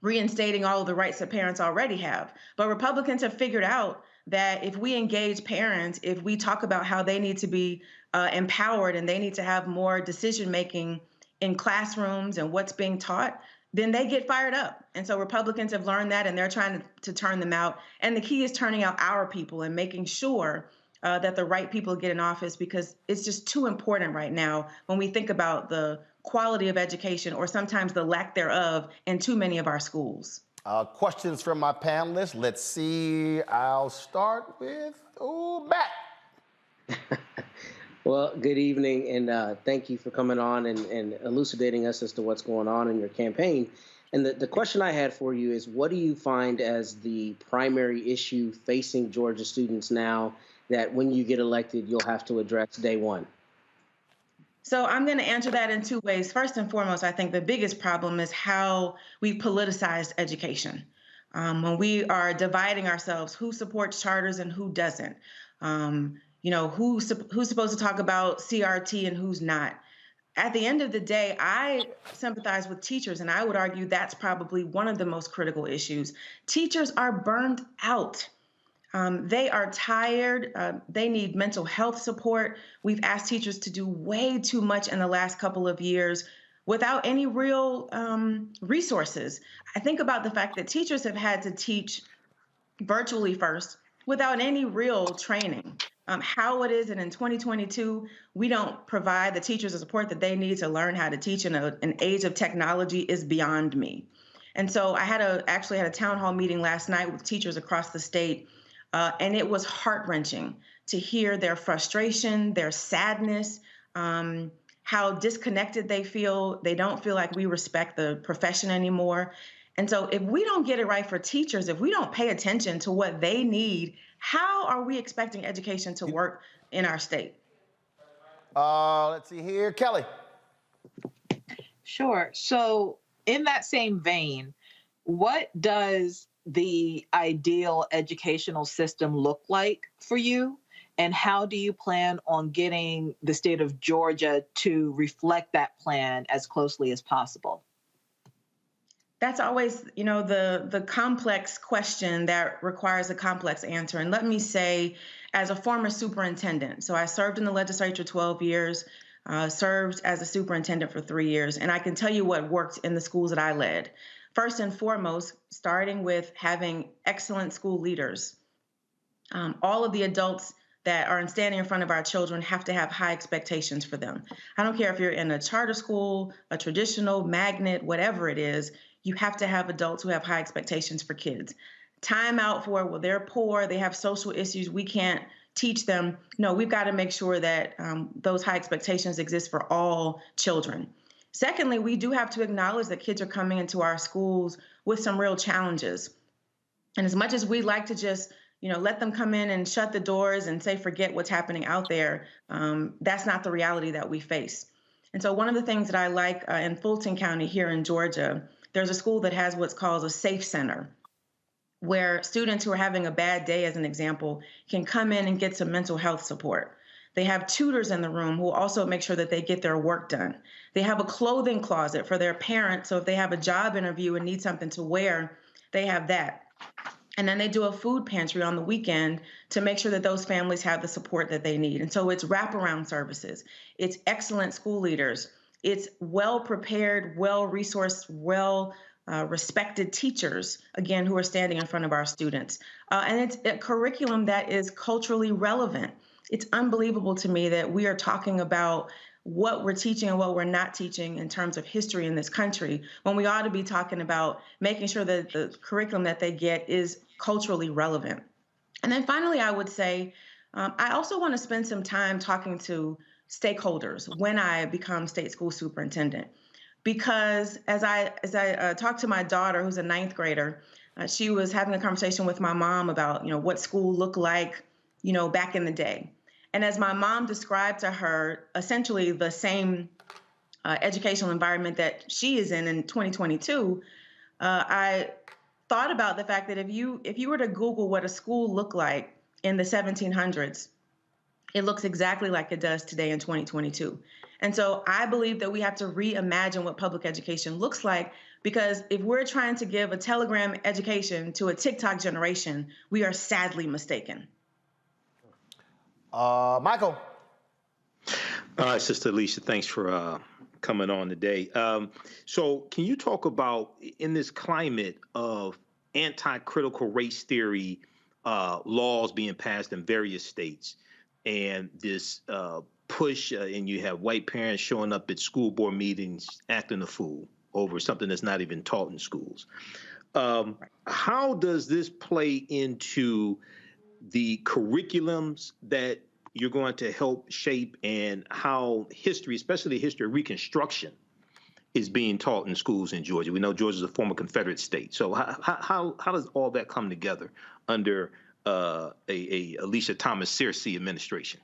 reinstating all of the rights that parents already have. But Republicans have figured out that if we engage parents, if we talk about how they need to be empowered and they need to have more decision-making in classrooms and what's being taught, then they get fired up. And so Republicans have learned that, and they're trying to turn them out. And the key is turning out our people and making sure that the right people get in office, because it's just too important right now when we think about the quality of education, or sometimes the lack thereof, in too many of our schools. Questions from my panelists. Let's see. I'll start with Matt. Well, good evening, and thank you for coming on and elucidating us as to what's going on in your campaign. And the question I had for you is, what do you find as the primary issue facing Georgia students now that when you get elected, you'll have to address day one? So I'm going to answer that in two ways. First and foremost, I think the biggest problem is how we politicized education. When we are dividing ourselves, who supports charters and who doesn't. Who's supposed to talk about CRT and who's not. At the end of the day, I sympathize with teachers, and I would argue that's probably one of the most critical issues. Teachers are burned out. They are tired. They need mental health support. We've asked teachers to do way too much in the last couple of years without any real resources. I think about the fact that teachers have had to teach virtually first without any real training. How it is that in 2022, we don't provide the teachers the support that they need to learn how to teach in an age of technology is beyond me. And so I actually had a town hall meeting last night with teachers across the state, and it was heart-wrenching to hear their frustration, their sadness, how disconnected they feel. They don't feel like we respect the profession anymore. And so if we don't get it right for teachers, if we don't pay attention to what they need, how are we expecting education to work in our state? Let's see here. Kelly. Sure. So in that same vein, what does the ideal educational system look like for you? And how do you plan on getting the state of Georgia to reflect that plan as closely as possible? That's always, the complex question that requires a complex answer. And let me say, as a former superintendent, so I served in the legislature 12 years, served as a superintendent for 3 years, and I can tell you what worked in the schools that I led. First and foremost, starting with having excellent school leaders. All of the adults that are standing in front of our children have to have high expectations for them. I don't care if you're in a charter school, a traditional, magnet, whatever it is, you have to have adults who have high expectations for kids. Time out for, well, they're poor, they have social issues, we can't teach them. No, we've got to make sure that those high expectations exist for all children. Secondly, we do have to acknowledge that kids are coming into our schools with some real challenges. And as much as we'd like to just let them come in and shut the doors and say, forget what's happening out there, that's not the reality that we face. And so one of the things that I like in Fulton County here in Georgia, there's a school that has what's called a safe center, where students who are having a bad day, as an example, can come in and get some mental health support. They have tutors in the room who also make sure that they get their work done. They have a clothing closet for their parents, so if they have a job interview and need something to wear, they have that. And then they do a food pantry on the weekend to make sure that those families have the support that they need. And so it's wraparound services. It's excellent school leaders. It's well-prepared, well-resourced, respected teachers, again, who are standing in front of our students. And it's a curriculum that is culturally relevant. It's unbelievable to me that we are talking about what we're teaching and what we're not teaching in terms of history in this country, when we ought to be talking about making sure that the curriculum that they get is culturally relevant. And then finally, I would say, I also want to spend some time talking to stakeholders when I become state school superintendent. Because as I talked to my daughter, who's a 9th grader, she was having a conversation with my mom about, what school looked like, back in the day. And as my mom described to her essentially the same educational environment that she is in 2022, I thought about the fact that if you were to Google what a school looked like in the 1700s, it looks exactly like it does today in 2022. And so I believe that we have to reimagine what public education looks like, because if we're trying to give a telegram education to a TikTok generation, we are sadly mistaken. Michael. Sister Alicia, thanks for coming on today. So can you talk about, in this climate of anti-critical race theory laws being passed in various states, and this push, and you have white parents showing up at school board meetings acting a fool over something that's not even taught in schools. How does this play into the curriculums that you're going to help shape, and how history, especially the history of Reconstruction, is being taught in schools in Georgia? We know Georgia is a former Confederate state. So how does all that come together under a Alicia Thomas Searcy administration?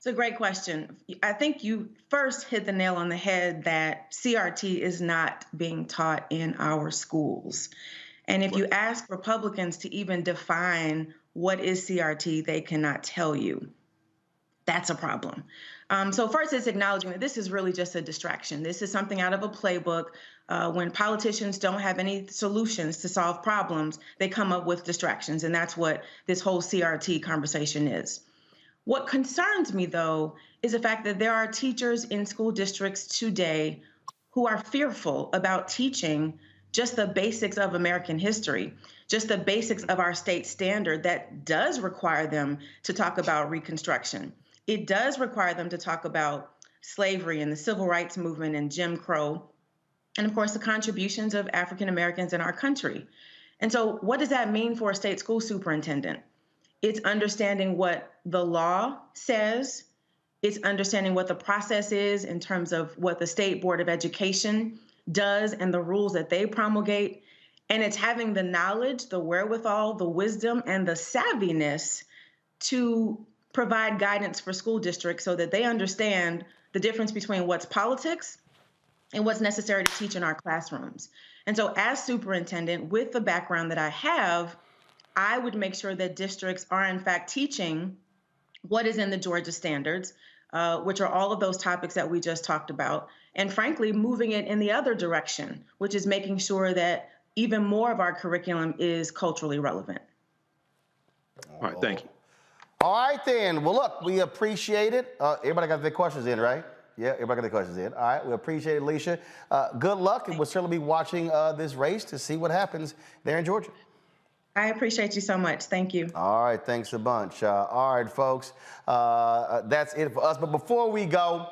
It's a great question. I think you first hit the nail on the head that CRT is not being taught in our schools. And if you ask Republicans to even define what is CRT, they cannot tell you. That's a problem. So first, it's acknowledging that this is really just a distraction. This is something out of a playbook. When politicians don't have any solutions to solve problems, they come up with distractions. And that's what this whole CRT conversation is. What concerns me, though, is the fact that there are teachers in school districts today who are fearful about teaching just the basics of American history, just the basics of our state standard that does require them to talk about Reconstruction. It does require them to talk about slavery and the civil rights movement and Jim Crow, and of course, the contributions of African Americans in our country. And so what does that mean for a state school superintendent? It's understanding what the law says. It's understanding what the process is in terms of what the State Board of Education does and the rules that they promulgate. And it's having the knowledge, the wherewithal, the wisdom, and the savviness to provide guidance for school districts so that they understand the difference between what's politics and what's necessary to teach in our classrooms. And so as superintendent, with the background that I have, I would make sure that districts are in fact teaching what is in the Georgia standards, which are all of those topics that we just talked about, and frankly, moving it in the other direction, which is making sure that even more of our curriculum is culturally relevant. All right, thank you. All right, then. Well, look, we appreciate it. Everybody got their questions in, right? Yeah, everybody got their questions in. All right, we appreciate it, Alicia. Good luck, and we'll certainly be watching this race to see what happens there in Georgia. I appreciate you so much. Thank you. All right, thanks a bunch. All right, folks, that's it for us. But before we go,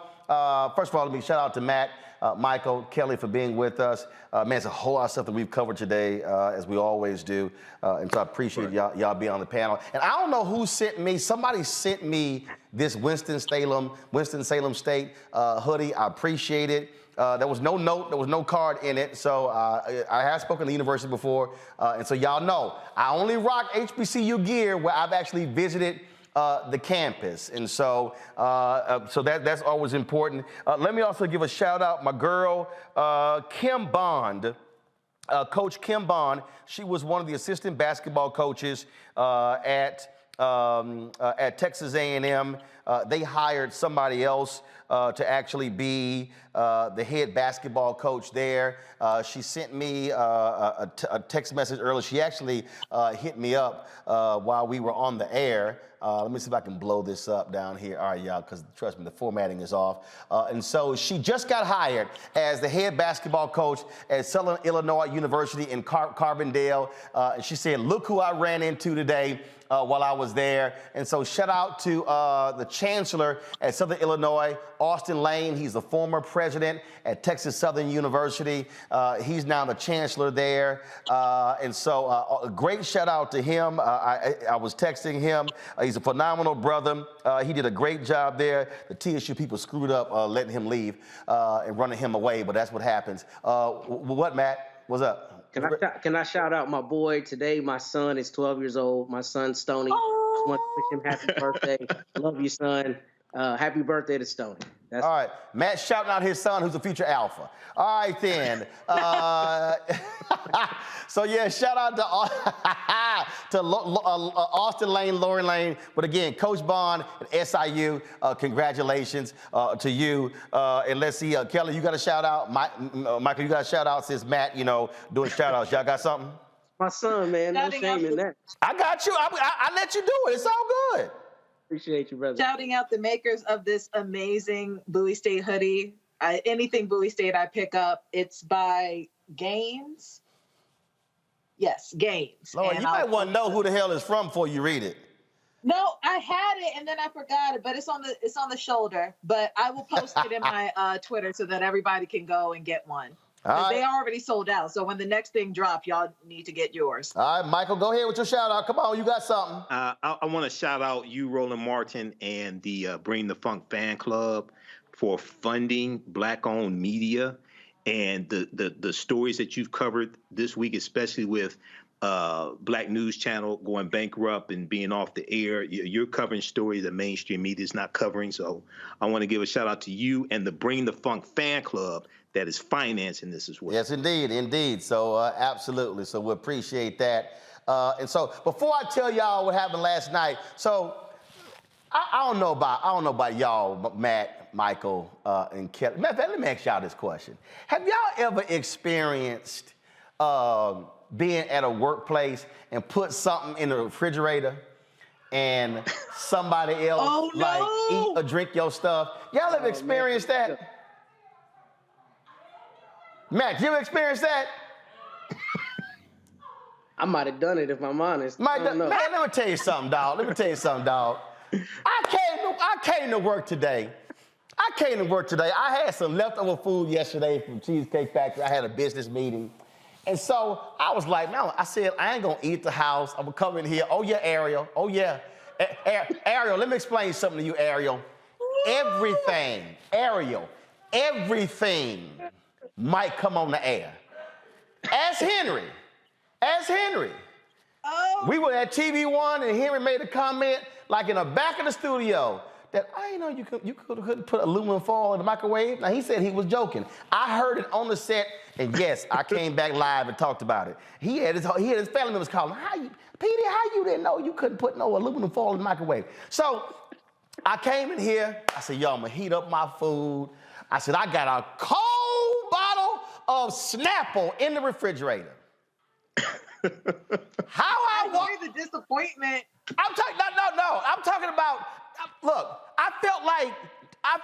first of all, let me shout out to Matt, Michael, Kelly for being with us. Man, it's a whole lot of stuff that we've covered today, as we always do. And so I appreciate y'all being on the panel. And I don't know who sent me, somebody sent me this Winston-Salem State hoodie. I appreciate it. There was no note, there was no card in it. So I have spoken to the university before. And so y'all know, I only rock HBCU gear where I've actually visited the campus. And so that's always important. Let me also give a shout out, my girl, Kim Bond. Coach Kim Bond, she was one of the assistant basketball coaches at Texas A&M. They hired somebody else to actually be the head basketball coach there. She sent me a text message earlier. She actually hit me up while we were on the air. Let me see if I can blow this up down here. All right, y'all, because trust me, the formatting is off. And so she just got hired as the head basketball coach at Southern Illinois University in Carbondale. And she said, look who I ran into today while I was there. And so shout out to the chancellor at Southern Illinois, Austin Lane. He's the former president at Texas Southern University. He's now the chancellor there. And so a great shout out to him. I was texting him. He's a phenomenal brother. He did a great job there. The TSU people screwed up letting him leave and running him away, but that's what happens. What, Matt? What's up? Can I shout out my boy today? My son is 12 years old. My son, Stoney. Just want to wish him happy birthday. Love you, son. Happy birthday to Stoney. All right. Matt shouting out his son, who's a future alpha. All right, then. So, yeah, shout out to Austin Lane, Lauren Lane. But again, Coach Bond at SIU, congratulations to you. And let's see, Kelly, you got a shout out. Michael, you got a shout out since Matt, doing shout outs. Y'all got something? My son, man. No shame in that. I got you. I let you do it. It's all good. Appreciate you, brother. Shouting out the makers of this amazing Bowie State hoodie. Anything Bowie State I pick up, it's by Gaines. Yes, Gaines. Lord, you might want to know who the hell it's from before you read it. No, I had it and then I forgot it, but it's on the shoulder. But I will post it in my Twitter so that everybody can go and get one. Because they are already sold out. So when the next thing drops, y'all need to get yours. All right, Michael, go ahead with your shout out. Come on, you got something. I want to shout out you, Roland Martin, and the Bring the Funk fan club for funding Black-owned media and the stories that you've covered this week, especially with Black news channel going bankrupt and being off the air. You're covering stories that mainstream media is not covering. So I want to give a shout out to you and the Bring the Funk fan club that is financing this as well. Yes, indeed, indeed. So absolutely. So we appreciate that. And so before I tell y'all what happened last night, so I don't know about y'all, Matt, Michael, and Kelly. Matter of fact, let me ask y'all this question: have y'all ever experienced being at a workplace and put something in the refrigerator and somebody else like eat or drink your stuff? Y'all ever experienced that? Matt, you ever experienced that? I might have done it if I'm honest. Man, let me tell you something, dog. I came to work today. I had some leftover food yesterday from Cheesecake Factory. I had a business meeting. And so I was like, no, I said, I ain't gonna eat at the house. I'm gonna come in here. Oh yeah, Ariel. Oh yeah. Ariel, let me explain something to you, Ariel. Everything might come on the air. Ask Henry. We were at TV One and Henry made a comment like in the back of the studio that I didn't know you couldn't put aluminum foil in the microwave. Now he said he was joking. I heard it on the set, and yes, I came back live and talked about it. He had his family members calling, Petey, how you didn't know you couldn't put no aluminum foil in the microwave? So I came in here, I said, yo, I'm gonna heat up my food. I said, I got a cold bottle of Snapple in the refrigerator. How I hear the disappointment. I'm talking no. I'm talking about. Look, I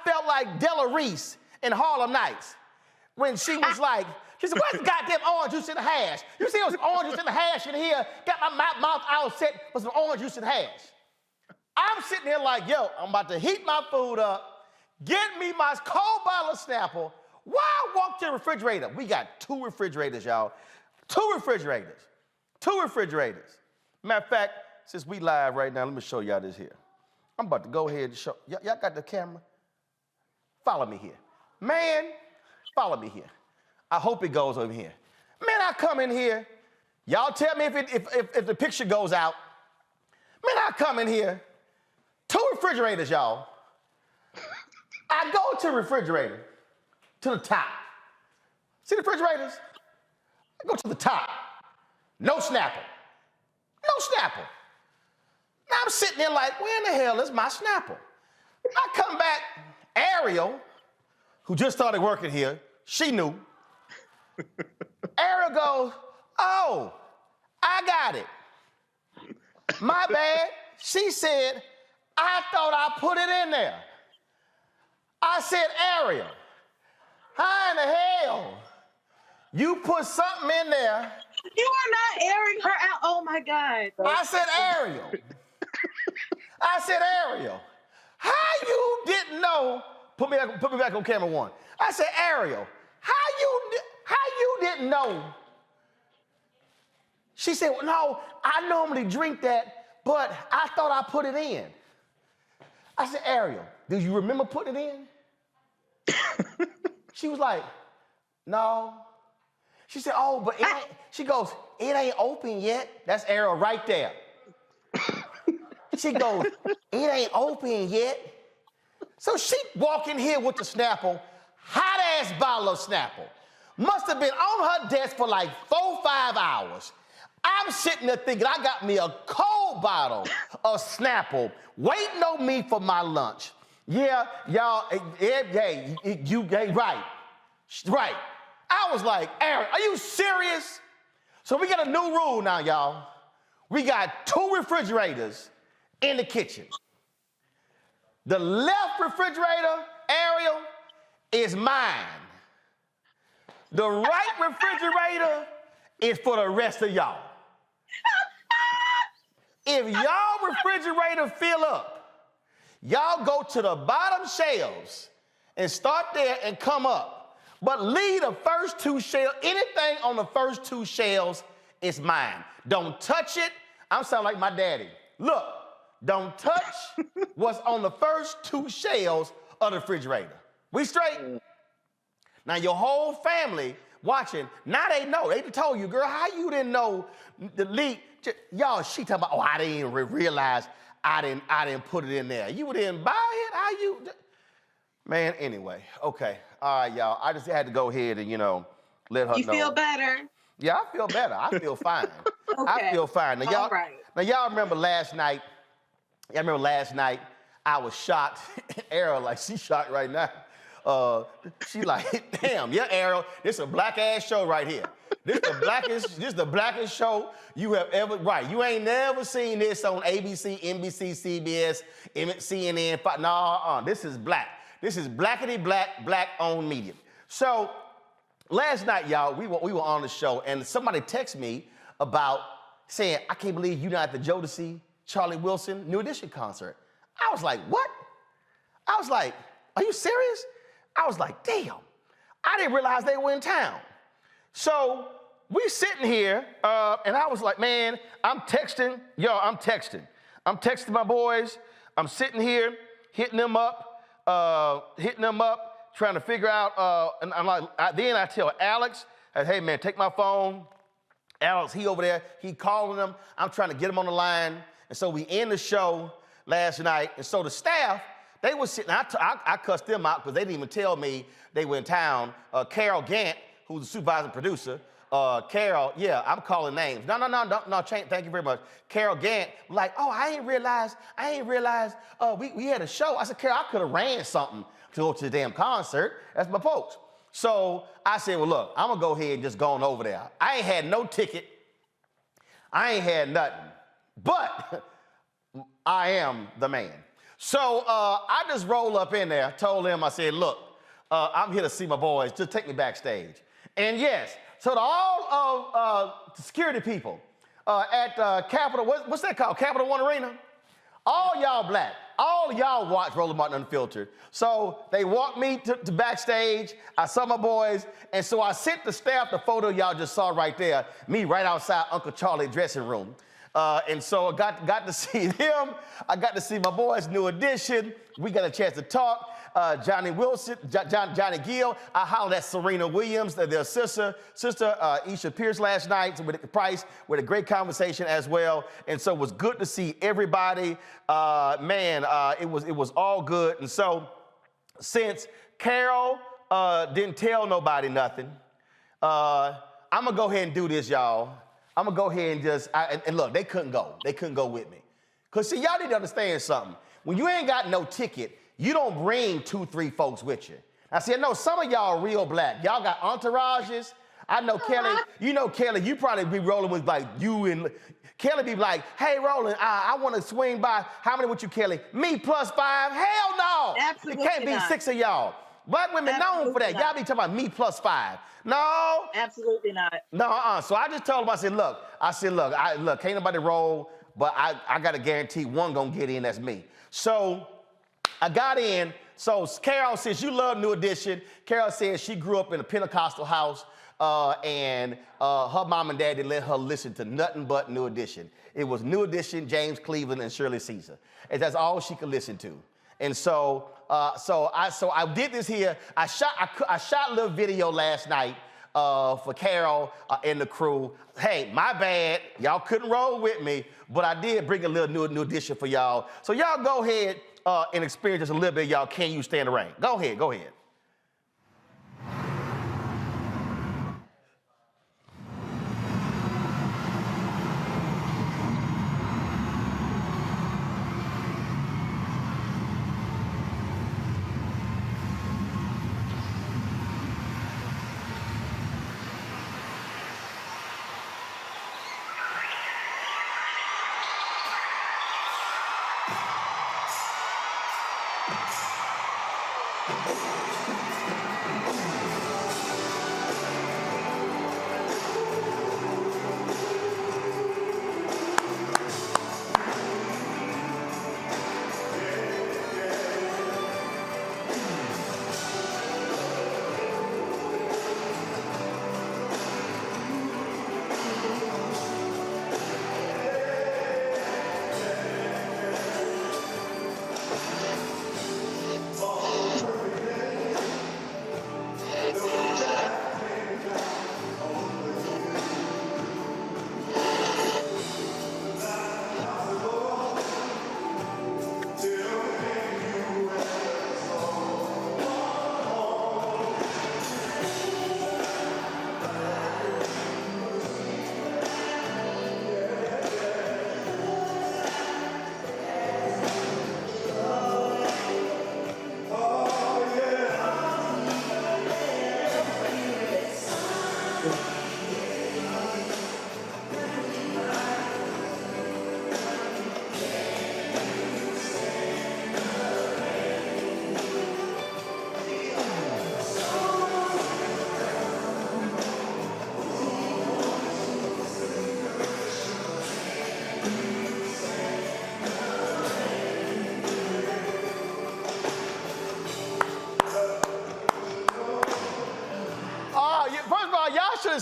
felt like Della Reese in Harlem Nights when she was like, she said, "Where's the goddamn orange juice and the hash? You see, there was some orange juice and the hash in here. Got my mouth all set with some orange juice and hash." I'm sitting here like, yo, I'm about to heat my food up, get me my cold bottle of Snapple. Why I walk to the refrigerator? We got 2 refrigerators, y'all. 2 refrigerators. Matter of fact, since we live right now, let me show y'all this here. I'm about to go ahead and show. Y'all got the camera? Follow me here. Man, follow me here. I hope it goes over here. Man, I come in here. Y'all tell me if the picture goes out. Man, I come in here. 2 refrigerators, y'all. I go to the refrigerator, to the top. See the refrigerators? I go to the top. No Snapple. Now I'm sitting there like, where in the hell is my Snapple? I come back, Ariel, who just started working here, she knew. Ariel goes, oh, I got it. My bad. She said, I thought I put it in there. I said, Ariel, how in the hell you put something in there? You are not airing her out. Oh my God. I said, Ariel, how you didn't know? Put me back on camera 1. I said, Ariel, how you didn't know? She said, well, no, I normally drink that, but I thought I put it in. I said, Ariel, do you remember putting it in? She was like, no. She said, oh, but it ain't, she goes, it ain't open yet. That's Ariel right there. She goes, it ain't open yet. So she walk in here with the Snapple, hot-ass bottle of Snapple. Must have been on her desk for like 4-5 hours. I'm sitting there thinking I got me a cold bottle of Snapple waiting on me for my lunch. Yeah, y'all, right. I was like, Aaron, are you serious? So we got a new rule now, y'all. We got 2 refrigerators in the kitchen. The left refrigerator, Ariel, is mine. The right refrigerator is for the rest of y'all. If y'all refrigerator fill up, y'all go to the bottom shelves and start there and come up. But leave the first 2 shelves, anything on the first 2 shelves is mine. Don't touch it. I'm sounding like my daddy. Look, don't touch what's on the first 2 shelves of the refrigerator. We straight? Now your whole family watching. Now they know. They told you, girl, how you didn't know the leak? Y'all, she talking about, oh, I didn't even realize I didn't put it in there. You didn't buy it? How you? Man, anyway, okay. All right, y'all. I just had to go ahead and, let her know. You feel better? Yeah, I feel better. I feel fine. Okay. I feel fine. Now, y'all, all right. Now, y'all remember last night, I was shocked. Errol, like, she's shocked right now. She like, damn, yeah, Errol, this is a black ass show right here. This is the blackest show you have ever, right. You ain't never seen this on ABC, NBC, CBS, CNN. No, this is black. This is blackity black, black-owned media. So last night, y'all, we were on the show, and somebody texted me about saying, I can't believe you're not at the Jodeci Charlie Wilson New Edition concert. I was like, what? I was like, are you serious? I was like, damn, I didn't realize they were in town. So we sitting here, and I was like, man, I'm texting my boys. I'm sitting here, hitting them up, trying to figure out, and I'm like, then I tell Alex, hey man, take my phone. Alex, he over there, he calling them. I'm trying to get him on the line. And so we end the show last night. And so the staff, they were sitting, I cussed them out because they didn't even tell me they were in town. Carol Gant, who's the supervising producer, Carol, yeah, I'm calling names. No, thank you very much. Carol Gant, like, oh, I ain't realized, we had a show. I said, Carol, I could have ran something to go to the damn concert. That's my folks. So I said, well, look, I'm gonna go ahead and just go on over there. I ain't had no ticket. I ain't had nothing, but I am the man. So I just rolled up in there, told them, I said, look, I'm here to see my boys, just take me backstage. And yes, so to all of the security people at Capitol, what's that called, Capital One Arena? All y'all black, all y'all watch Roland Martin Unfiltered. So they walked me to backstage, I saw my boys, and so I sent the staff the photo y'all just saw right there, me right outside Uncle Charlie's dressing room. And so I got to see them. I got to see my boys, New Edition. We got a chance to talk. Johnny Wilson, Johnny Gill. I hollered at Serena Williams, their sister Isha Pierce last night with Price, with a great conversation as well. And so it was good to see everybody. It was all good. And so since Carol didn't tell nobody nothing, I'm gonna go ahead and do this, y'all. I'm gonna go ahead and just, and look, they couldn't go. They couldn't go with me. Cause see, y'all need to understand something. When you ain't got no ticket, you don't bring 2-3 folks with you. I see, I know some of y'all are real black. Y'all got entourages. I know Kelly, Kelly, you probably be rolling with like you and, Kelly be like, hey, Roland, I wanna swing by. How many with you, Kelly? Me +5? Hell no. Absolutely It can't be not. 6 of y'all. Black women known for that. Y'all be talking about me +5. No. Absolutely not. No, So I just told him, I said, look, can't nobody roll, but I got to guarantee one gonna get in, that's me. So I got in. So Carol says, you love New Edition. Carol says she grew up in a Pentecostal house, and her mom and dad didn't let her listen to nothing but New Edition. It was New Edition, James Cleveland, and Shirley Caesar. And that's all she could listen to. And so I did this here. I shot a little video last night for Carol and the crew. Hey, my bad. Y'all couldn't roll with me, but I did bring a little new edition for y'all. So y'all go ahead and experience just a little bit, y'all. Can You Stand the Rain? Go ahead.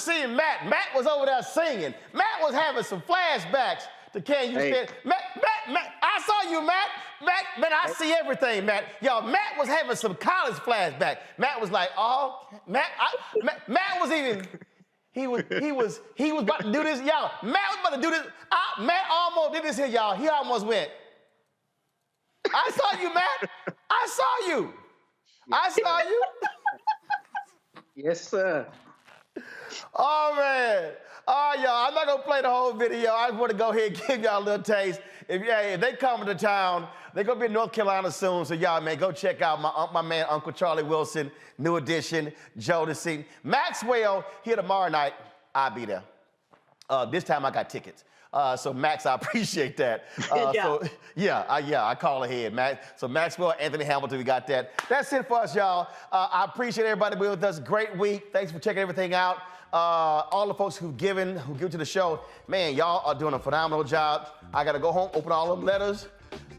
see Matt. Matt was over there singing. Matt was having some flashbacks to Can You Stand? Matt, I saw you, Matt. Man, I see everything, Matt. Y'all, Matt was having some college flashback. Matt was like, oh, Matt was even, he was about to do this, y'all. Matt was about to do this. Matt almost did this here, y'all. He almost went. I saw you, Matt. I saw you. I saw you. Yes, sir. Oh, man. All right, y'all, I'm not going to play the whole video. I just want to go ahead and give y'all a little taste. If they come to town, they're going to be in North Carolina soon. So, y'all, man, go check out my man, Uncle Charlie Wilson, New Edition, Jodeci. Maxwell, here tomorrow night. I'll be there. This time I got tickets. So, Max, I appreciate that. I call ahead, Max. So, Maxwell, Anthony Hamilton, we got that. That's it for us, y'all. I appreciate everybody being with us. Great week. Thanks for checking everything out. All the folks who give to the show, man, y'all are doing a phenomenal job. I got to go home, open all them letters,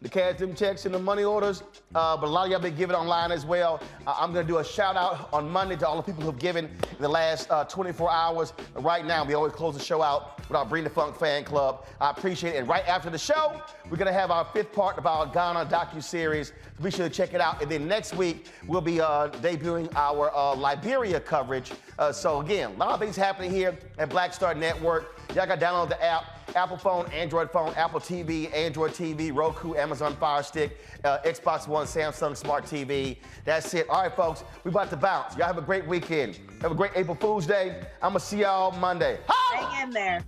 the cash, them checks, and the money orders. But a lot of y'all been giving online as well. I'm going to do a shout out on Monday to all the people who've given in the last 24 hours. Right now, we always close the show out with our Bring the Funk fan club. I appreciate it. And right after the show, we're going to have our 5th part of our Ghana docuseries. Be sure to check it out. And then next week, we'll be debuting our Liberia coverage. So again, a lot of things happening here at Black Star Network. Y'all got to download the app. Apple phone, Android phone, Apple TV, Android TV, Roku, Amazon Fire Stick, Xbox One, Samsung Smart TV. That's it. All right, folks, we about to bounce. Y'all have a great weekend. Have a great April Fool's Day. I'm going to see y'all Monday. Hang in there.